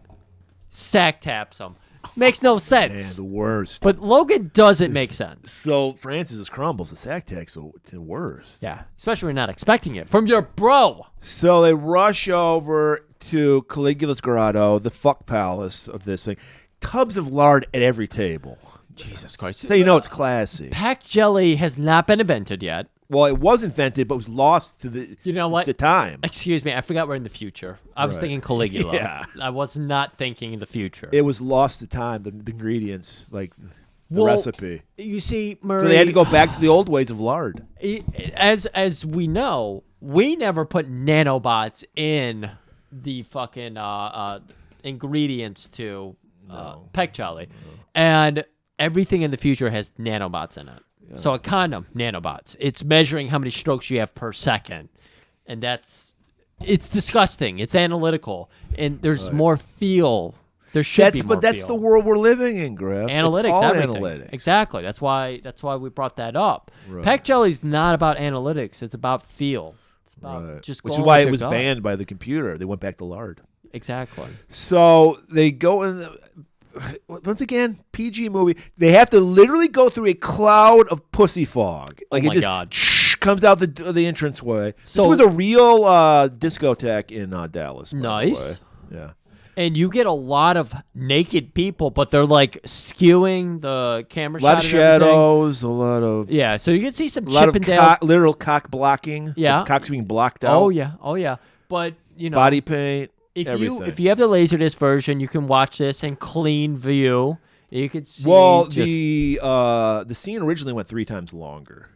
Sack taps him. Makes no sense. Man, the worst. But Logan doesn't make sense. So Francis crumbles. The sack tag's the worst. Yeah, especially when you're not expecting it from your bro. So they rush over to Caligula's grotto, the fuck palace of this thing. Tubs of lard at every table. Jesus Christ. So it's classy. Packed jelly has not been invented yet. Well, it was invented, but was lost to the the time. Excuse me, I forgot we're in the future. I was thinking Caligula. Yeah. I was not thinking in the future. It was lost to time, the ingredients, like the recipe. You see, Murray. So they had to go back to the old ways of lard. As we know, we never put nanobots in the fucking ingredients to peck jelly. No. And everything in the future has nanobots in it. Yeah. So a condom, nanobots. It's measuring how many strokes you have per second. And it's disgusting. It's analytical. And there's more feel. There should be more But that's feel. the world we're living in, Griff. Analytics, it's all everything. analytics. Exactly. That's why we brought that up. Right. Peck jelly's not about analytics. It's about feel. It's about just Which going is why with it was your gut. banned by the computer. They went back to lard. Exactly. So they go in. Once again, PG movie. They have to literally go through a cloud of pussy fog. Like oh my it just God. comes out the entranceway. So- this was a real discotheque in Dallas. By the Nice. way. Yeah. And you get a lot of naked people, but they're like skewing the camera A lot shot of and everything. shadows, a lot of Yeah, so you can see some a lot of Chippendale. literal cock blocking. Yeah. The cock's being blocked out. Oh yeah. But you know, Body paint. if everything. you have the Laserdisc version, you can watch this in clean view. You can see. Well, just, the scene originally went 3 times longer,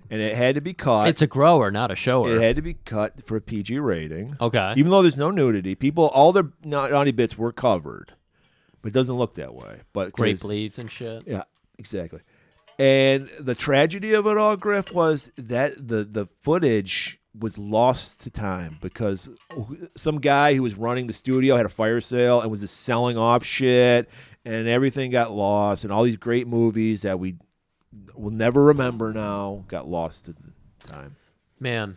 and it had to be cut. it's a grower, not a shower. It had to be cut for a PG rating. Okay. Even though there's no nudity, all their naughty bits were covered, but it doesn't look that way. But Grape 'cause- leaves and shit. Yeah, exactly. And the tragedy of it all, Griff, was that the footage was lost to time because some guy who was running the studio had a fire sale and was just selling off shit, and everything got lost, and all these great movies that we will never remember now got lost at the time. Man,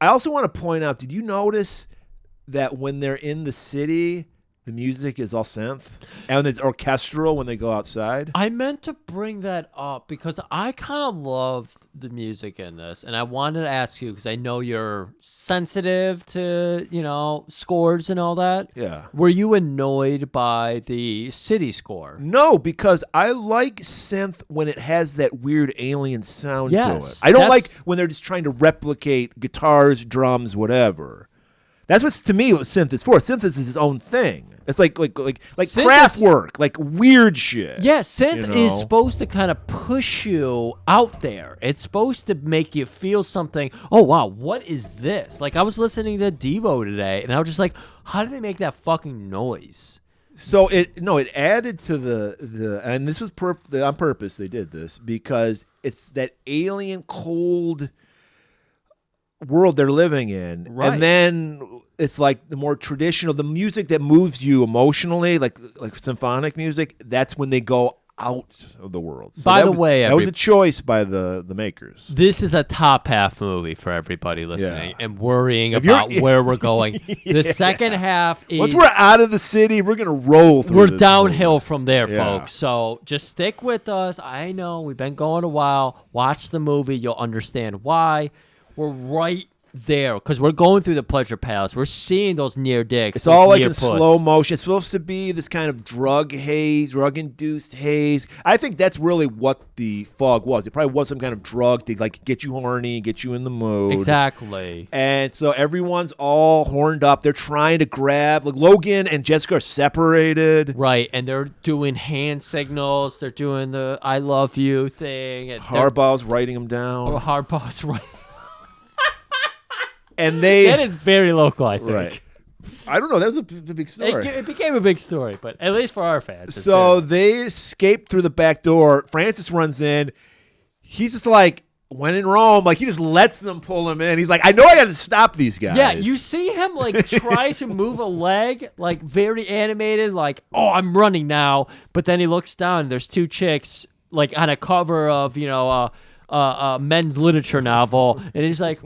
I also want to point out, did you notice that when they're in the city, the music is all synth and it's orchestral when they go outside? I meant to bring that up because I kind of love the music in this, and I wanted to ask you because I know you're sensitive to, scores and all that. Yeah. Were you annoyed by the city score? No, because I like synth when it has that weird alien sound to Yes, it. I don't that's- like when they're just trying to replicate guitars, drums, whatever. That's what to me what synth is for. Synth is its own thing. It's like Synth craft is- work, like weird shit. Yeah, synth you is know? supposed to kind of push you out there. It's supposed to make you feel something. Oh, wow, what is this? Like, I was listening to Devo today, and I was just like, how did they make that fucking noise? So it added to the and this was on purpose. They did this because it's that alien cold world they're living in, Right. and then it's like the more traditional, the music that moves you emotionally, like symphonic music. That's when they go out of the world. So By that the was- way, that was a choice by the makers. This is a top half movie for everybody listening Yeah. and worrying If you're- about where we're going. Yeah. The second half is Once we're out of the city, we're gonna roll through. we're this downhill movie. from there, Yeah. folks. So just stick with us. I know we've been going a while. Watch the movie. You'll understand why. We're right there because we're going through the pleasure palace. We're seeing those near dicks. It's all like in near slow puss. motion. It's supposed to be this kind of drug-induced haze. I think that's really what the fog was. It probably was some kind of drug to like get you horny, get you in the mood. Exactly. And so everyone's all horned up. They're trying to grab. Like Logan and Jessica are separated. Right, and they're doing hand signals. They're doing the "I love you" thing. And Harbaugh's writing them down, or Harbaugh's right. and they. That is very local, I think. right. I don't know. That was a big story. It became a big story, but at least for our fans. it's So very- they escape through the back door. Francis runs in. He's just like, when in Rome, like he just lets them pull him in. He's like, I know I got to stop these guys. yeah, you see him like try to move a leg, like very animated, like, oh, I'm running now. But then he looks down, and there's two chicks like on a cover of, a men's literature novel, and he's like,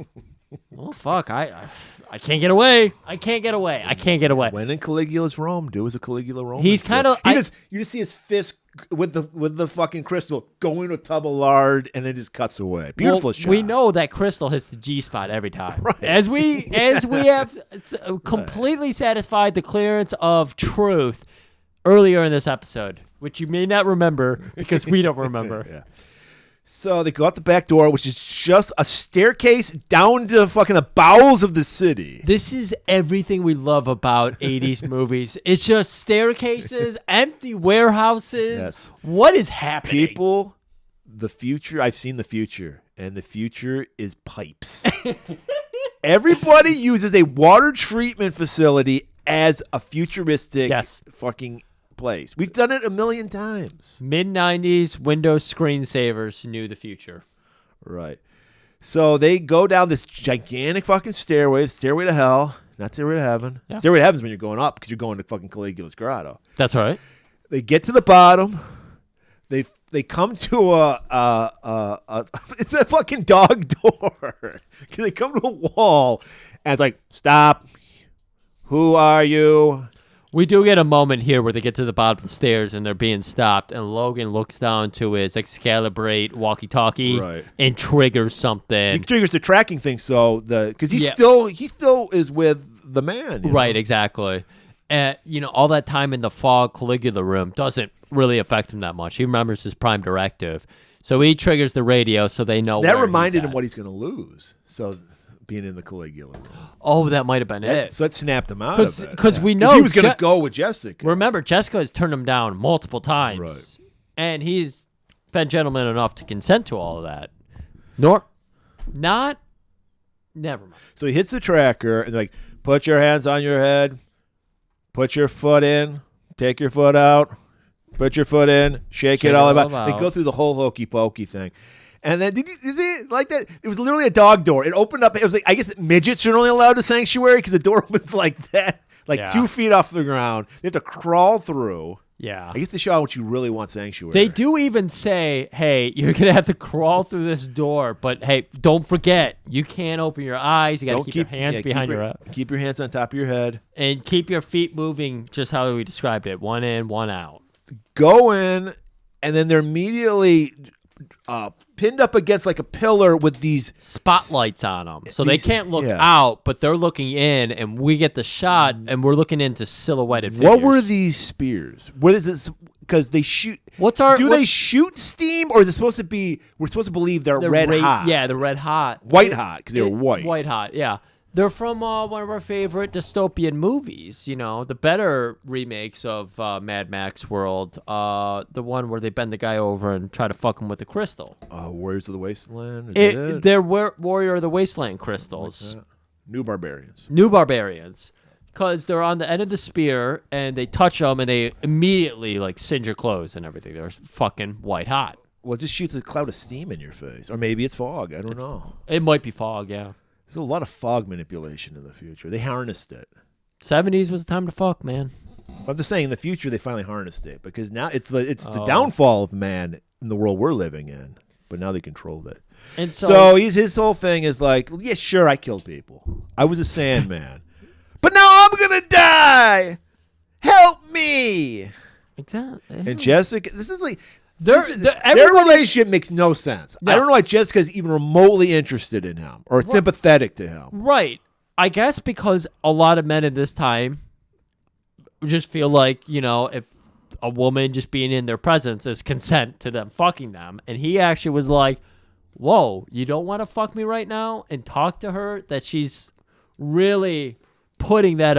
oh, fuck, I can't get away. I can't get away. I can't get away. When in Caligula's Rome, do as a Caligula Rome. He's kinda- you just see his fist with the fucking crystal going to a tub of lard, and then just cuts away. Beautiful Well, shot. we know that Crystal hits the G spot every time. Right. As we have completely satisfied the clearance of truth earlier in this episode, which you may not remember because we don't remember. Yeah. So they go out the back door, which is just a staircase down to fucking the bowels of the city. This is everything we love about 80s movies. It's just staircases, empty warehouses. Yes. What is happening? People, the future, I've seen the future, and the future is pipes. Everybody uses a water treatment facility as a futuristic Yes. fucking place. We've done it a million times. Mid-90s Windows screensavers knew the future. Right. So they go down this gigantic fucking stairway to hell, not stairway to heaven. Yeah. Stairway to heaven's when you're going up because you're going to fucking Caligula's grotto. That's right. They get to the bottom. They come to a it's a fucking dog door. They come to a wall, and it's like, stop. Who are you? We do get a moment here where they get to the bottom of the stairs and they're being stopped, and Logan looks down to his Excalibrate walkie-talkie and triggers something. He triggers the tracking thing, so because he still is with the man. Right, exactly. All that time in the fog Caligula room doesn't really affect him that much. He remembers his prime directive, so he triggers the radio so they know. That where reminded he's him at. what he's going to lose. So. Being in the Caligula room. Oh, that might have been it. So it snapped him out of it. Because we know he was going to go with Jessica. Remember, Jessica has turned him down multiple times. Right. And he's been gentleman enough to consent to all of that. Never mind. So he hits the tracker and like, put your hands on your head, put your foot in, take your foot out, put your foot in, shake it all about. They go through the whole hokey pokey thing. And then, did you like that? It was literally a dog door. It opened up. It was like, I guess midgets are only allowed to sanctuary because the door opens like that, 2 feet off the ground. They have to crawl through. Yeah. I guess to show how much you really want sanctuary. They do even say, hey, you're going to have to crawl through this door, but hey, don't forget, you can't open your eyes. You got to keep your hands behind your head. Keep your hands on top of your head. And keep your feet moving just how we described it. One in, one out. Go in, and then they're immediately pinned up against like a pillar with these spotlights on them, so they can't look out, but they're looking in, and we get the shot, and we're looking into silhouetted figures. What were these spears? What is this? Because they shoot. They shoot steam, or is it supposed to be? We're supposed to believe they're red hot. Yeah, they're red hot. White hot because they were white. White hot. Yeah. They're from one of our favorite dystopian movies, the better remakes of Mad Max World, the one where they bend the guy over and try to fuck him with a crystal. Warriors of the Wasteland? They're Warrior of the Wasteland crystals. Like New Barbarians. Because they're on the end of the spear, and they touch them, and they immediately singe your clothes and everything. They're fucking white hot. Well, it just shoots a cloud of steam in your face. Or maybe it's fog. I don't know. It might be fog, yeah. There's a lot of fog manipulation in the future. They harnessed it. 70s was the time to fuck, man. I'm just saying, in the future, they finally harnessed it. Because now it's the downfall of man in the world we're living in. But now they controlled it. And so his whole thing is like, yeah, sure, I killed people. I was a Sandman. But now I'm going to die. Help me. Exactly. And Jessica, this is like... Their relationship makes no sense. No. I don't know why Jessica's even remotely interested in him or sympathetic to him. Right. I guess because a lot of men in this time just feel like, if a woman just being in their presence is consent to them fucking them. And he actually was like, whoa, you don't want to fuck me right now? And talk to her that she's really putting that,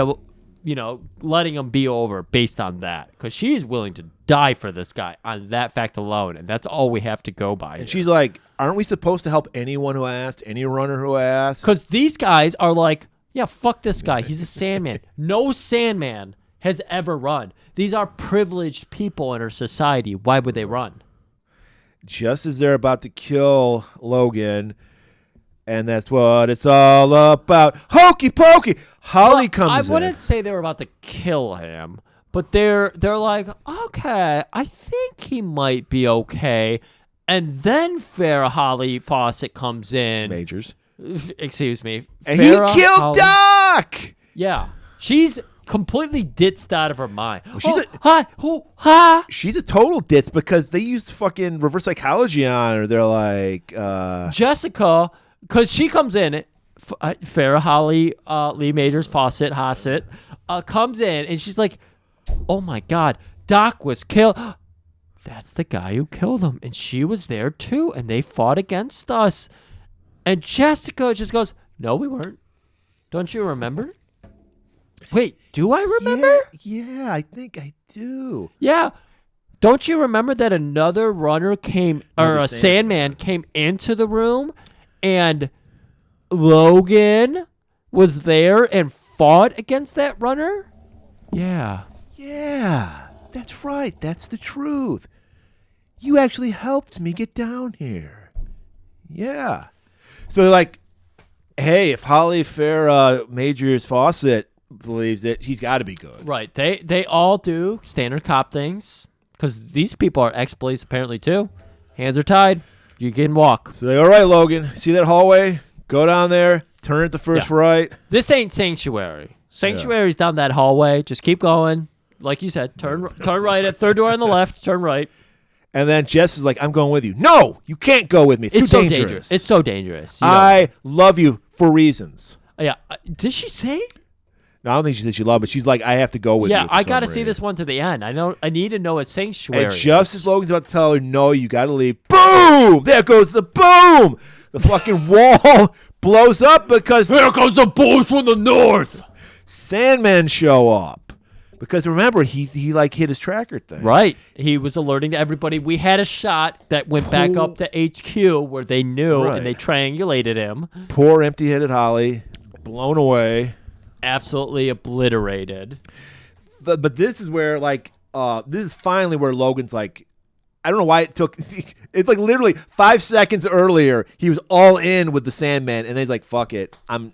letting him be over based on that. Because she's willing to die for this guy on that fact alone, and that's all we have to go by. And she's like, aren't we supposed to help anyone who asked, any runner who asked? Because these guys are like, yeah, fuck this guy. He's a Sandman. No Sandman has ever run. These are privileged people in our society. Why would they run? Just as they're about to kill Logan, and that's what it's all about. Hokey pokey. Holly comes in. I wouldn't say they were about to kill him. But they're like, okay, I think he might be okay. And then Farrah Holly Fawcett comes in. Majors. Excuse me. And Farrah he killed Doc! Yeah. She's completely ditzed out of her mind. Well, she's a total ditz because they used fucking reverse psychology on her. They're like... Jessica, because she comes in, Farrah Holly Lee Majors Fawcett comes in, and she's like... Oh my God, Doc was killed. That's the guy who killed him. And she was there too. And they fought against us. And Jessica just goes, no, we weren't. Don't you remember? Wait, do I remember? Yeah, I think I do. Yeah. Don't you remember that another runner came, or a Sandman came into the room and Logan was there and fought against that runner? Yeah. Yeah, that's right. That's the truth. You actually helped me get down here. Yeah. So they're like, hey, if Holly Farrah Majors Fawcett believes it, he's got to be good. Right. They all do standard cop things because these people are ex-police apparently too. Hands are tied. You can walk. So they're all right, Logan. See that hallway? Go down there. Turn it the first right. This ain't Sanctuary. Sanctuary's down that hallway. Just keep going. Like you said, turn right at third door on the left. Turn right. And then Jess is like, I'm going with you. No, you can't go with me. It's too so dangerous. It's so dangerous. I love you for reasons. Yeah. Did she say? No, I don't think she said she loved, but she's like, I have to go with you. Yeah, I got to see this one to the end. I need to know what Sanctuary And just as Logan's about to tell her, no, you got to leave, boom! There goes the boom! The fucking wall blows up because here comes the boys from the north. Sandmen show up. Because remember, he like hit his tracker thing. Right. He was alerting to everybody. We had a shot that went back up to HQ where they knew and they triangulated him. Poor empty-headed Holly, blown away. Absolutely obliterated. But this is where, like, this is finally where Logan's like, I don't know why it took. It's like literally 5 seconds earlier, he was all in with the Sandman, and then he's like, "Fuck it, I'm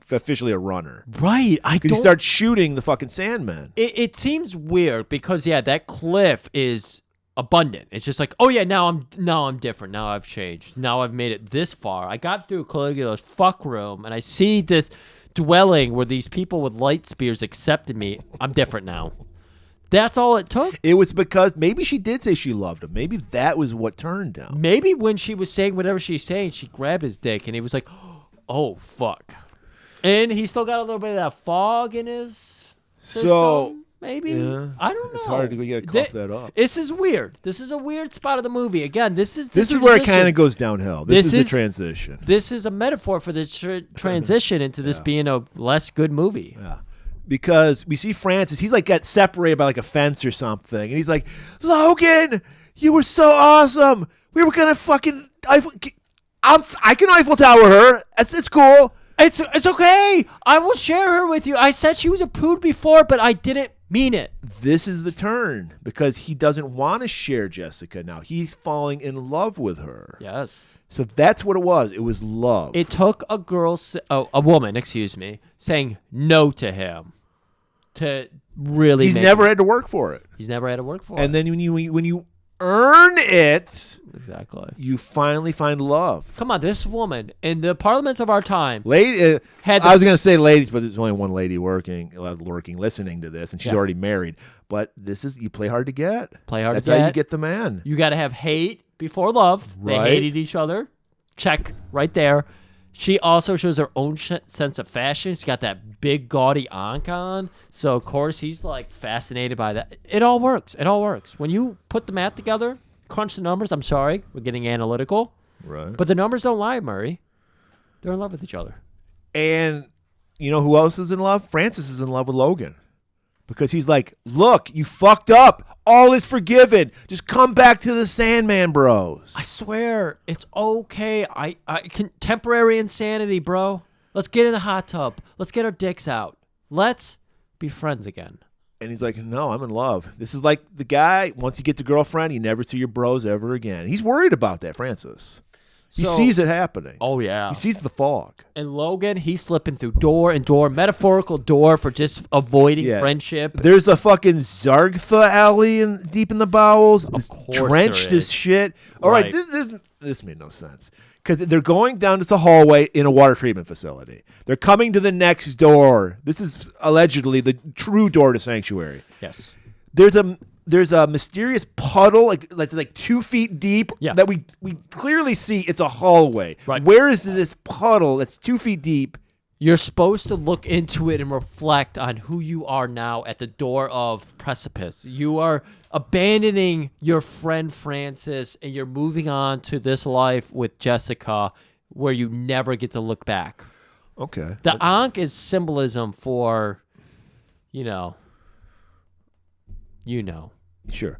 officially a runner." Right, because he starts shooting the fucking Sandman. It seems weird because that cliff is abundant. It's just like, oh yeah, now I'm different. Now I've changed. Now I've made it this far. I got through Caligula's fuck room, and I see this dwelling where these people with light spears accepted me. I'm different now. That's all it took. It was because maybe she did say she loved him. Maybe that was what turned him. Maybe when she was saying whatever she's saying, she grabbed his dick and he was like, oh, fuck. And he still got a little bit of that fog in his system, so maybe? Yeah, I don't know. It's hard to cough that up. This is weird. This is a weird spot of the movie. Again, this is where it kind of goes downhill. This is the transition. This is a metaphor for the transition into this being a less good movie. Yeah. Because we see Francis, he's like got separated by like a fence or something, and he's like, Logan, you were so awesome. We were gonna fucking I can Eiffel Tower her. It's cool. It's okay. I will share her with you. I said she was a prude before, but I didn't mean it. This is the turn because he doesn't want to share Jessica now. He's falling in love with her. Yes. So that's what it was. It was love. It took a woman, saying no to him to really. He's never had to work for it. He's never had to work for it. And then when you earn it, exactly, you finally find love. Come on, this woman in the parliaments of our time, I was going to say ladies, but there's only one lady working, listening to this, and she's already married. But this is you play hard to get. That's how you get the man. You got to have hate before love. Right. They hated each other. Check right there. She also shows her own sense of fashion. She's got that big gaudy ankh on. So, of course, he's like fascinated by that. It all works. It all works. When you put the math together, crunch the numbers. I'm sorry. We're getting analytical. Right. But the numbers don't lie, Murray. They're in love with each other. And you know who else is in love? Francis is in love with Logan. Because he's like, look, you fucked up. All is forgiven. Just come back to the Sandman bros. I swear, it's okay. I temporary insanity, bro. Let's get in the hot tub. Let's get our dicks out. Let's be friends again. And he's like, no, I'm in love. This is like the guy, once you get the girlfriend, you never see your bros ever again. He's worried about that, Francis. He sees it happening. Oh, yeah. He sees the fog. And Logan, he's slipping through door and door, metaphorical door for just avoiding friendship. There's a fucking Zargtha alley deep in the bowels. It's drenched as shit. All right, this made no sense. Because they're going down this hallway in a water treatment facility. They're coming to the next door. This is allegedly the true door to Sanctuary. Yes. There's a mysterious puddle like 2 feet deep that we clearly see it's a hallway. Right. Where is this puddle that's 2 feet deep? You're supposed to look into it and reflect on who you are now at the door of precipice. You are abandoning your friend Francis and you're moving on to this life with Jessica where you never get to look back. Okay. The ankh is symbolism for, you know. Sure.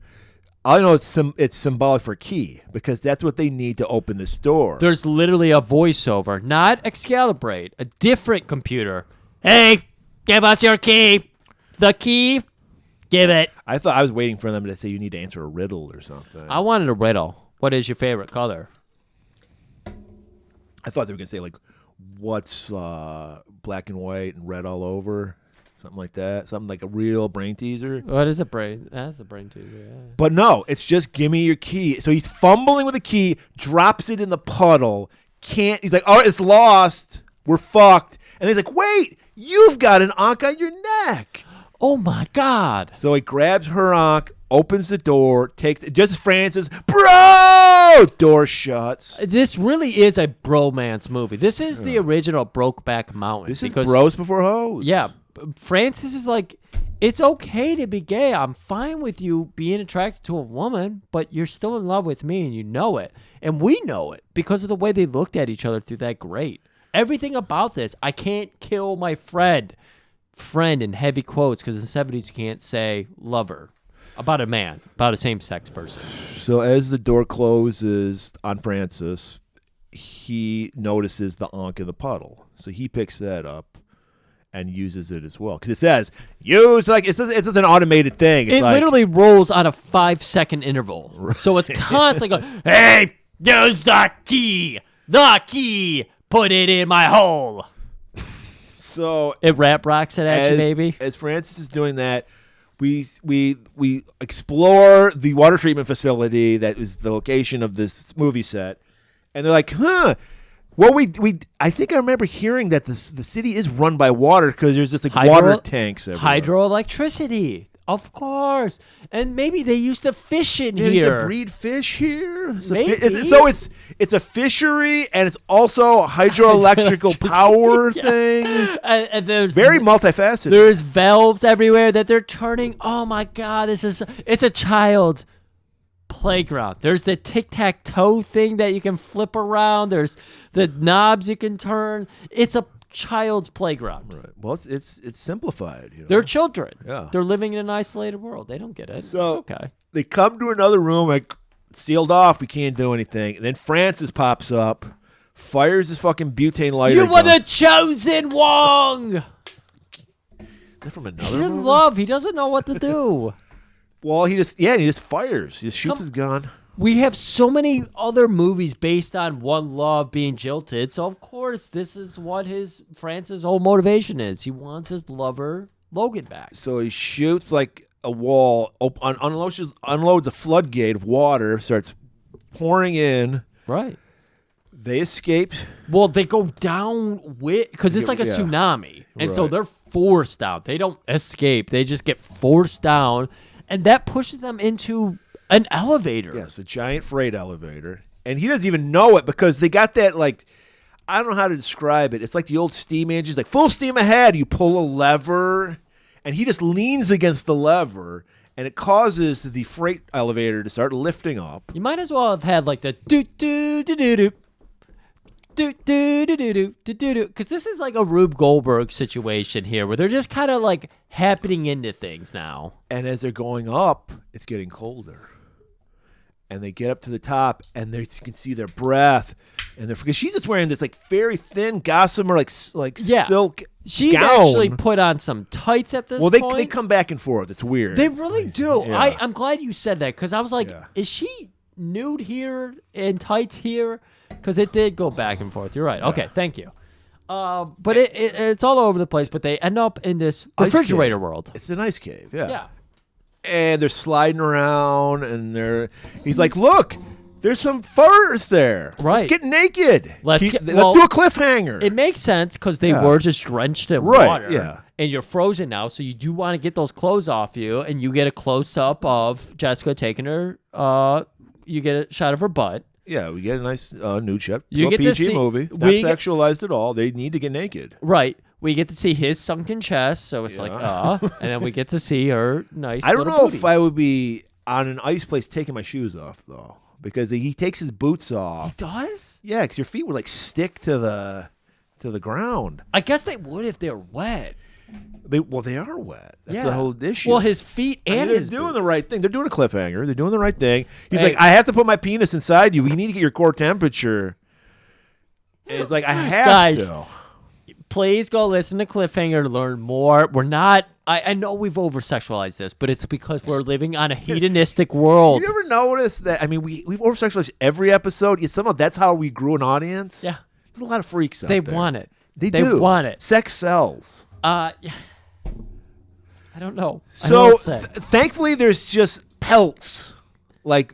I know it's symbolic for key because that's what they need to open this door. There's literally a voiceover, not Excalibrate, a different computer. Hey, give us your key. The key, give it. I thought I was waiting for them to say you need to answer a riddle or something. I wanted a riddle. What is your favorite color? I thought they were going to say, like, what's black and white and red all over? Something like that. Something like a real brain teaser. What is a brain? That's a brain teaser, yeah. But no, it's just give me your key. So he's fumbling with the key, drops it in the puddle. He's like, oh, it's lost. We're fucked. And he's like, wait, you've got an ankh on your neck. Oh my God. So he grabs her ankh, opens the door, takes it. Just as Francis, bro, door shuts. This really is a bromance movie. This is the original Brokeback Mountain. This is because, bros before hoes. Yeah. Francis is like, it's okay to be gay. I'm fine with you being attracted to a woman, but you're still in love with me and you know it. And we know it because of the way they looked at each other through that grate. Everything about this, I can't kill my friend. Friend in heavy quotes because in the 70s you can't say lover about a man, about a same-sex person. So as the door closes on Francis, he notices the ankh in the puddle. So he picks that up and uses it as well. Because it says, use, like, it's just an automated thing. It's It like, literally rolls on a 5-second interval. So it's constantly going, hey, use the key, put it in my hole. so It rap rocks it at you, baby. As Francis is doing that, we explore the water treatment facility that is the location of this movie set. And they're like, huh. Well, I think I remember hearing that the city is run by water because there's just like water tanks everywhere. Hydroelectricity, of course. And maybe they used to fish in They used here. to breed fish here. Maybe. It's a fishery and it's also a hydroelectrical power thing. And there's Very multifaceted. There's valves everywhere that they're turning. Oh my God, it's a child's playground. There's the tic-tac-toe thing that you can flip around. There's the knobs you can turn. It's a child's playground. Right. Well, it's simplified. You know? They're children. Yeah. They're living in an isolated world. They don't get it. So it's okay. they come to another room, like sealed off. We can't do anything. And then Francis pops up, fires his fucking butane lighter. You were gun. the chosen one. Is that from another He's in movie? love. He doesn't know what to do. Well, he just fires. He just shoots his gun. We have so many other movies based on one love being jilted, so of course this is what Francis' whole motivation is. He wants his lover Logan back. So he shoots like a wall, unloads a floodgate of water, starts pouring in. Right. They escape. Well, they go down because it's like a Yeah. tsunami, and so Right. they're forced down. They don't escape; they just get forced down, and that pushes them into an elevator. Yes, a giant freight elevator. And he doesn't even know it because they got that, like, I don't know how to describe it. It's like the old steam engines, like full steam ahead. You pull a lever, and he just leans against the lever, and it causes the freight elevator to start lifting up. You might as well have had like the do do do do do. Because this is like a Rube Goldberg situation here where they're just kind of like happening into things now. And as they're going up, it's getting colder. And they get up to the top, and you can see their breath. And because she's just wearing this like very thin gossamer, like silk She's gown. actually put on some tights at this Well, point. they come back and forth. It's weird. They really do. Yeah. I'm glad you said that because I was like, Yeah. is she nude here and tights here? Because it did go back and forth. You're right. Okay, thank you. But it's all over the place. But they end up in this Ice refrigerator cave. world. It's an ice cave. Yeah. Yeah. And they're sliding around, and he's like, "Look, there's some furs there. Right. Let's get naked. Let's let's get- do well, a cliffhanger." It makes sense because they Yeah. were just drenched in Right, water. yeah. And you're frozen now, so you do want to get those clothes off you, and you get a close up of Jessica taking her. You get a shot of her butt. Yeah, we get a nice nude shot. You It's a get to PG see- movie. It's we not get- sexualized at all. They need to get naked. Right. We get to see his sunken chest, so it's like, and then we get to see her nice. I don't little know booty. if I would be on an ice place taking my shoes off though, because he takes his boots off. Does? Yeah, because your feet would like stick to the ground. I guess they would if they're wet. They are wet. That's Yeah. the whole issue. Well, his feet I mean, and they're his doing boots. the right thing. They're doing a cliffhanger. They're doing the right thing. He's Hey. like, I have to put my penis inside you. We need to get your core temperature. And it's like, I have Guys. to. Please go listen to Cliffhanger to learn more. We're not. I know we've over sexualized this, but it's because we're living on a hedonistic world. You never notice that? I mean, we've over-sexualized every episode. Yet somehow that's how we grew an audience. Yeah. There's a lot of freaks out They there. want it. They They do. want it. Sex sells. Yeah. I don't know. I don't know So what to say. thankfully, there's just pelts. Like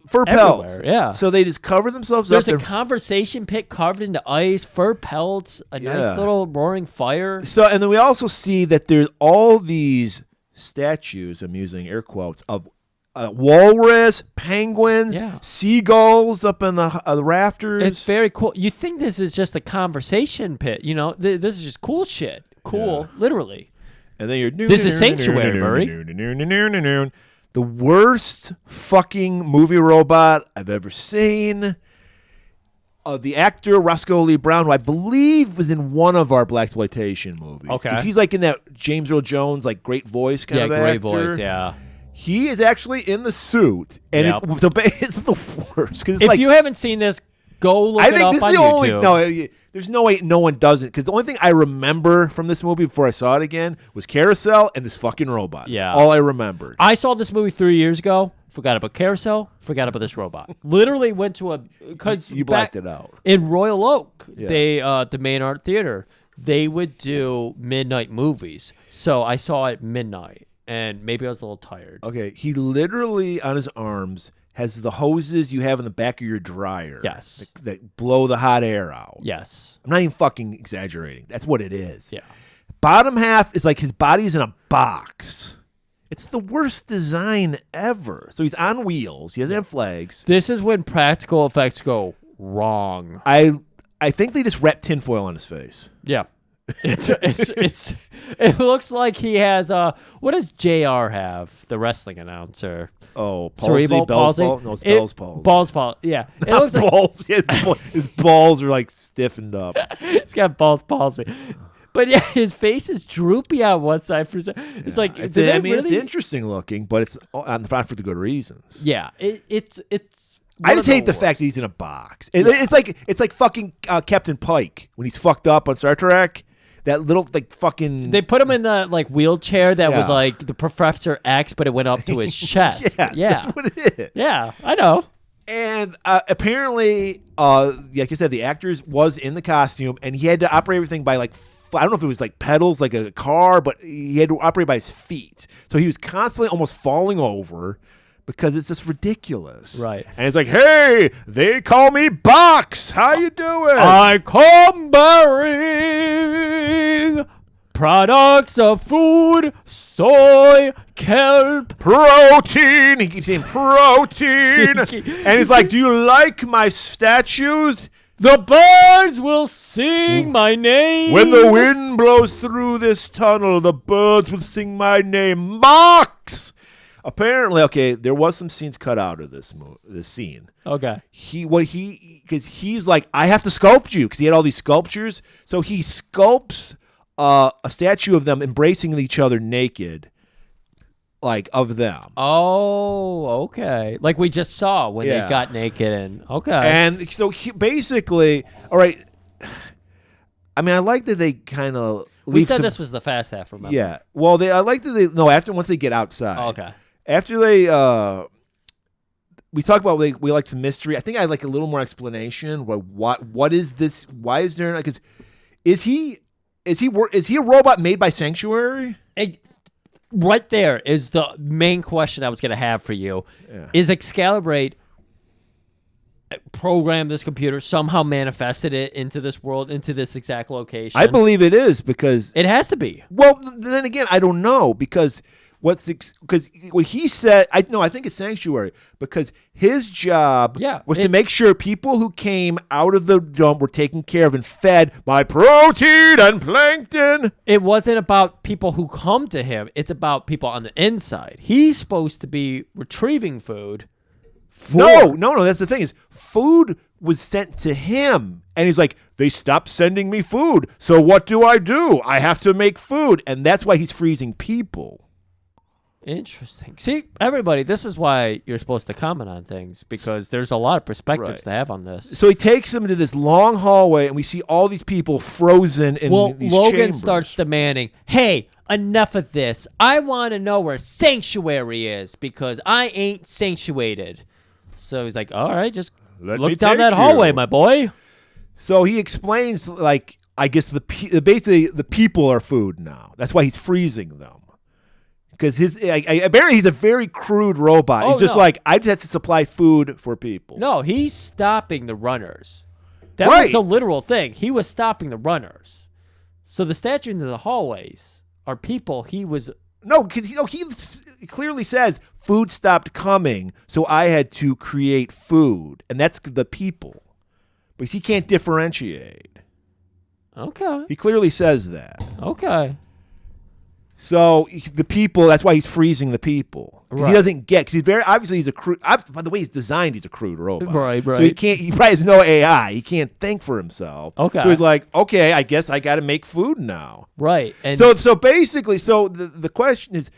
fur pelts. everywhere. Yeah. So they just cover themselves There's up. a conversation pit carved into ice, fur pelts, a nice little roaring fire. So, and then we also see that there's all these statues, I'm using air quotes, of walrus, penguins, seagulls up in the rafters. It's very cool. You think this is just a conversation pit. You know, this is just cool shit. Cool, literally. And then you're... This is Sanctuary, Murray. The worst fucking movie robot I've ever seen. The actor Roscoe Lee Brown, who I believe was in one of our blaxploitation movies. Okay. 'Cause he's like in that James Earl Jones, like great voice kind of actor. Yeah, great voice, yeah. He is actually in the suit. And it's the worst. Cause if you haven't seen this, go look it up on YouTube. I think this is the only... No, there's no way no one doesn't. Because the only thing I remember from this movie before I saw it again was Carousel and this fucking robot. Yeah. That's all I remembered. I saw this movie 3 years ago. Forgot about Carousel. Forgot about this robot. Literally went to a... Because you blacked it out. In Royal Oak, they the Main Art Theater, they would do midnight movies. So I saw it at midnight. And maybe I was a little tired. Okay, he literally, on his arms, has the hoses you have in the back of your dryer. Yes. That blow the hot air out. Yes. I'm not even fucking exaggerating. That's what it is. Yeah. Bottom half is like his body's in a box. It's the worst design ever. So he's on wheels. He doesn't have flags. This is when practical effects go wrong. I think they just wrapped tinfoil on his face. Yeah. It looks like he has what does JR have, the wrestling announcer? Oh, palsy, cerebral Bell's palsy. palsy? No, it's Bell's palsy. Ball's palsy. Yeah, it looks like balls. His balls are like stiffened up. He's got Ball's palsy. But yeah, his face is droopy on one side for it's like it's interesting looking, but it's not for the good reasons. Yeah, it's. I just hate the fact that he's in a box. It's like fucking Captain Pike when he's fucked up on Star Trek. That little like fucking. They put him in the like wheelchair that was like the Professor X, but it went up to his chest. Yes, yeah, that's what it is. Yeah, I know. And apparently, like I said, the actor was in the costume, and he had to operate everything by like. I don't know if it was like pedals, like a car, but he had to operate by his feet. So he was constantly almost falling over because it's just ridiculous. Right. And he's like, hey, they call me Box. How you doing? I come bearing products of food, soy, kelp. Protein. He keeps saying protein. And he's like, do you like my statues? The birds will sing my name. When the wind blows through this tunnel, the birds will sing my name. Box! Apparently, okay, there was some scenes cut out of this scene. Okay. Because he's like, I have to sculpt you, because he had all these sculptures. So he sculpts a statue of them embracing each other naked. Like, of them. Oh, okay. Like we just saw when they got naked and okay. And so he basically, all right. I mean, I like that they kind of. We said this was the fast half, remember? Yeah. Well, I like that once they get outside. Oh, okay. After they, we talk about we like some mystery. I think I like a little more explanation. What is this? Why is there? Because is he a robot made by Sanctuary? Right there is the main question I was going to have for you. Yeah. Is Excalibrate programmed this computer, somehow manifested it into this world, into this exact location? I believe it is because... It has to be. Well, then again, I don't know because... what he said, I think it's Sanctuary because his job was to make sure people who came out of the dump were taken care of and fed by protein and plankton. It wasn't about people who come to him. It's about people on the inside. He's supposed to be retrieving food. No. That's the thing is food was sent to him. And he's like, they stopped sending me food. So what do? I have to make food. And that's why he's freezing people. Interesting. See, everybody, this is why you're supposed to comment on things because there's a lot of perspectives to have on this. So he takes them into this long hallway, and we see all these people frozen in these Logan chambers. starts demanding, hey, enough of this. I want to know where Sanctuary is because I ain't sanctuated. So he's like, all right, just look down that hallway, my boy. So he explains, like, I guess basically the people are food now. That's why he's freezing them. Because apparently he's a very crude robot. He's just like, I just have to supply food for people. No, he's stopping the runners. That Right. was a literal thing. He was stopping the runners. So the statues in the hallways are people he was... No, because he clearly says food stopped coming, so I had to create food. And that's the people. But he can't differentiate. Okay. He clearly says that. Okay. So the people, that's why he's freezing the people. Because he Right. doesn't get, because he's a crude, by the way he's designed, he's a crude robot. Right. So he probably has no AI. He can't think for himself. Okay. So he's like, okay, I guess I got to make food now. Right. And So basically, the question is,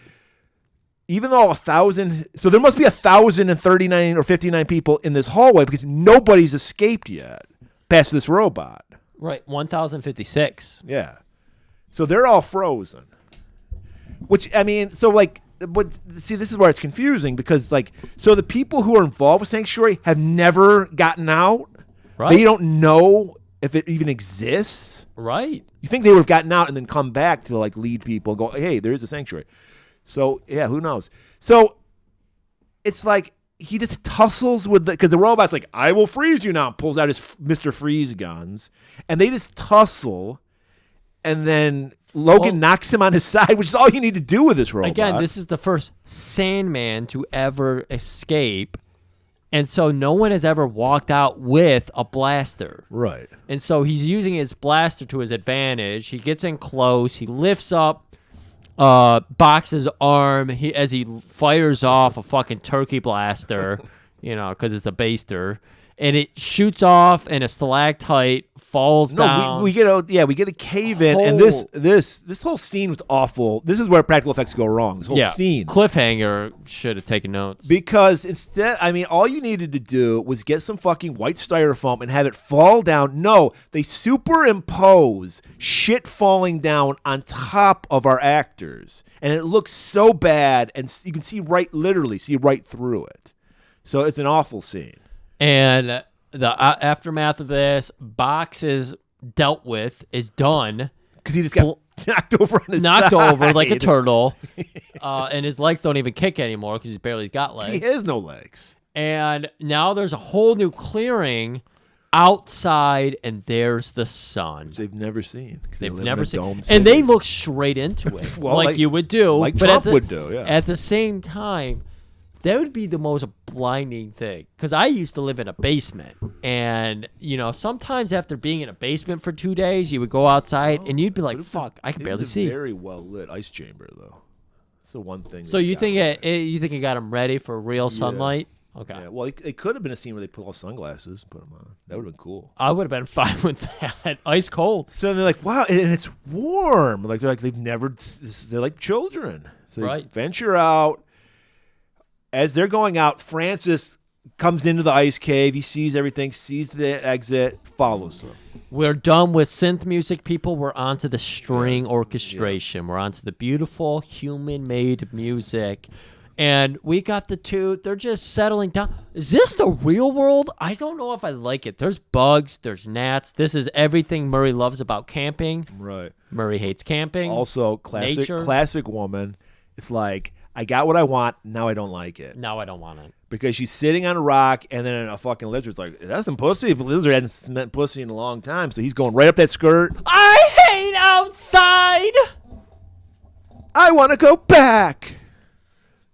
even though 1,000, so there must be 1,039 or 59 people in this hallway because nobody's escaped yet past this robot. Right. 1,056. Yeah. So they're all frozen. Which, I mean, so like, see, this is where it's confusing because, like, so the people who are involved with Sanctuary have never gotten out. Right. They don't know if it even exists. Right. You think they would have gotten out and then come back to, like, lead people and go, hey, there is a Sanctuary. So, yeah, who knows? So it's like he just tussles with because the robot's like, I will freeze you now, and pulls out his Mr. Freeze guns. And they just tussle. And then Logan knocks him on his side, which is all you need to do with this robot. Again, this is the first Sandman to ever escape. And so no one has ever walked out with a blaster. Right. And so he's using his blaster to his advantage. He gets in close. He lifts up Box's arm as he fires off a fucking turkey blaster, because it's a baster. And it shoots off, and a stalactite falls down. We get a cave in, and this whole scene was awful. This is where practical effects go wrong. This whole scene. Cliffhanger should have taken notes. Because instead, I mean, all you needed to do was get some fucking white styrofoam and have it fall down. No, they superimpose shit falling down on top of our actors, and it looks so bad, and you can literally see right through it. So it's an awful scene. And the aftermath of this, Box is dealt with, is done. Because he just got knocked over on his knocked side. over like a turtle. And his legs don't even kick anymore because he's barely got legs. He has no legs. And now there's a whole new clearing outside, and there's the sun. Which they've never seen. They've never seen. Dome And they city. look straight into it. Well, like you would do. Like but Trump would do, yeah. At the same time, that would be the most blinding thing. Because I used to live in a basement. And, sometimes after being in a basement for 2 days, you would go outside and you'd be like, fuck, I can barely see. It was a very well-lit ice chamber, though. That's the one thing. So you think it got him ready for real sunlight? Okay. Yeah, well, it could have been a scene where they put off sunglasses and put them on. That would have been cool. I would have been fine with that. Ice cold. So they're like, wow, and it's warm. Like they're like children. So they venture out. As they're going out, Francis comes into the ice cave. He sees everything, sees the exit, follows them. We're done with synth music, people. We're on to the string orchestration. We're on to the beautiful human-made music. And we got the two. They're just settling down. Is this the real world? I don't know if I like it. There's bugs. There's gnats. This is everything Murray loves about camping. Right. Murray hates camping. Also, classic woman. It's like, I got what I want. Now I don't like it. Now I don't want it. Because she's sitting on a rock, and then a fucking lizard's like, that's some pussy. The lizard hadn't smelled pussy in a long time, so he's going right up that skirt. I hate outside. I want to go back.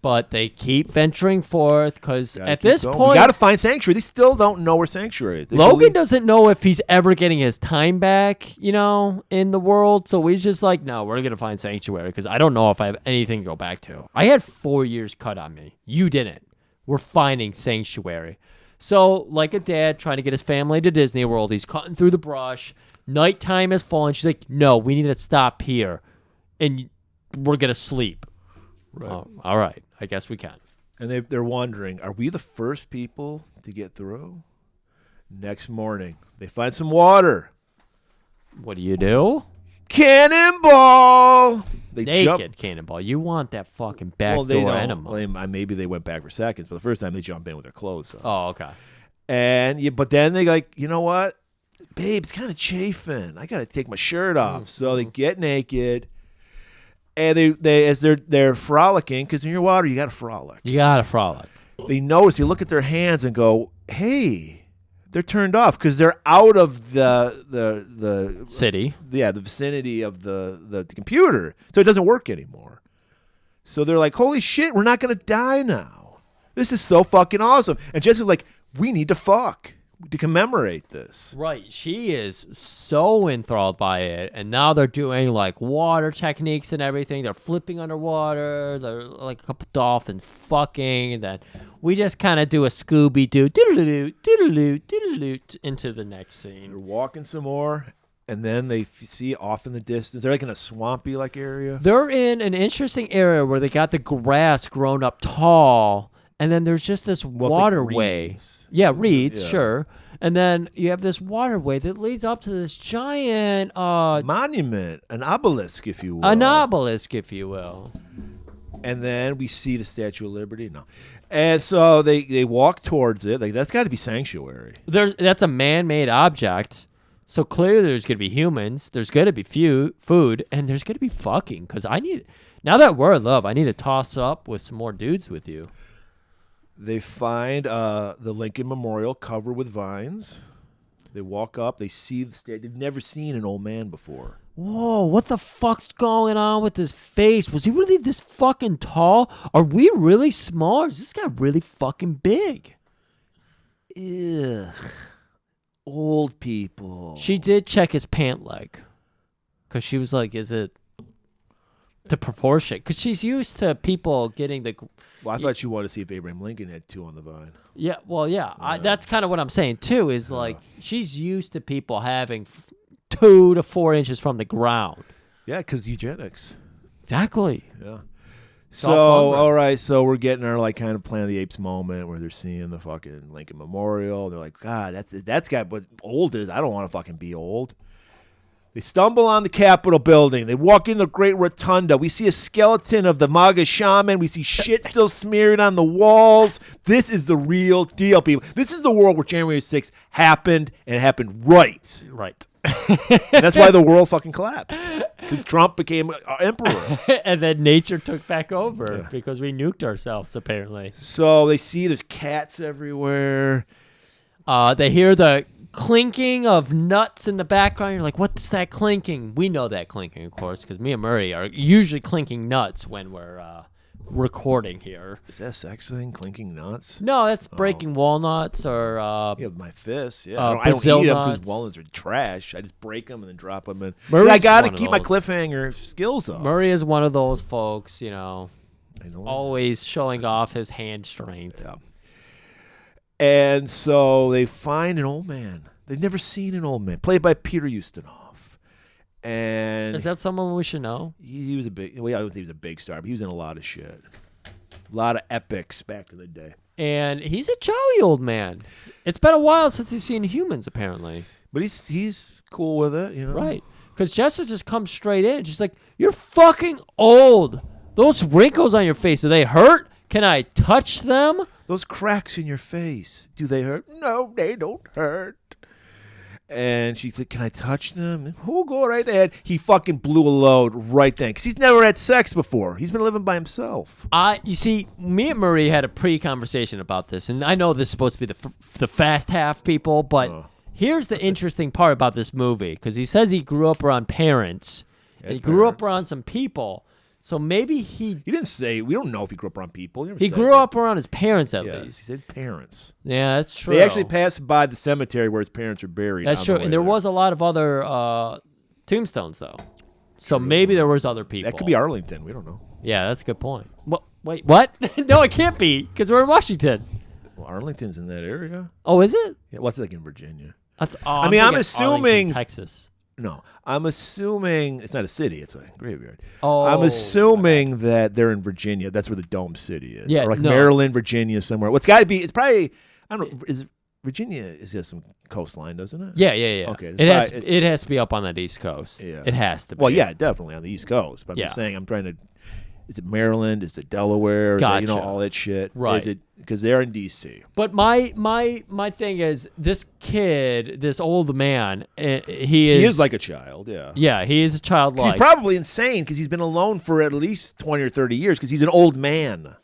But they keep venturing forth because at this point, we got to find Sanctuary. They still don't know where Sanctuary is. Logan doesn't know if he's ever getting his time back, in the world. So he's just like, no, we're going to find Sanctuary because I don't know if I have anything to go back to. I had 4 years cut on me. You didn't. We're finding Sanctuary. So like a dad trying to get his family to Disney World, he's cutting through the brush. Nighttime has fallen. She's like, no, we need to stop here. And we're going to sleep. Right. Oh, all right. I guess we can. And they're wondering, are we the first people to get through? Next morning, they find some water. What do you do? Cannonball! Naked cannonball. You want that fucking backdoor enema. Well, maybe they went back for seconds, but the first time they jump in with their clothes on. Oh, okay. But then they like, you know what? Babe, it's kind of chafing. I got to take my shirt off. So they get naked. And they as they're frolicking, because in your water you got to frolic. You gotta frolic. They notice, they look at their hands and go, hey, they're turned off because they're out of the City. the vicinity of the computer, so it doesn't work anymore. So they're like, holy shit, we're not gonna die now. This is so fucking awesome. And Jessica's like, we need to fuck to commemorate this. Right. She is so enthralled by it. And now they're doing like water techniques and everything. They're flipping underwater. They're like a couple dolphins fucking. And then we just kind of do a Scooby-Doo doodle-doo, doodle-doo, doodle-doo into the next They're scene. walking some more, and then they see off in the distance. They're like in a swampy like area. They're in an interesting area where they got the grass grown up tall. And then there's just this Well, it's like waterway. reeds. Yeah, reeds, Yeah. sure. And then you have this waterway that leads up to this giant Monument, an obelisk, if you will. an obelisk, if you will. And then we see the Statue of Liberty. No. And so they walk towards it. Like, that's got to be sanctuary. That's a man-made object. So clearly there's going to be humans, there's going to be food, and there's going to be fucking. Because now that we're in love, I need to toss up with some more dudes with you. They find the Lincoln Memorial covered with vines. They walk up. They see the statue. They've never seen an old man before. Whoa, what the fuck's going on with his face? Was he really this fucking tall? Are we really small? Or is this guy really fucking big? Ugh. Old people. She did check his pant leg. Because she was like, is it the proportion? Because she's used to people getting the... Well, I thought you wanted to see if Abraham Lincoln had two on the vine. Yeah, well, yeah. That's kind of what I'm saying, too, is like she's used to people having 2 to 4 inches from the ground. Yeah, because eugenics. Exactly. Yeah. It's So, all fun, all right, so we're getting our like kind of Planet of the Apes moment where they're seeing the fucking Lincoln Memorial. They're like, God, that's got what old is. I don't want to fucking be old. They stumble on the Capitol building. They walk in the Great Rotunda. We see a skeleton of the MAGA shaman. We see shit still smeared on the walls. This is the real deal, people. This is the world where January 6th happened, and it happened right. Right. And that's why the world fucking collapsed. Because Trump became emperor. And then nature took back over because we nuked ourselves, apparently. So they see there's cats everywhere. They hear the clinking of nuts in the background. You're like, what's that clinking? We know that clinking, of course, because me and Murray are usually clinking nuts when we're recording here. Is that a sex thing? Clinking nuts? No, that's breaking walnuts or... Yeah, with my fists. Yeah, Uh, I don't Brazil eat them because nuts. walnuts are trash. I just break them and then drop them in. Murray's I got to one of keep my those. cliffhanger skills up. Murray is one of those folks, you know, I know. always showing off his hand strength. Yeah. And so they find an old man. They've never seen an old man, played by Peter Ustinov. And Is that someone we should know? he was a big. Well, I don't think he was a big star, but he was in a lot of shit. A lot of epics back in the day. And he's a jolly old man. It's been a while since he's seen humans, apparently. But he's cool with it, you know. Right. Because Jessica just comes straight in. She's like, you're fucking old. Those wrinkles on your face, do they hurt? Can I touch them? Those cracks in your face, do they hurt? No, they don't hurt. And she's like, can I touch them? Oh, go right ahead. He fucking blew a load right then. Because he's never had sex before. He's been living by himself. You see, me and Marie had a pre-conversation about this, and I know this is supposed to be the fast half, people, but here's the interesting part about this movie, because he says he grew up around parents, and he grew up around some people, so maybe He didn't say, we don't know if he grew up around people. he grew up around his parents at Yes, least. he said parents. Yeah, that's true. They actually passed by the cemetery where his parents are buried. That's on true, the way and there there. was a lot of other tombstones, though. So maybe there was other people. That could be Arlington. We don't know. Yeah, that's a good point. Wait, what? No, it can't be, because we're in Washington. Well, Arlington's in that area. Oh, is it? Yeah, what's it like in Virginia? I'm mean, I'm thinking assuming- Arlington, Texas. No, I'm assuming it's not a city; it's a graveyard. Oh, I'm assuming that they're in Virginia. That's where the Dome City is. Yeah, or like no. Maryland, Virginia, somewhere. What's got to be? It's probably. I don't know. Is Virginia? Is there some coastline, doesn't it? Yeah, yeah, yeah. Okay, It has to be up on that East Coast. Yeah. It has to be. Well, yeah, definitely on the East Coast. But I'm Yeah. just saying, I'm trying to. Is it Maryland? Is it Delaware? Is it, Gotcha. all that shit? Right. Is it because they're in D.C.? But my thing is, this kid, this old man, he is like a child, yeah. Yeah, he is a childlike. He's probably insane because he's been alone for at least 20 or 30 years because he's an old man.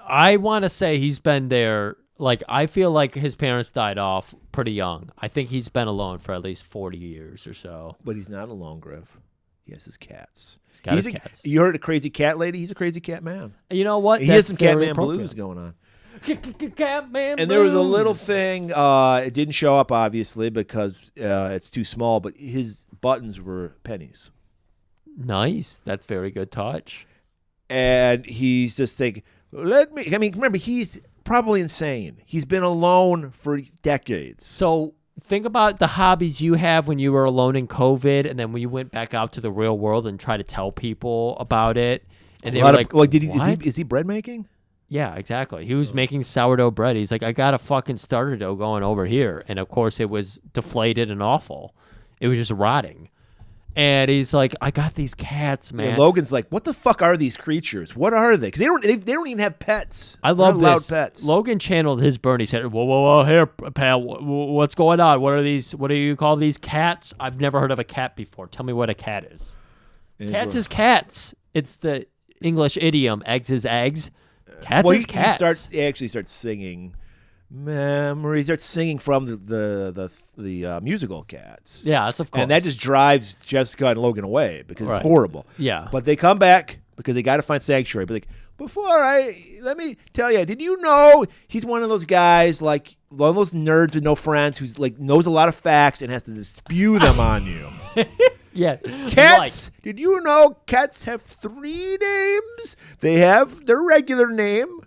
I want to say he's been there. Like, I feel like his parents died off pretty young. I think he's been alone for at least 40 years or so. But he's not alone, Griff. He has his cats. He's got his cats. You heard a crazy cat lady? He's a crazy cat man. You know what? He has some Catman blues going on. Catman blues. And there was a little thing. It didn't show up, obviously, because it's too small, but his buttons were pennies. Nice. That's very good touch. And he's just like, remember, he's probably insane. He's been alone for decades. So think about the hobbies you have when you were alone in COVID, and then when you went back out to the real world and try to tell people about it. And they were like, is he bread making? Yeah, exactly. He was making sourdough bread. He's like, I got a fucking starter dough going over here. And of course it was deflated and awful. It was just rotting. And he's like, I got these cats, man. Yeah, Logan's like, what the fuck are these creatures? What are they? Because they don't even have pets. I love They're allowed this. pets. Logan channeled his Bernie. He said, whoa, here, pal. What's going on? What are these? What do you call these cats? I've never heard of a cat before. Tell me what a cat is. Cats is cats. It's the English idiom. Eggs is eggs. Cats is cats. He actually starts singing memories. He starts singing from the musical Cats. Yeah, that's of course. And that just drives Jessica and Logan away because it's horrible. Yeah. But they come back because they got to find sanctuary. But let me tell you, did you know he's one of those guys, like one of those nerds with no friends who's like knows a lot of facts and has to spew them on you? Yeah. Cats, did you know cats have 3 names? They have their regular name,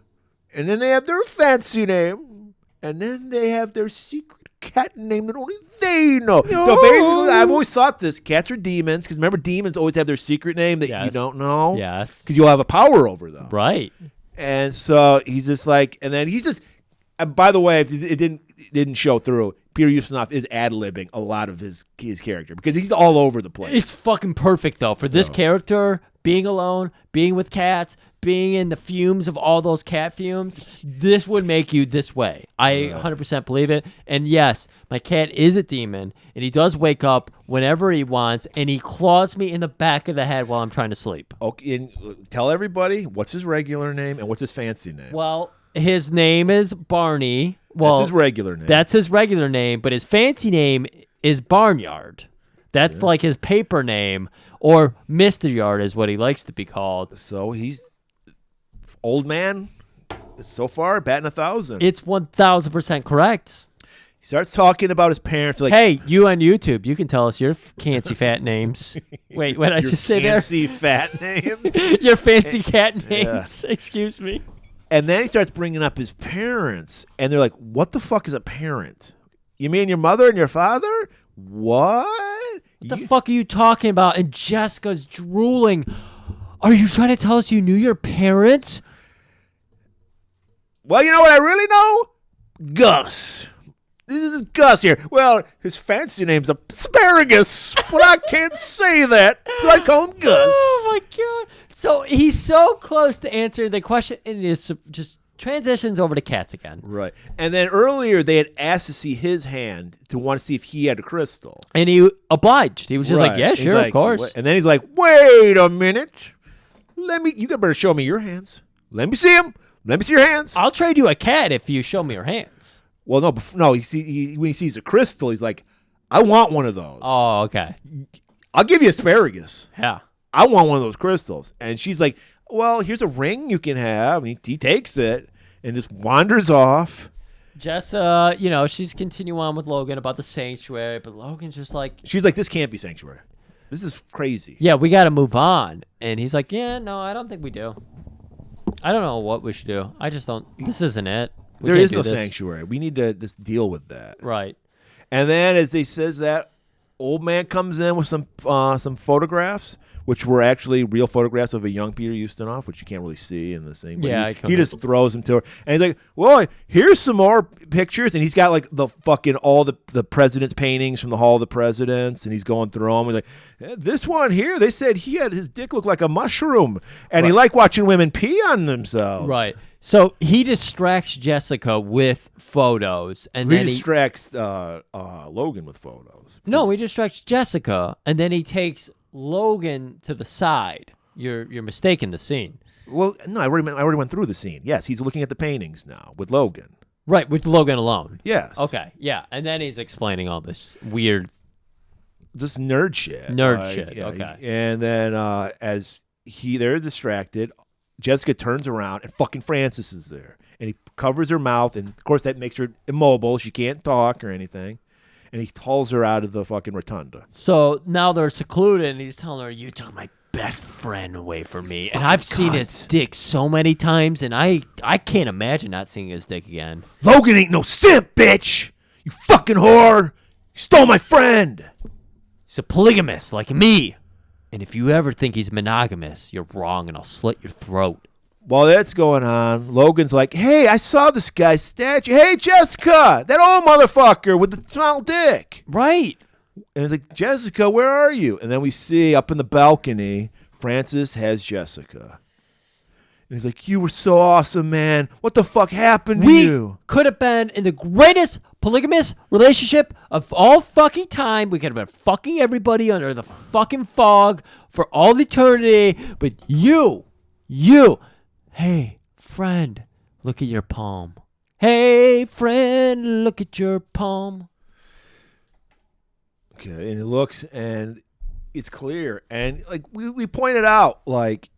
and then they have their fancy name, and then they have their secret cat name that only they know. No. So basically, I've always thought this. Cats are demons, because remember, demons always have their secret name that you don't know? Yes. Because you'll have a power over them. Right. And so he's just like, and then he's just, and by the way, if it didn't show through, Peter Ustinov is ad-libbing a lot of his character because he's all over the place. It's fucking perfect, though, for this character, being alone, being with cats, being in the fumes of all those cat fumes. This would make you this way. I 100% believe it. And yes, my cat is a demon, and he does wake up whenever he wants, and he claws me in the back of the head while I'm trying to sleep. Okay, and tell everybody what's his regular name and what's his fancy name. Well, his name is Barney. Well, that's his regular name. That's his regular name, but his fancy name is Barnyard. That's like his paper name, or Mr. Yard is what he likes to be called. So he's old man. So far, batting 1,000. It's 1,000% correct. He starts talking about his parents. Like, hey, you on YouTube, you can tell us your fancy fat names. Wait, what did I just say there? Fancy fat names. Your fancy cat names. Excuse me. And then he starts bringing up his parents, and they're like, what the fuck is a parent? You mean your mother and your father? What? What the fuck are you talking about? And Jessica's drooling. Are you trying to tell us you knew your parents? Well, you know what I really know? Gus. This is Gus here. Well, his fancy name's Asparagus, but I can't say that, so I call him Gus. Oh, my God. So he's so close to answering the question, and it just transitions over to cats again. Right. And then earlier, they had asked to see his hand to want to see if he had a crystal. And he obliged. He was just like, yeah, He's sure, like, of course. What? And then he's like, wait a minute. You better show me your hands. Let me see them. Let me see your hands. I'll trade you a cat if you show me your hands. Well, no, when he sees a crystal, he's like, I want one of those. Oh, okay. I'll give you asparagus. Yeah. I want one of those crystals. And she's like, well, here's a ring you can have. And he takes it and just wanders off. Jess, she's continuing on with Logan about the sanctuary, but Logan's just like... She's like, this can't be sanctuary. This is crazy. Yeah, we got to move on. And he's like, yeah, no, I don't think we do. I don't know what we should do. I just don't... This isn't it. There is no sanctuary. We need to just deal with that. Right. And then as he says that, old man comes in with some photographs, which were actually real photographs of a young Peter Ustinov, which you can't really see in this thing. But Yeah, he just throws them to her, and he's like, "Well, here's some more pictures," and he's got like the fucking all the president's paintings from the Hall of the Presidents, and he's going through them. He's like, "This one here, they said his dick looked like a mushroom, and he liked watching women pee on themselves." Right. So he distracts Jessica with photos, and He then distracts Logan with photos. he distracts Jessica, and then he takes Logan to the side. You're mistaken the scene. Well, no, I already went through the scene. Yes, he's looking at the paintings now with Logan. Right, with Logan alone. Yes. Okay, yeah. And then he's explaining all this weird Just nerd shit. shit. Yeah, Okay. And then as they're distracted, Jessica turns around and fucking Francis is there. And he covers her mouth, and of course that makes her immobile. She can't talk or anything. And he hauls her out of the fucking rotunda. So now they're secluded, and he's telling her, "You took my best friend away from me." And I've seen his dick so many times, and I can't imagine not seeing his dick again. Logan ain't no simp, bitch! You fucking whore! You stole my friend! He's a polygamist like me. And if you ever think he's monogamous, you're wrong, and I'll slit your throat. While that's going on, Logan's like, "Hey, I saw this guy's statue. Hey, Jessica, that old motherfucker with the small dick." Right. And it's like, "Jessica, where are you?" And then we see up in the balcony, Francis has Jessica. And he's like, "You were so awesome, man. What the fuck happened to you?" Could have been in the greatest polygamous relationship of all fucking time. We could have been fucking everybody under the fucking fog for all eternity. But you, hey, friend, look at your palm. Hey, friend, look at your palm. Okay, and he looks, and it's clear. And like we pointed out, like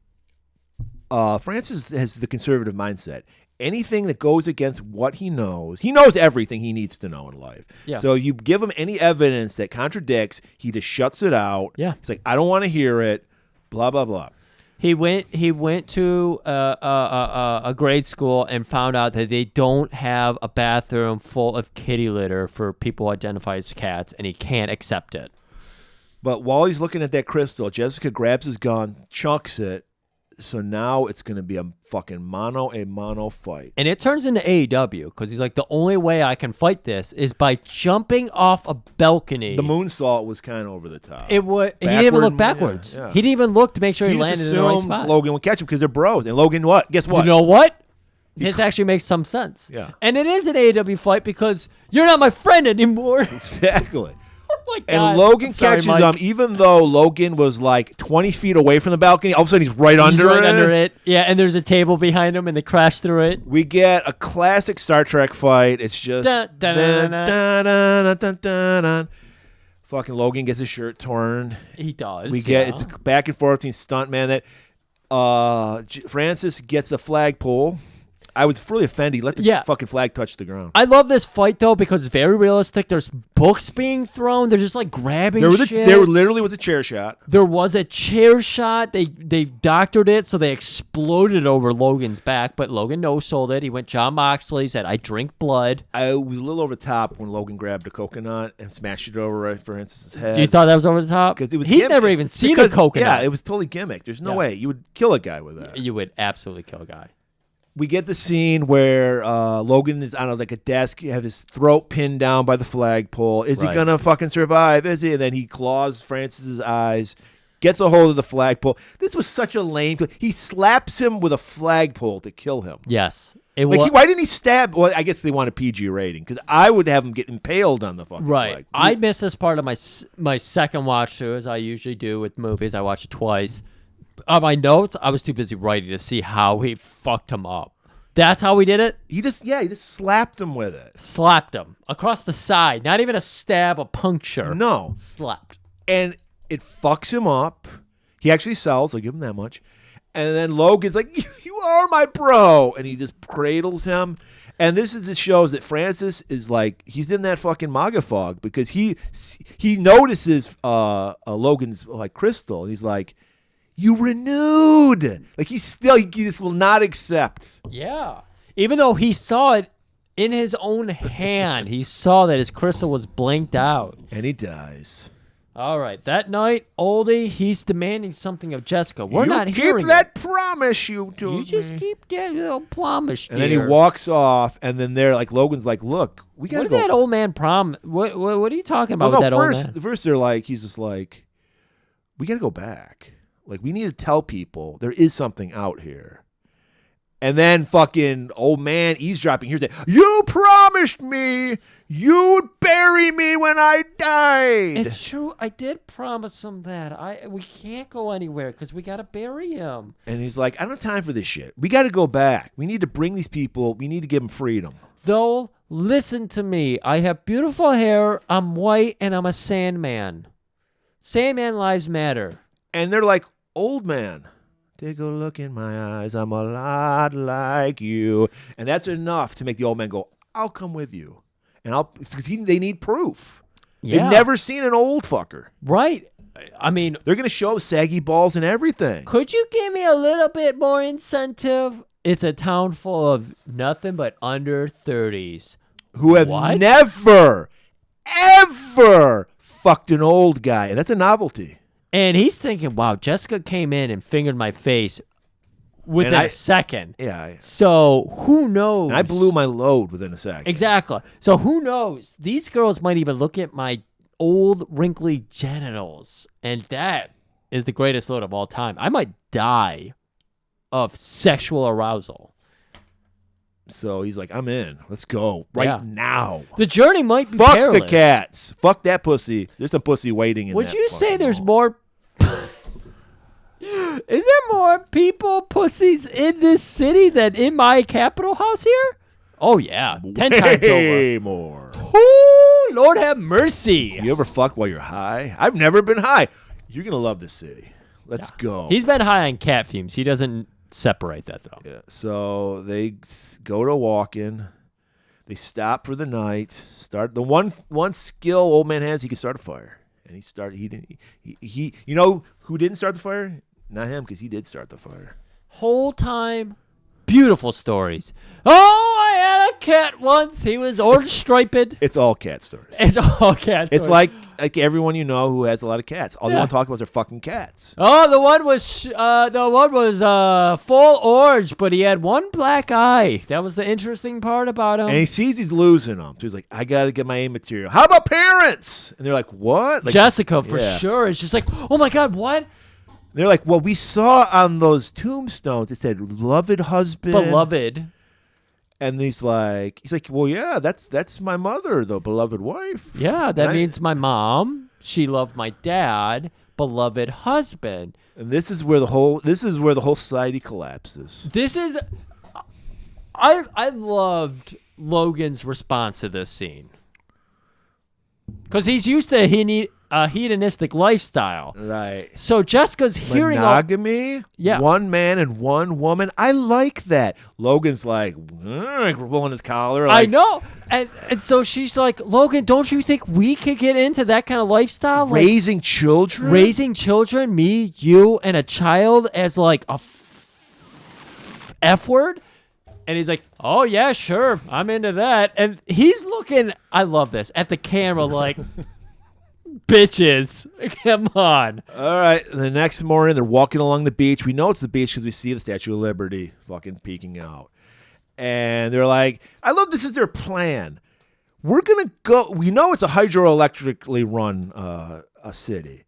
Francis has the conservative mindset. Anything that goes against what he knows everything he needs to know in life. Yeah. So you give him any evidence that contradicts, he just shuts it out. Yeah. He's like, "I don't want to hear it." Blah blah blah. He went to a grade school and found out that they don't have a bathroom full of kitty litter for people who identify as cats, and he can't accept it. But while he's looking at that crystal, Jessica grabs his gun, chucks it. So now it's going to be a fucking mano fight. And it turns into AEW because he's like, the only way I can fight this is by jumping off a balcony. The moonsault was kind of over the top. He didn't even look backwards. Yeah. He didn't even look to make sure he just landed in the right assumed spot. Logan would catch him because they're bros. And Logan, what? Guess what? You know what? This actually makes some sense. Yeah. And it is an AEW fight because you're not my friend anymore. Exactly. Oh my God. And Logan I'm sorry, catches Mike. him, even though Logan was like 20 feet away from the balcony. All of a sudden, he's right under it. Yeah, and there's a table behind him, and they crash through it. We get a classic Star Trek fight. It's just Dun, dun, dun, dun, dun. dun, dun, dun, dun. Fucking Logan gets his shirt torn. He does. We get yeah. it's a back and forth between stuntman that Francis gets a flagpole. I was really offended. Let the fucking flag touch the ground. I love this fight though because it's very realistic. There's books being thrown. They're just like grabbing shit. There literally was a chair shot. There was a chair shot. They doctored it so they exploded over Logan's back, but Logan no-sold it. He went John Moxley. He said, "I drink blood." I was a little over the top when Logan grabbed a coconut and smashed it over right Francis's head. You thought that was over the top? Because it was He's gimmick. never even seen Because, a coconut. Yeah, it was totally gimmick. There's no way you would kill a guy with that. You would absolutely kill a guy. We get the scene where Logan is on a desk, have his throat pinned down by the flagpole. Is he gonna fucking survive? Is he? And then he claws Francis's eyes, gets a hold of the flagpole. This was such a lame. He slaps him with a flagpole to kill him. Yes. Why didn't he stab? Well, I guess they want a PG rating because I would have him get impaled on the fucking flag. I missed this part of my second watch too, as I usually do with movies. I watched it twice. On my notes, I was too busy writing to see how he fucked him up. That's how he did it? He just slapped him with it. Slapped him across the side. Not even a stab, a puncture. No. Slapped. And it fucks him up. He actually sells. I'll give him that much. And then Logan's like, "You are my bro." And he just cradles him. And this shows that Francis is like, he's in that fucking MAGA fog because he notices Logan's like crystal. And he's like, "You renewed." Like he just will not accept. Yeah. Even though he saw it in his own hand, he saw that his crystal was blanked out. And he dies. All right. That night, Oldie, he's demanding something of Jessica. We're not hearing keep that it. promise you told You just me. keep that little promise, And then he dear. walks off, and then they're like, Logan's like, look, we got What to did go. that old man promise? What are you talking about Well, with no, that first, old man? first they're like, he's just like, we got to go back. Like, we need to tell people there is something out here. And then fucking old man eavesdropping here saying, you promised me you'd bury me when I died. It's true. I did promise him that. We can't go anywhere because we got to bury him. And he's like, I don't have time for this shit. We got to go back. We need to bring these people. We need to give them freedom. Though, listen to me. I have beautiful hair. I'm white and I'm a Sandman. Sandman lives matter. And they're like, old man, take a look in my eyes. I'm a lot like you. And that's enough to make the old man go, I'll come with you. And because they need proof. Yeah. They've never seen an old fucker. Right. I mean, They're going to show saggy balls and everything. could you give me a little bit more incentive? It's a town full of nothing but under 30s. Who have What? never, ever fucked an old guy. And that's a novelty. And he's thinking, wow, Jessica came in and fingered my face within And a second. Yeah. So who knows? And I blew my load within a second. Exactly. So who knows? These girls might even look at my old wrinkly genitals. And that is the greatest load of all time. I might die of sexual arousal. So he's like, I'm in. Let's go right Yeah. now. The journey might be Fuck perilous. the cats. Fuck that pussy. There's some pussy waiting in Would that you say fucking there's mall. more? Is there more people, pussies in this city than in my capital house here? Oh yeah, 10 times over. Way more. Ooh, Lord have mercy. You ever fuck while you're high? I've never been high. You're gonna love this city. Let's go. He's been high on cat fumes. He doesn't separate that though. Yeah. So they go to walk-in. They stop for the night. Start the one skill old man has. He can start a fire, and he didn't. He you know who didn't start the fire? Not him, because he did start the fire. Whole time, beautiful stories. Oh, I had a cat once. He was orange striped. It's all cat stories. It's all cat It's stories. like everyone you know who has a lot of cats. All they Yeah. want to talk about is their fucking cats. Oh, the one was full orange, but he had one black eye. That was the interesting part about him. And he sees he's losing them. So he's like, I got to get my A material. How about parents? And they're like, what? Like, Jessica, for yeah. sure, is just like, oh my God, what? They're like, well, we saw on those tombstones, it said, beloved husband. Beloved. And he's like, well, yeah, that's my mother, the beloved wife. Yeah, that And means my mom. She loved my dad. Beloved husband. And this is where the whole society collapses. This is. I loved Logan's response to this scene. Because he's used to a hedonistic lifestyle. Right. So Jessica's hearing all. Monogamy, Yeah. one man and one woman. I like that. Logan's like, pulling his collar. I Like, know. And so she's like, Logan, don't you think we could get into that kind of lifestyle? Like raising children. raising children, me, you, and a child as like a F word? And he's like, oh, yeah, sure. I'm into that. And he's looking, I love this, at the camera like, bitches, come on. All right. The next morning, they're walking along the beach. We know it's the beach because we see the Statue of Liberty fucking peeking out. And they're like, I love this is their plan. We're going to go. We know it's a hydroelectrically run a city.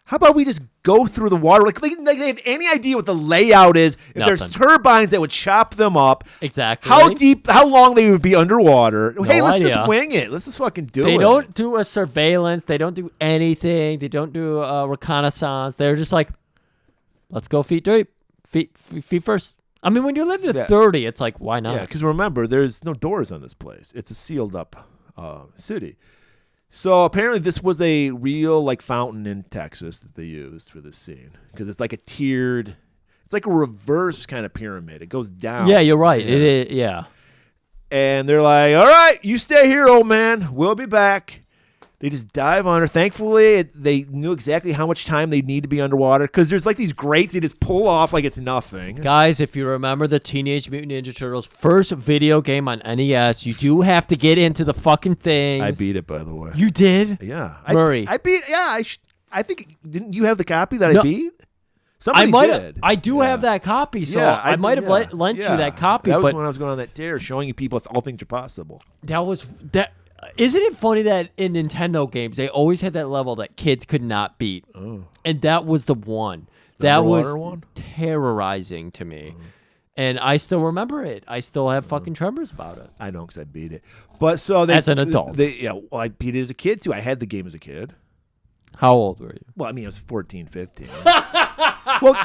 How about we just go through the water? Like they have any idea what the layout is. If there's Nothing. turbines that would chop them up. Exactly. How deep, how long they would be underwater. Hey, let's idea. just wing it. Let's just fucking do it. They don't do a surveillance. They don't do anything. They don't do a reconnaissance. They're just like, let's go feet deep. Feet first. I mean, when you live to Yeah. 30, it's like, why not? Yeah, because remember, there's no doors on this place. It's a sealed up city. So apparently this was a real like fountain in Texas that they used for this scene because it's like a tiered, it's like a reverse kind of pyramid. It goes down. Yeah, you're right. Yeah. It is. Yeah. And they're like, all right, you stay here, old man. We'll be back. They just dive under. Thankfully, they knew exactly how much time they need to be underwater because there's like these grates they just pull off like it's nothing. Guys, if you remember the Teenage Mutant Ninja Turtles first video game on NES, you do have to get into the fucking things. I beat it, by the way. You did? Yeah. Murray. I beat, yeah, I think didn't you have the copy that No. I beat? Somebody I might did. have. I do have that copy, so Yeah, I might have lent you that copy. That was but when I was going on that dare, showing you people all things are possible. that was that. Isn't it funny that in Nintendo games they always had that level that kids could not beat, and that was the one that was underwater one? terrorizing to me, and I still remember it. I still have fucking tremors about it. I know because I beat it. But so they, As an adult. well, I beat it as a kid too. I had the game as a kid. How old were you? Well, I mean, I was 14, 15. Well,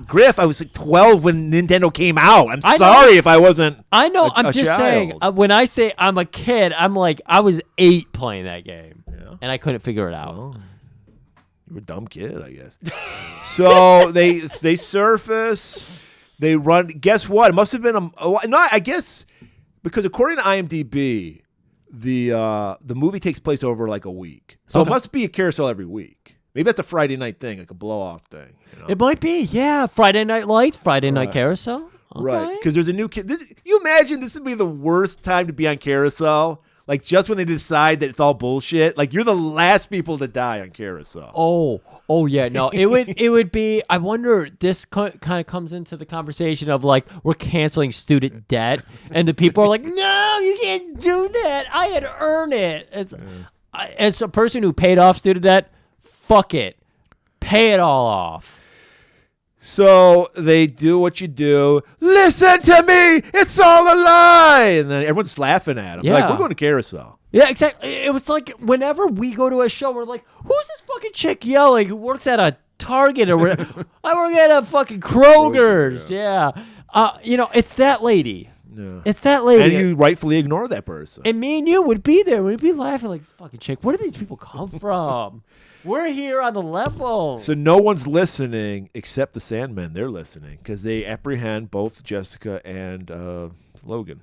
Griff, I was like 12 when Nintendo came out. I'm I know. sorry if I wasn't. I know. I'm a just saying. child. When I say I'm a kid, I'm like I was 8 playing that game, Yeah. and I couldn't figure it out. Well, you were a dumb kid, I guess. So they surface, they run. Guess what? It must have been I guess because according to IMDb, the movie takes place over like a week, so Okay. it must be a carousel every week. Maybe that's a Friday night thing, like a blow off thing. You know? It might be, yeah. Friday Night Lights, Friday Night Carousel. Okay. Right, because there's a new kid. You imagine this would be the worst time to be on Carousel, like just when they decide that it's all bullshit. Like you're the last people to die on Carousel. Oh yeah. No, it would be. I wonder. This kind of comes into the conversation of like we're canceling student debt, and the people are like, no, you can't do that. I had to earn it. As a person who paid off student debt, fuck it, pay it all off. So they do what you do. Listen to me. It's all a lie. And then everyone's laughing at him. Yeah. Like, we're going to Carousel. Yeah, exactly. It was like whenever we go to a show, we're like, who's this fucking chick yelling who works at a Target or whatever? I work at a fucking Kroger's. Yeah. It's that lady. Yeah. It's that lady. And you rightfully ignore that person. And me and you would be there. We'd be laughing like, fucking chick, where do these people come from? We're here on the level. So no one's listening except the Sandmen. They're listening because they apprehend both Jessica and Logan.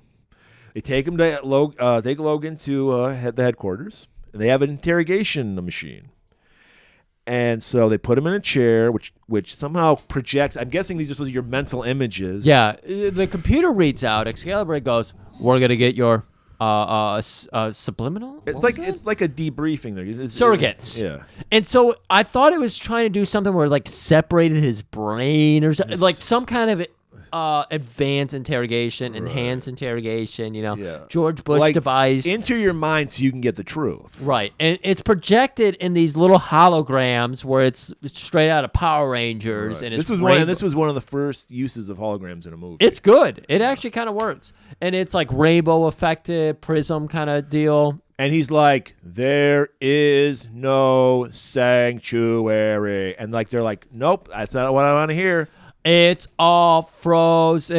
They take him to Logan to the headquarters, and they have an interrogation machine. And so they put him in a chair, which somehow projects. I'm guessing these are supposed to be your mental images. Yeah, the computer reads out. Excalibur goes, we're gonna get your subliminal. It's like a debriefing there. Surrogates. Yeah. And so I thought it was trying to do something where like separated his brain or something, like some kind of advanced interrogation, enhanced interrogation. Yeah. George Bush Like, devised. into your mind so you can get the truth. Right, and it's projected in these little holograms where it's straight out of Power Rangers, Right. and it's This was one of the first uses of holograms in a movie. It's good. It actually kind of works, and it's like rainbow affected prism kind of deal. And he's like, there is no sanctuary. And like they're like, nope, that's not what I want to hear. It's all frozen.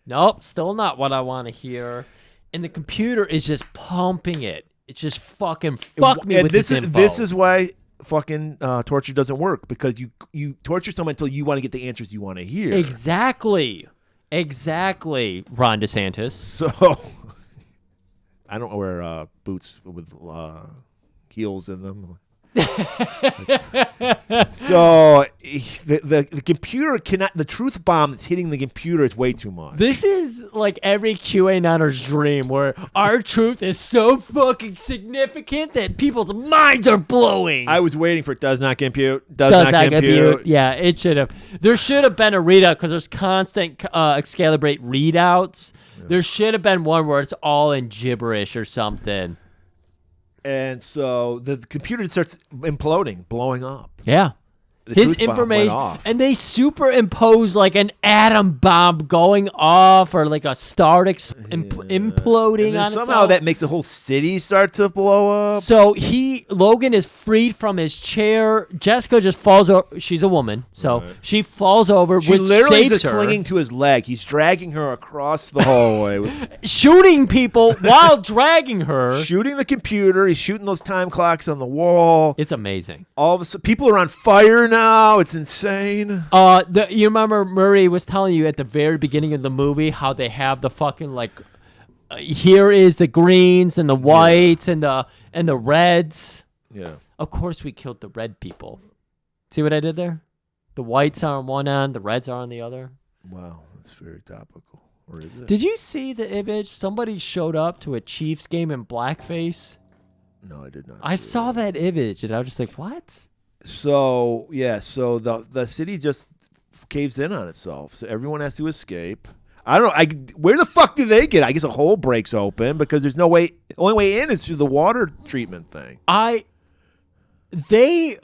Nope, still not what I want to hear. And the computer is just pumping it. It's just fucking fuck me And with this this is info. this is why fucking torture doesn't work, because you torture someone until you want to get the answers you want to hear. Exactly, Ron DeSantis. So I don't wear boots with heels in them. So the computer cannot. The truth bomb that's hitting the computer is way too much. This is like every QAnoners dream where our truth is so fucking significant that people's minds are blowing. I was waiting for it. Does not compute. Does not compute. Yeah, it should have. There should have been a readout because there's constant Excalibur readouts. Yeah. There should have been one where it's all in gibberish or something. And so the computer starts imploding, blowing up. Yeah. His information, and they superimpose like an atom bomb going off or like a star imploding and on somehow itself. that makes the whole city start to blow up. So Logan is freed from his chair. Jessica just falls over. She's a woman, so she falls over. She which literally saves is her. clinging to his leg. He's dragging her across the hallway, shooting people while dragging her. Shooting the computer. He's shooting those time clocks on the wall. It's amazing. All of a sudden, people are on fire now. It's insane. You remember Murray was telling you at the very beginning of the movie how they have the fucking like, here is the greens and the whites and the reds. Yeah. Of course, we killed the red people. See what I did there? The whites are on one end, the reds are on the other. Wow, that's very topical. Or is it? Did you see the image? Somebody showed up to a Chiefs game in blackface. No, I did not. I see saw it. that image, and I was just like, what? So the city just caves in on itself. So everyone has to escape. I don't know. Where the fuck do they get? I guess a hole breaks open because there's no way. The only way in is through the water treatment thing. They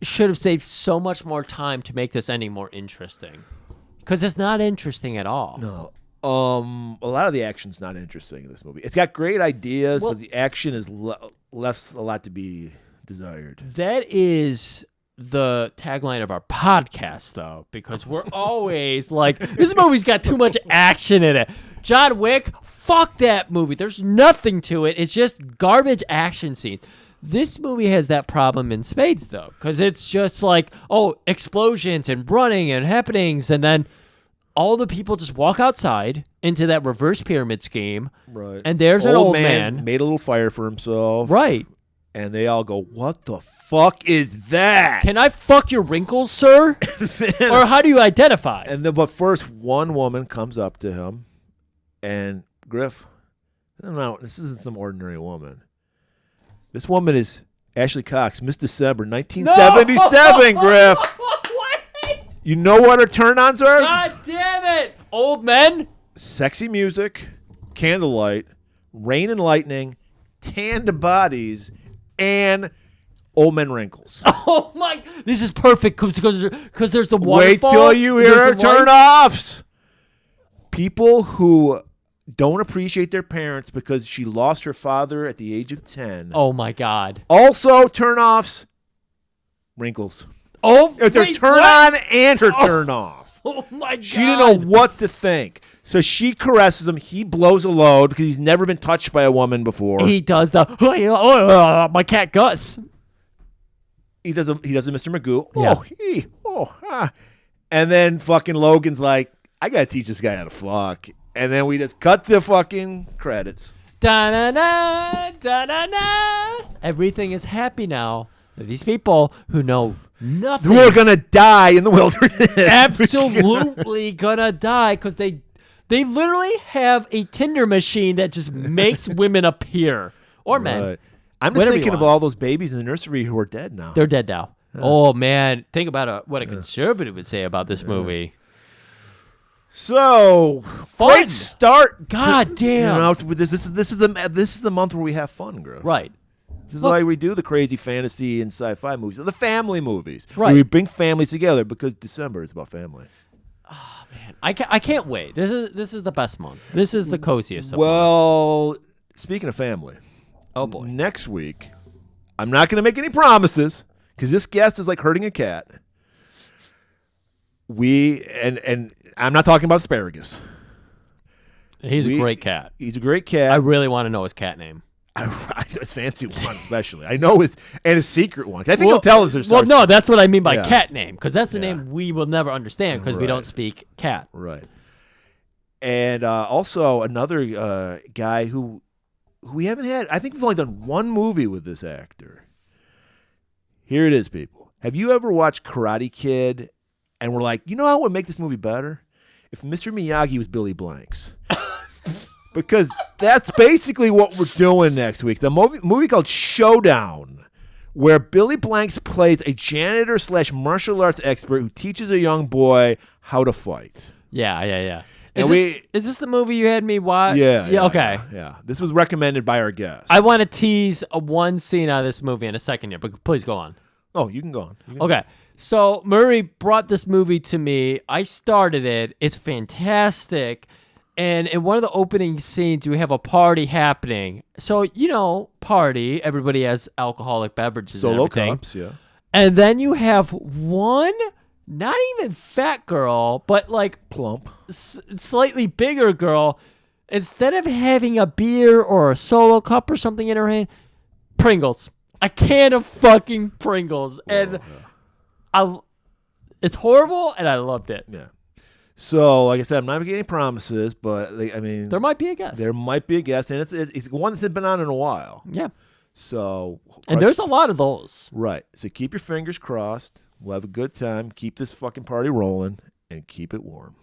should have saved so much more time to make this ending more interesting, because it's not interesting at all. No. A lot of the action's not interesting in this movie. It's got great ideas, but the action is left a lot to be desired. That is the tagline of our podcast, though, because we're always like, this movie's got too much action in it. John Wick, fuck that movie. There's nothing to it. It's just garbage action scene. This movie has that problem in spades, though, because it's just like, oh, explosions and running and happenings, and then all the people just walk outside into that reverse pyramid scheme. Right. And there's an old man. Made a little fire for himself. Right. And they all go, what the fuck is that? Can I fuck your wrinkles, sir? Or how do you identify? But first, one woman comes up to him, and Griff, no, this isn't some ordinary woman. This woman is Ashley Cox, Miss December, 1977, Griff. You know what her turn-ons are? God damn it! Old men? Sexy music, candlelight, rain and lightning, tanned bodies, and old men wrinkles. Oh my! This is perfect because there's the waterfall. Wait till you hear her turn-offs. People who don't appreciate their parents because she lost her father at the age of 10. Oh my God! Also, turn-offs, wrinkles. Oh, It's her turn-on and her turn-off. Oh my God! She didn't know what to think. So she caresses him. He blows a load because he's never been touched by a woman before. He does the my cat Gus. He does a Mr. Magoo. Yeah. And then fucking Logan's like, I gotta teach this guy how to fuck. And then we just cut the fucking credits. Da na na da na na. Everything is happy now. These people who know nothing, Who are gonna die in the wilderness? absolutely gonna die because they literally have a Tinder machine that just makes women appear or men. Right. I'm just Whatever you thinking of want. all those babies in the nursery who are dead now. They're dead now. Oh man, think about what a conservative would say about this movie. So Fun. great start. God damn. You know, this is the month where we have fun, Griff. Right. This is why we do the crazy fantasy and sci-fi movies, the family movies. Right. We bring families together because December is about family. Man, I can't wait. This is the best month. This is the coziest of months. Well, speaking of family, Oh boy. next week, I'm not going to make any promises because this guest is like herding a cat. And I'm not talking about asparagus. He's a great cat. He's a great cat. I really want to know his cat name. His fancy one, especially. I know his secret one. I think he'll tell us. Well, no, that's what I mean by Yeah. cat name, because that's the Yeah. name we will never understand because we Right. don't speak cat. Right. And also another guy who we haven't had. I think we've only done one movie with this actor. Here it is, people. Have you ever watched Karate Kid and we're like, you know how would make this movie better? If Mr. Miyagi was Billy Blanks. Because that's basically what we're doing next week. The movie called Showdown, where Billy Blanks plays a janitor / martial arts expert who teaches a young boy how to fight. Yeah. And Is this the movie you had me watch? Yeah. Okay. Yeah. This was recommended by our guest. I want to tease one scene out of this movie in a second here, but please go on. Oh, you can go on. You can- Okay. So Murray brought this movie to me. I started it. It's fantastic. And in one of the opening scenes, we have a party happening. So, party. Everybody has alcoholic beverages and Solo everything. cups, yeah. And then you have one, not even fat girl, but like Plump. slightly bigger girl. Instead of having a beer or a solo cup or something in her hand, Pringles. A can of fucking Pringles. And it's horrible, and I loved it. Yeah. So, like I said, I'm not making any promises, but There might be a guest. there might be a guest, and it's one that's been on in a while. Yeah. So, And there's a lot of those. right. So keep your fingers crossed. We'll have a good time. Keep this fucking party rolling, and keep it warm.